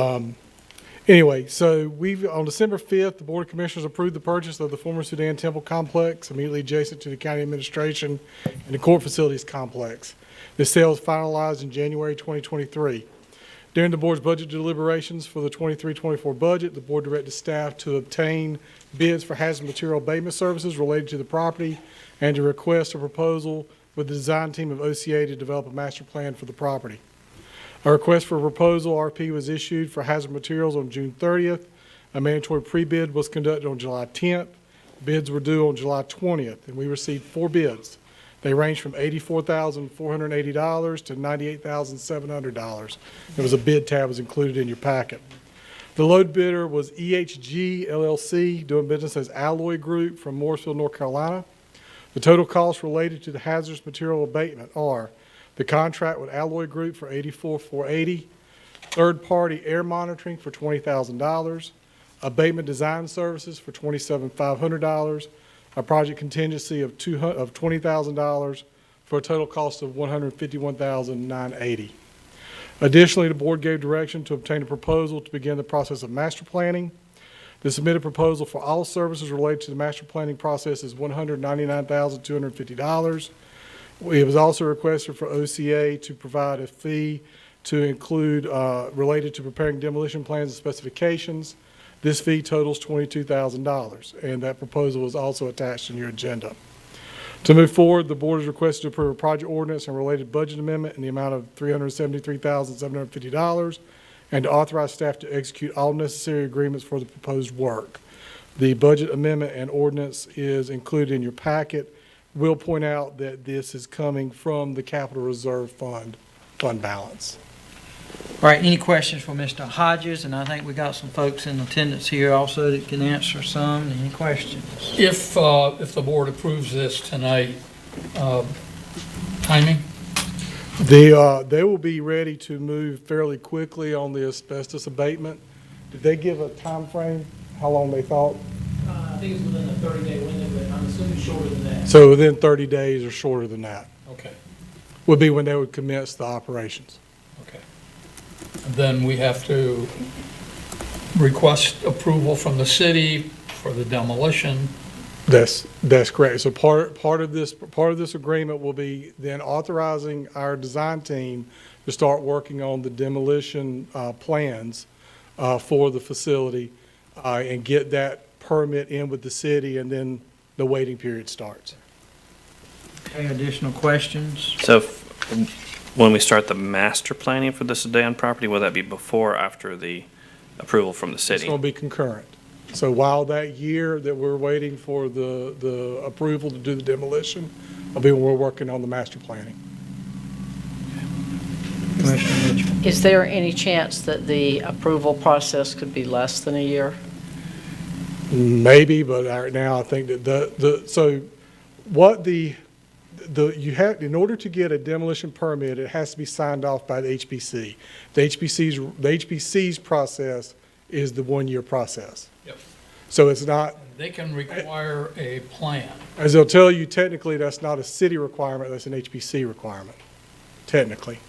anyway, so on December 5th, the Board of Commissioners approved the purchase of the former Sudan Temple Complex immediately adjacent to the County Administration and the Court Facilities Complex. This sale was finalized in January 2023. During the Board's budget deliberations for the 23-24 budget, the Board directed staff to obtain bids for hazardous material abatement services related to the property and to request a proposal with the design team of OCA to develop a master plan for the property. A request for a proposal, RP, was issued for hazard materials on June 30th. A mandatory pre-bid was conducted on July 10th. Bids were due on July 20th, and we received 4 bids. They ranged from $84,480 to $98,700. There was a bid tab was included in your packet. The low bidder was EHG LLC, doing business as Alloy Group from Morrisville, North Carolina. The total costs related to the hazardous material abatement are the contract with Alloy Group for $84,480, third-party air monitoring for $20,000, abatement design services for $27,500, a project contingency of $20,000 for a total cost of $151,980. Additionally, the board gave direction to obtain a proposal to begin the process of master planning. The submitted proposal for all services related to the master planning process is $199,250. It was also requested for OCA to provide a fee to include related to preparing demolition plans and specifications. This fee totals $22,000, and that proposal is also attached in your agenda. To move forward, the board is requested to approve a project ordinance and related budget amendment in the amount of $373,750 and to authorize staff to execute all necessary agreements for the proposed work. The budget amendment and ordinance is included in your packet. We'll point out that this is coming from the Capital Reserve Fund balance. All right, any questions for Mr. Hodges? And I think we got some folks in attendance here also that can answer some. Any questions? If the board approves this tonight, timing? They will be ready to move fairly quickly on the asbestos abatement. Did they give a time frame, how long they thought? I think it's within a 30-day window, but I'm assuming shorter than that. So within 30 days or shorter than that Okay, would be when they would commence the operations. okay. Then we have to request approval from the city for the demolition. That's correct. So part of this agreement will be then authorizing our design team to start working on the demolition plans for the facility and get that permit in with the city, and then the waiting period starts. Okay, additional questions? So when we start the master planning for the Sudan property, will that be before or after the approval from the It's city? going to be concurrent. So while that year that we're waiting for the approval to do the demolition, will be when we're working on the master planning. Commissioner Mitchell. Is there any chance that the approval process could be less than a year? Maybe, but right now I think that in order to get a demolition permit, it has to be signed off by the HPC. The HPC's process is the 1-year process. Yep. So it's not, They can require a plan. as they'll tell you, technically, that's not a city requirement, that's an HPC requirement, technically.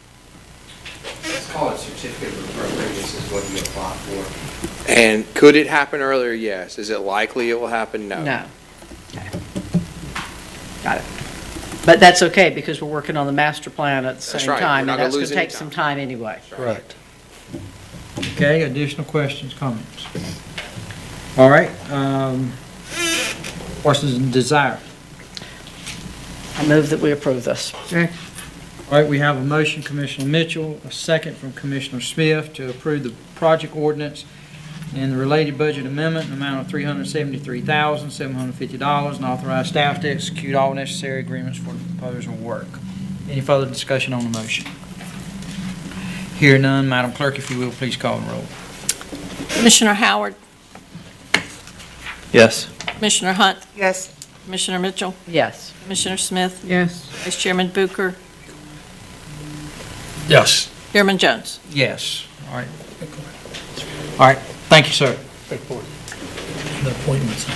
Let's call it certificate of appropriateness is what you apply for. And could it happen earlier? Yes. Is it likely it will happen? No. No. Okay. Got it. But that's okay, because we're working on the master plan at the That's same right. time, We're not and gonna that's going lose to any take some time anyway. Correct. Okay, additional questions, comments? All right, what's the desire? I move that we approve this. All right, we have a motion, Commissioner Mitchell, a second from Commissioner Smith to approve the project ordinance and the related budget amendment in the amount of $373,750 and authorize staff to execute all necessary agreements for the proposal work. Any further discussion on the motion? Hear none, Madam Clerk, if you will, please call the roll. Commissioner Howard, Yes. Commissioner Hunt, Yes. Commissioner Mitchell, Yes. Commissioner Smith, Yes. Vice Chairman Bucher, Yes. Chairman Jones. Yes, all right. All right, thank you, sir. The appointments.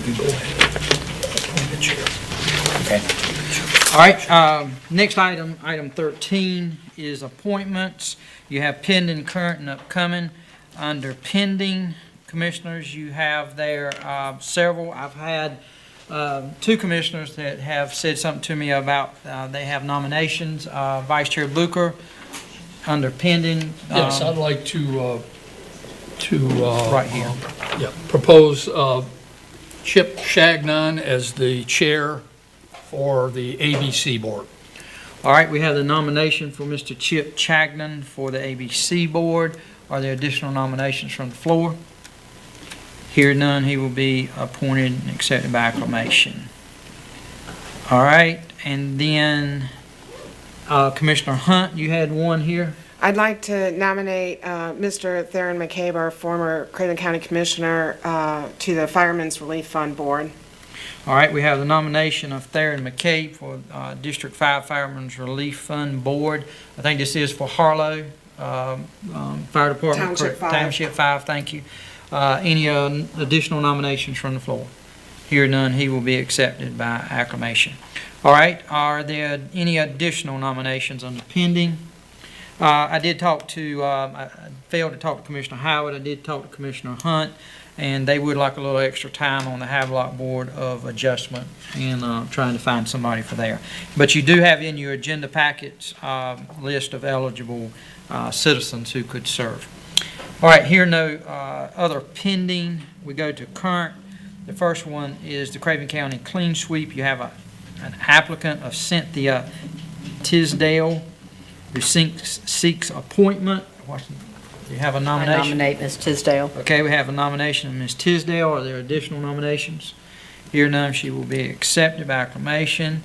You go ahead. Appoint the chair. Okay. All right, next item, item 13, is appointments. You have pending, current, and upcoming. Under pending, Commissioners, you have there several. I've had 2 commissioners that have said something to me about they have nominations. Vice Chair Bucher, under pending. Yes, I'd like to Right here. propose Chip Shagnon as the chair for the ABC Board. All right, we have the nomination for Mr. Chip Chagnon for the ABC Board. Are there additional nominations from the floor? Hear none, he will be appointed and accepted by acclamation. All right, and then Commissioner Hunt, you had one here. I'd like to nominate Mr. Theron McCabe, our former Craven County Commissioner, to the Fireman's Relief Fund Board. All right, we have the nomination of Theron McCabe for District 5 Fireman's Relief Fund Board. I think this is for Harlow Fire Department. Township 5. Township 5, thank you. Any additional nominations from the floor? Hear none, he will be accepted by acclamation. All right, are there any additional nominations under pending? I did talk to, I failed to talk to Commissioner Howard, I did talk to Commissioner Hunt, and they would like a little extra time on the Havelock Board of Adjustment and trying to find somebody for there. But you do have in your agenda packets list of eligible citizens who could serve. All right, here no other pending. We go to current. The first one is the Craven County Clean Sweep. You have an applicant of Cynthia Tisdale who seeks appointment. Do you have a I nomination? nominate Ms. Tisdale. Okay, we have a nomination of Ms. Tisdale. Are there additional nominations? Hear none, she will be accepted by acclamation.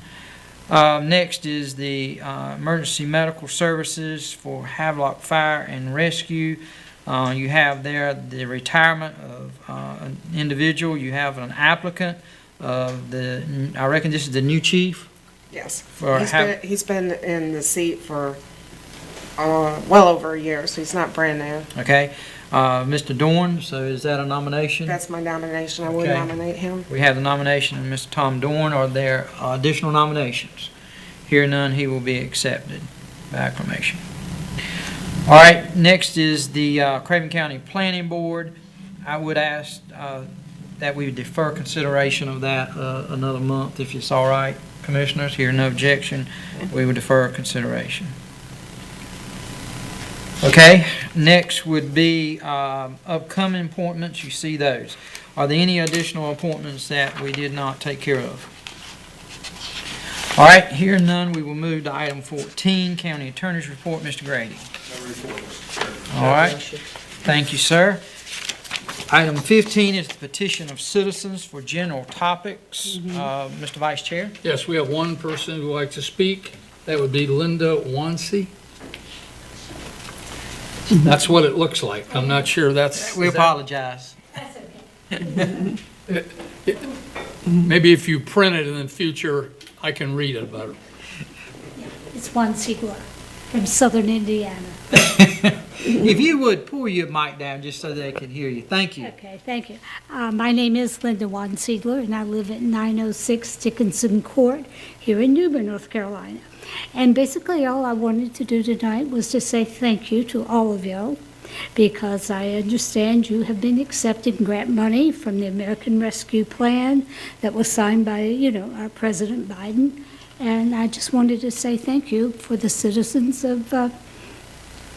Next is the Emergency Medical Services for Havelock Fire and Rescue. You have there the retirement of an individual. You have an applicant of I reckon this is the new chief? Yes. For He's been in the seat for well over a year, so he's not brand new. Okay, Mr. Dorn, so is that a nomination? That's my nomination. I would Okay. nominate him. We have the nomination of Mr. Tom Dorn. Are there additional nominations? Hear none, he will be accepted by acclamation. All right, next is the Craven County Planning Board. I would ask that we defer consideration of that another month, if it's all right, Commissioners. Hear no objection, we would defer consideration. Okay, next would be upcoming appointments. You see those. Are there any additional appointments that we did not take care of? All right, here none, we will move to item 14, County Attorney's Report. Mr. Grady. All right, thank you, sir. Item 15 is the petition of citizens for general topics. Mr. Vice Chair? Yes, we have one person who would like to speak. That would be Linda Wansey. That's what it looks like. I'm not sure that's... We apologize. Maybe if you print it in the future, I can read it better. It's Juan Sigler from Southern Indiana. If you would, pull your mic down just so they can hear you. Thank you. Okay, thank you. My name is Linda Juan Sigler, and I live at 906 Dickinson Court here in New Bern, North Carolina. And basically, all I wanted to do tonight was to say thank you to all of you, because I understand you have been accepting grant money from the American Rescue Plan that was signed by, our President Biden. And I just wanted to say thank you for the citizens of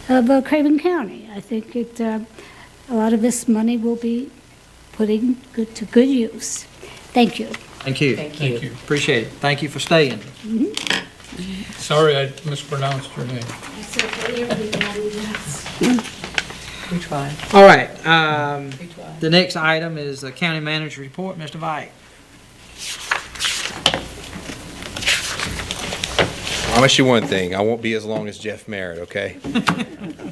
Craven County. I think a lot of this money will be putting to good use. Thank you. Thank you. Thank you. Thank you. Appreciate it. Thank you for staying. Sorry I mispronounced your name. It's okay, everybody does. We tried. All right, the next item is the county manager report. Mr. Vite. I promise you one thing, I won't be as long as Jeff Merritt, okay?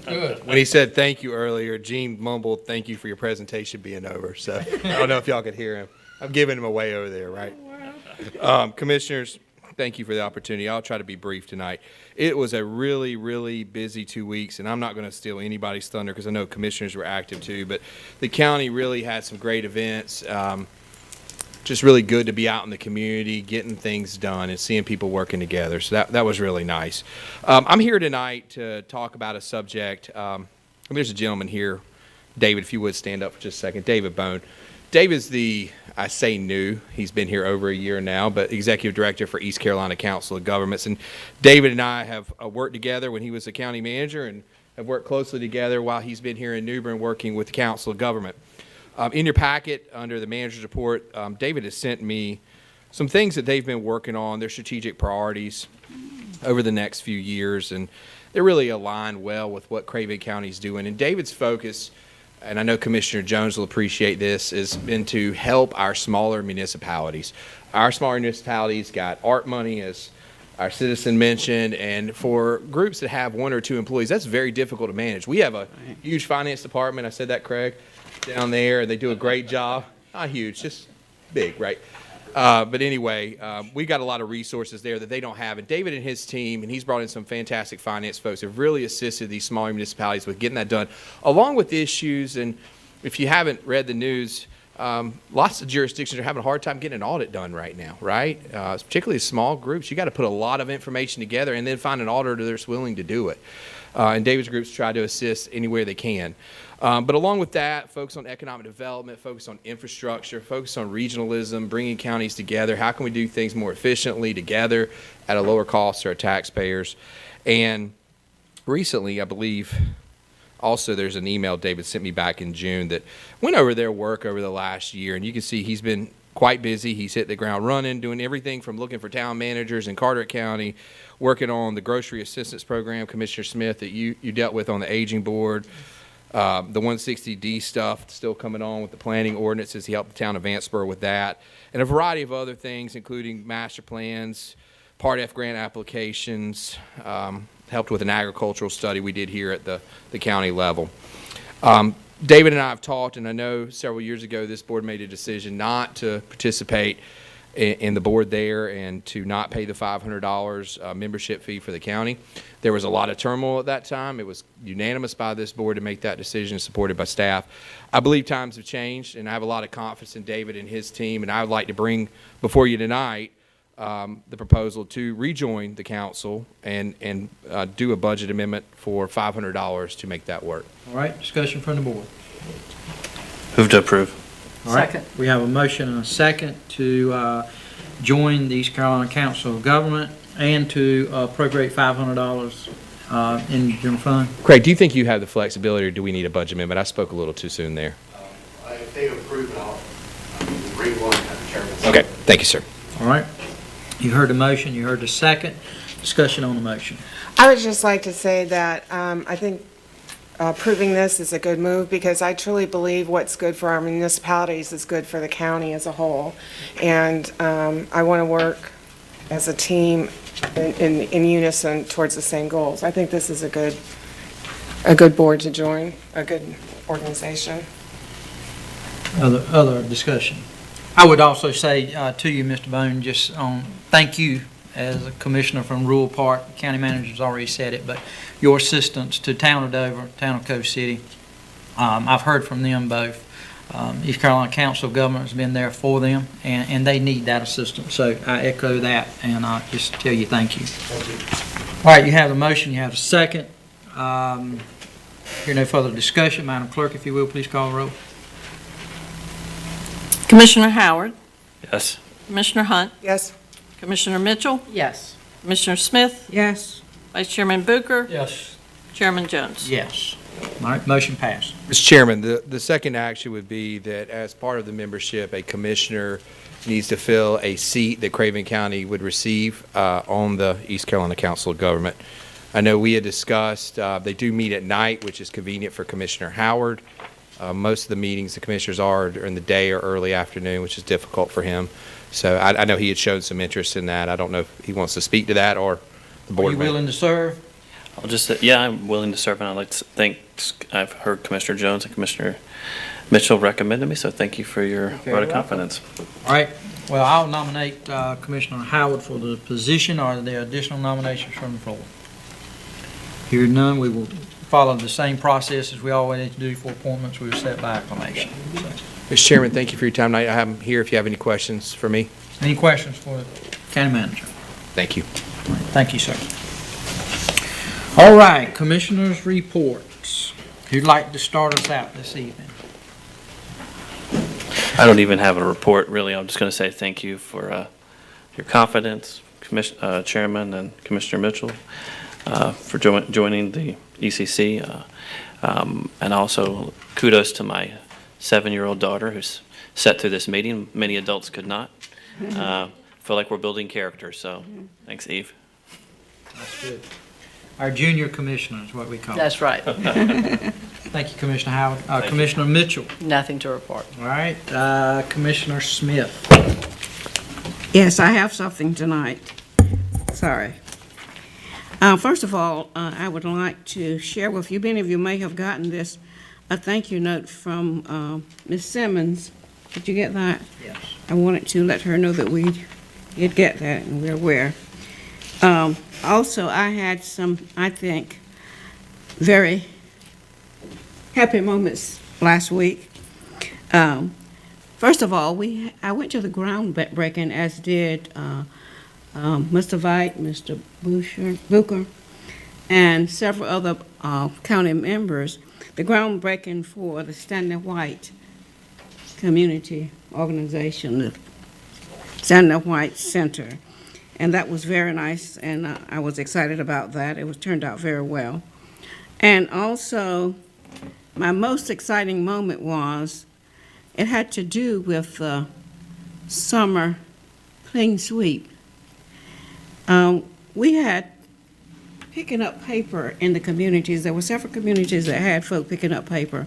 Good. When he said thank you earlier, Gene mumbled, "Thank you for your presentation being over." So I don't know if y'all could hear him. I'm giving him away over there, right? Commissioners, thank you for the opportunity. I'll try to be brief tonight. It was a really, really busy 2 weeks, and I'm not going to steal anybody's thunder because I know commissioners were active too, but the county really had some great events. Just really good to be out in the community, getting things done and seeing people working together. So that was really nice. I'm here tonight to talk about a subject. There's a gentleman here. David, if you would stand up for just a second. David Bone. David's I say new, he's been here over a year now, but Executive Director for East Carolina Council of Governments. And David and I have worked together when he was the county manager and have worked closely together while he's been here in New Bern working with the Council of Government. In your packet, under the manager's report, David has sent me some things that they've been working on, their strategic priorities over the next few years, and they're really aligned well with what Craven County is doing. And David's focus, and I know Commissioner Jones will appreciate this, has been to help our smaller municipalities. Our smaller municipalities got art money, as our citizen mentioned, and for groups that have 1 or 2 employees, that's very difficult to manage. We have a huge finance department, I said that, Craig, down there, and they do a great job. Not huge, just big, right? But anyway, we got a lot of resources there that they don't have. And David and his team, and he's brought in some fantastic finance folks, have really assisted these smaller municipalities with getting that done, along with issues. And if you haven't read the news, lots of jurisdictions are having a hard time getting an audit done right now, right? Particularly small groups. You got to put a lot of information together and then find an auditor that's willing to do it. And David's groups try to assist anywhere they can. But along with that, focus on economic development, focus on infrastructure, focus on regionalism, bringing counties together. How can we do things more efficiently together at a lower cost to our taxpayers? And recently, I believe, also there's an email David sent me back in June that went over their work over the last year. And you can see he's been quite busy. He's hit the ground running, doing everything from looking for town managers in Carteret County, working on the grocery assistance program, Commissioner Smith, that you dealt with on the aging board. The 160D stuff still coming on with the planning ordinances. He helped the town of Vanceboro with that. And a variety of other things, including master plans, Part F grant applications, helped with an agricultural study we did here at the county level. David and I have talked, and I know several years ago this board made a decision not to participate in the board there and to not pay the $500 membership fee for the county. There was a lot of turmoil at that time. It was unanimous by this board to make that decision, supported by staff. I believe times have changed, and I have a lot of confidence in David and his team, and I would like to bring before you tonight the proposal to rejoin the council and do a budget amendment for $500 to make that work. All right, discussion from the board. Move to approve. All right, Second. we have a motion and a second to join the East Carolina Council of Government and to appropriate $500 in the general fund. Craig, do you think you have the flexibility, or do we need a budget amendment? I spoke a little too soon there. If they approve it, I'll bring one at the chairman's. Okay, thank you, sir. All right, you heard the motion, you heard the second. Discussion on the motion. I would just like to say that I think approving this is a good move, because I truly believe what's good for our municipalities is good for the county as a whole. And I want to work as a team in unison towards the same goals. I think this is a good board to join, a good organization. Other discussion. I would also say to you, Mr. Bone, just thank you as a commissioner from rural part. The county manager's already said it, but your assistance to Town of Dover, Town of Cove City, I've heard from them both. East Carolina Council of Government has been there for them, and they need that assistance. So I echo that, and I just tell you thank you. All right, you have the motion, you have a second. Hear no further discussion. Madam Clerk, if you will, please call the roll. Commissioner Howard, Yes. Commissioner Hunt, Yes. Commissioner Mitchell, Yes. Commissioner Smith, Yes. Vice Chairman Booker, Yes. Chairman Jones. Yes. All right, motion passed. Mr. Chairman, the second action would be that as part of the membership, a commissioner needs to fill a seat that Craven County would receive on the East Carolina Council of Government. I know we had discussed, they do meet at night, which is convenient for Commissioner Howard. Most of the meetings the commissioners are during the day or early afternoon, which is difficult for him. So I know he had shown some interest in that. I don't know if he wants to speak to that or the Are board. you may- willing to serve? I'll just say, yeah, I'm willing to serve, and I'd like to thank, I've heard Commissioner Jones and Commissioner Mitchell recommended me, so thank you for your You're vote of welcome. confidence. All right, well, I'll nominate Commissioner Howard for the position. Are there additional nominations from the floor? Hearing none, we will follow the same process as we always do for appointments. We will set by acclamation. So, Mr. Chairman, thank you for your time tonight. I am here if you have any questions for me. any questions for the county manager? Thank you. Thank you, sir. All right, commissioners' reports. Who'd like to start us out this evening? I don't even have a report, really. I'm just going to say thank you for your confidence, Chairman and Commissioner Mitchell, for joining the ECC. And also kudos to my 7-year-old daughter who's sat through this meeting. Many adults could not. Feel like we're building character, so thanks, Eve. That's good. Our junior commissioner is what we call it. That's right. Thank you, Commissioner Howard. you. Commissioner Mitchell. Nothing to report. All right, Commissioner Smith. Yes, I have something tonight. Sorry. First of all, I would like to share with you, many of you may have gotten this, a thank you note from Ms. Simmons. Did you get that? Yes. I wanted to let her know that we did get that and we're aware. Also, I had some, I think, very happy moments last week. First of all, I went to the groundbreaking, as did Mr. Veit, Mr. Booker, and several other county members, the groundbreaking for the Standing White Community Organization, the Standing White Center. And that was very nice, and I was excited about that. It turned out very well. And also, my most exciting moment was, it had to do with the summer clean sweep. We had picking up paper in the communities. There were several communities that had folk picking up paper,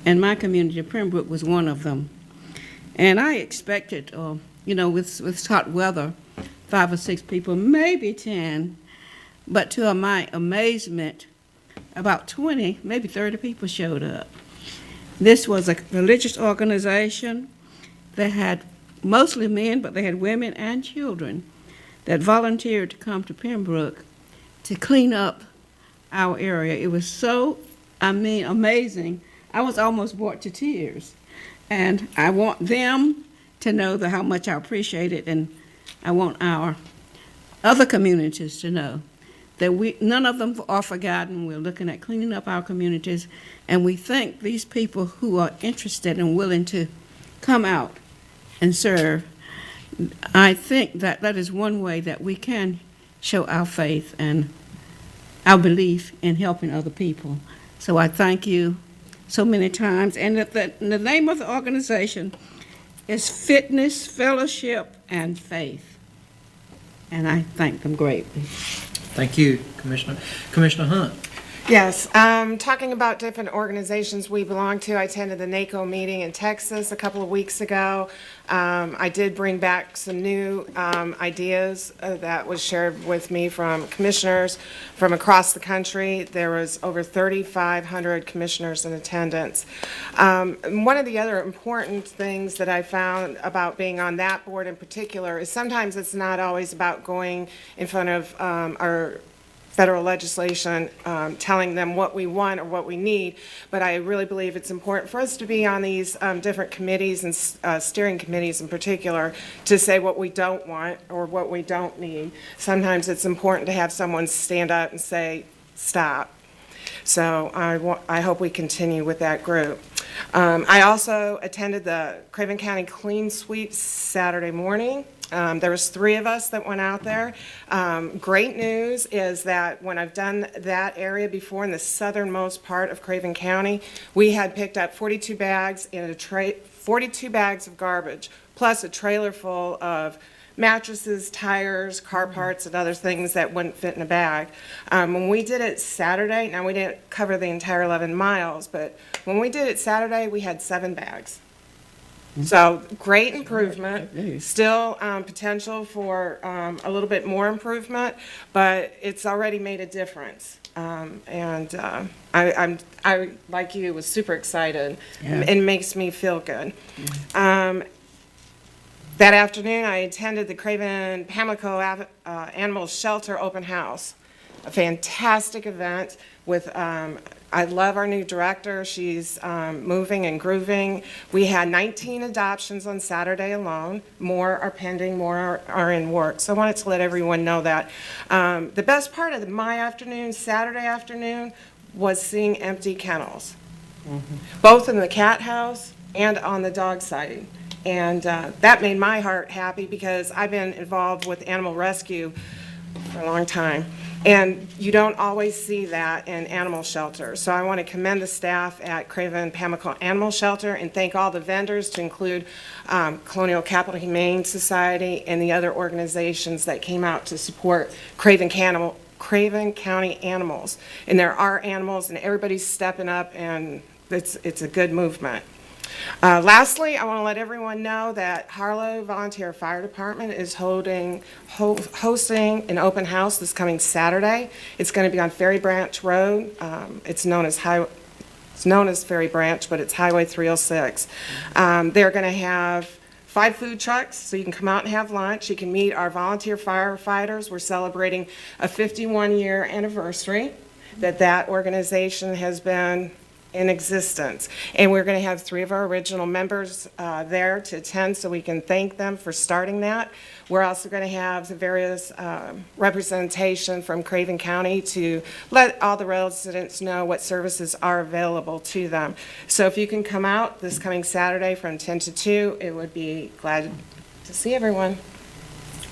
and my community, Pembroke, was one of them. And I expected, with hot weather, 5 or 6 people, maybe 10, but to my amazement, about 20, maybe 30 people showed up. This was a religious organization that had mostly men, but they had women and children that volunteered to come to Pembroke to clean up our area. It was so, amazing. I was almost brought to tears. And I want them to know how much I appreciate it, and I want our other communities to know that none of them are forgotten. We're looking at cleaning up our communities, and we thank these people who are interested and willing to come out and serve. I think that is one way that we can show our faith and our belief in helping other people. So I thank you so many times. And the name of the organization is Fitness, Fellowship, and Faith. And I thank them greatly. Thank you, Commissioner. Commissioner Hunt. Yes, talking about different organizations we belong to, I attended the NACO meeting in Texas a couple of weeks ago. I did bring back some new ideas that was shared with me from commissioners from across the country. There was over 3,500 commissioners in attendance. One of the other important things that I found about being on that board in particular is sometimes it's not always about going in front of our federal legislation, telling them what we want or what we need, but I really believe it's important for us to be on these different committees and steering committees in particular to say what we don't want or what we don't need. Sometimes it's important to have someone stand up and say, stop. So I hope we continue with that group. I also attended the Craven County Clean Sweep Saturday morning. There was 3 of us that went out there. Great news is that when I've done that area before in the southernmost part of Craven County, we had picked up 42 bags in a 42 bags of garbage, plus a trailer full of mattresses, tires, car parts, and other things that wouldn't fit in a bag. When we did it Saturday, now we didn't cover the entire 11 miles, but when we did it Saturday, we had 7 bags. So great improvement, still potential for a little bit more improvement, but it's already made a difference. I, like you, was super excited. Yeah. It makes me feel good. That afternoon, I attended the Craven Pamlico Animal Shelter Open House, a fantastic event with, I love our new director. She's moving and grooving. We had 19 adoptions on Saturday alone. More are pending, more are in work. So I wanted to let everyone know that. The best part of my afternoon, Saturday afternoon, was seeing empty kennels, both in the cat house and on the dog siding. And that made my heart happy because I've been involved with animal rescue for a long time. And you don't always see that in animal shelters. So I want to commend the staff at Craven Pamlico Animal Shelter and thank all the vendors, to include Colonial Capital Humane Society and the other organizations that came out to support Craven County animals. And there are animals, and everybody's stepping up, and it's a good movement. Lastly, I want to let everyone know that Harlow Volunteer Fire Department is hosting an open house this coming Saturday. It's going to be on Ferry Branch Road. It's known as Ferry Branch, but it's Highway 306. They're going to have 5 food trucks, so you can come out and have lunch. You can meet our volunteer firefighters. We're celebrating a 51-year anniversary that organization has been in existence. And we're going to have 3 of our original members there to attend so we can thank them for starting that. We're also going to have the various representation from Craven County to let all the residents know what services are available to them. So if you can come out this coming Saturday from 10 to 2, it would be glad to see everyone.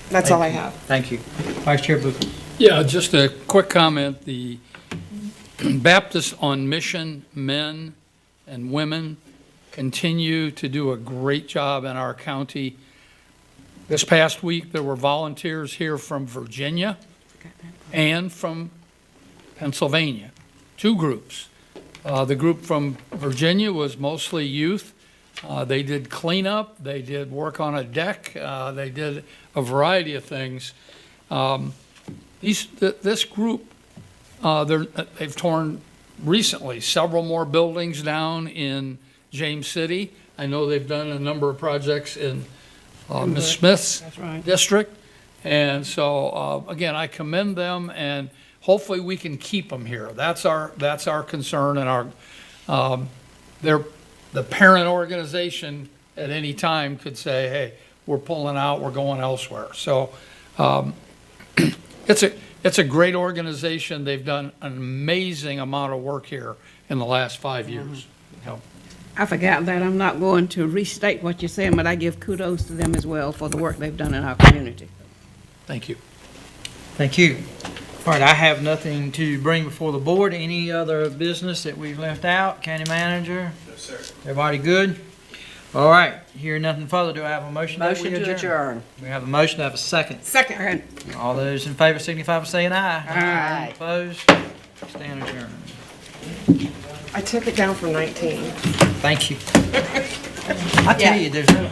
That's all I have. Thank you. Vice Chair Booker. Yeah, just a quick comment. The Baptists on Mission men and women continue to do a great job in our county. This past week, there were volunteers here from Virginia and from Pennsylvania, 2 groups. The group from Virginia was mostly youth. They did cleanup, they did work on a deck, they did a variety of things. This group, they've torn recently several more buildings down in James City. I know they've done a number of projects in Ms. Smith's district. And so, again, I commend them, and hopefully we can keep them here. That's our concern, and the parent organization at any time could say, hey, we're pulling out, we're going elsewhere. So it's a great organization. They've done an amazing amount of work here in the last 5 years. I forgot that. I'm not going to restate what you're saying, but I give kudos to them as well for the work they've done in our community. Thank you. Thank you. All right, I have nothing to bring before the board. Any other business that we've left out? County manager? No, sir. Everybody good? All right, hearing nothing further, do I have a motion? Motion to adjourn. We have a motion, do I have a second? Second. All those in favor signify by saying aye. Aye. Opposed? Stand adjourned. I took it down from 19. Thank you. I tell you, there's no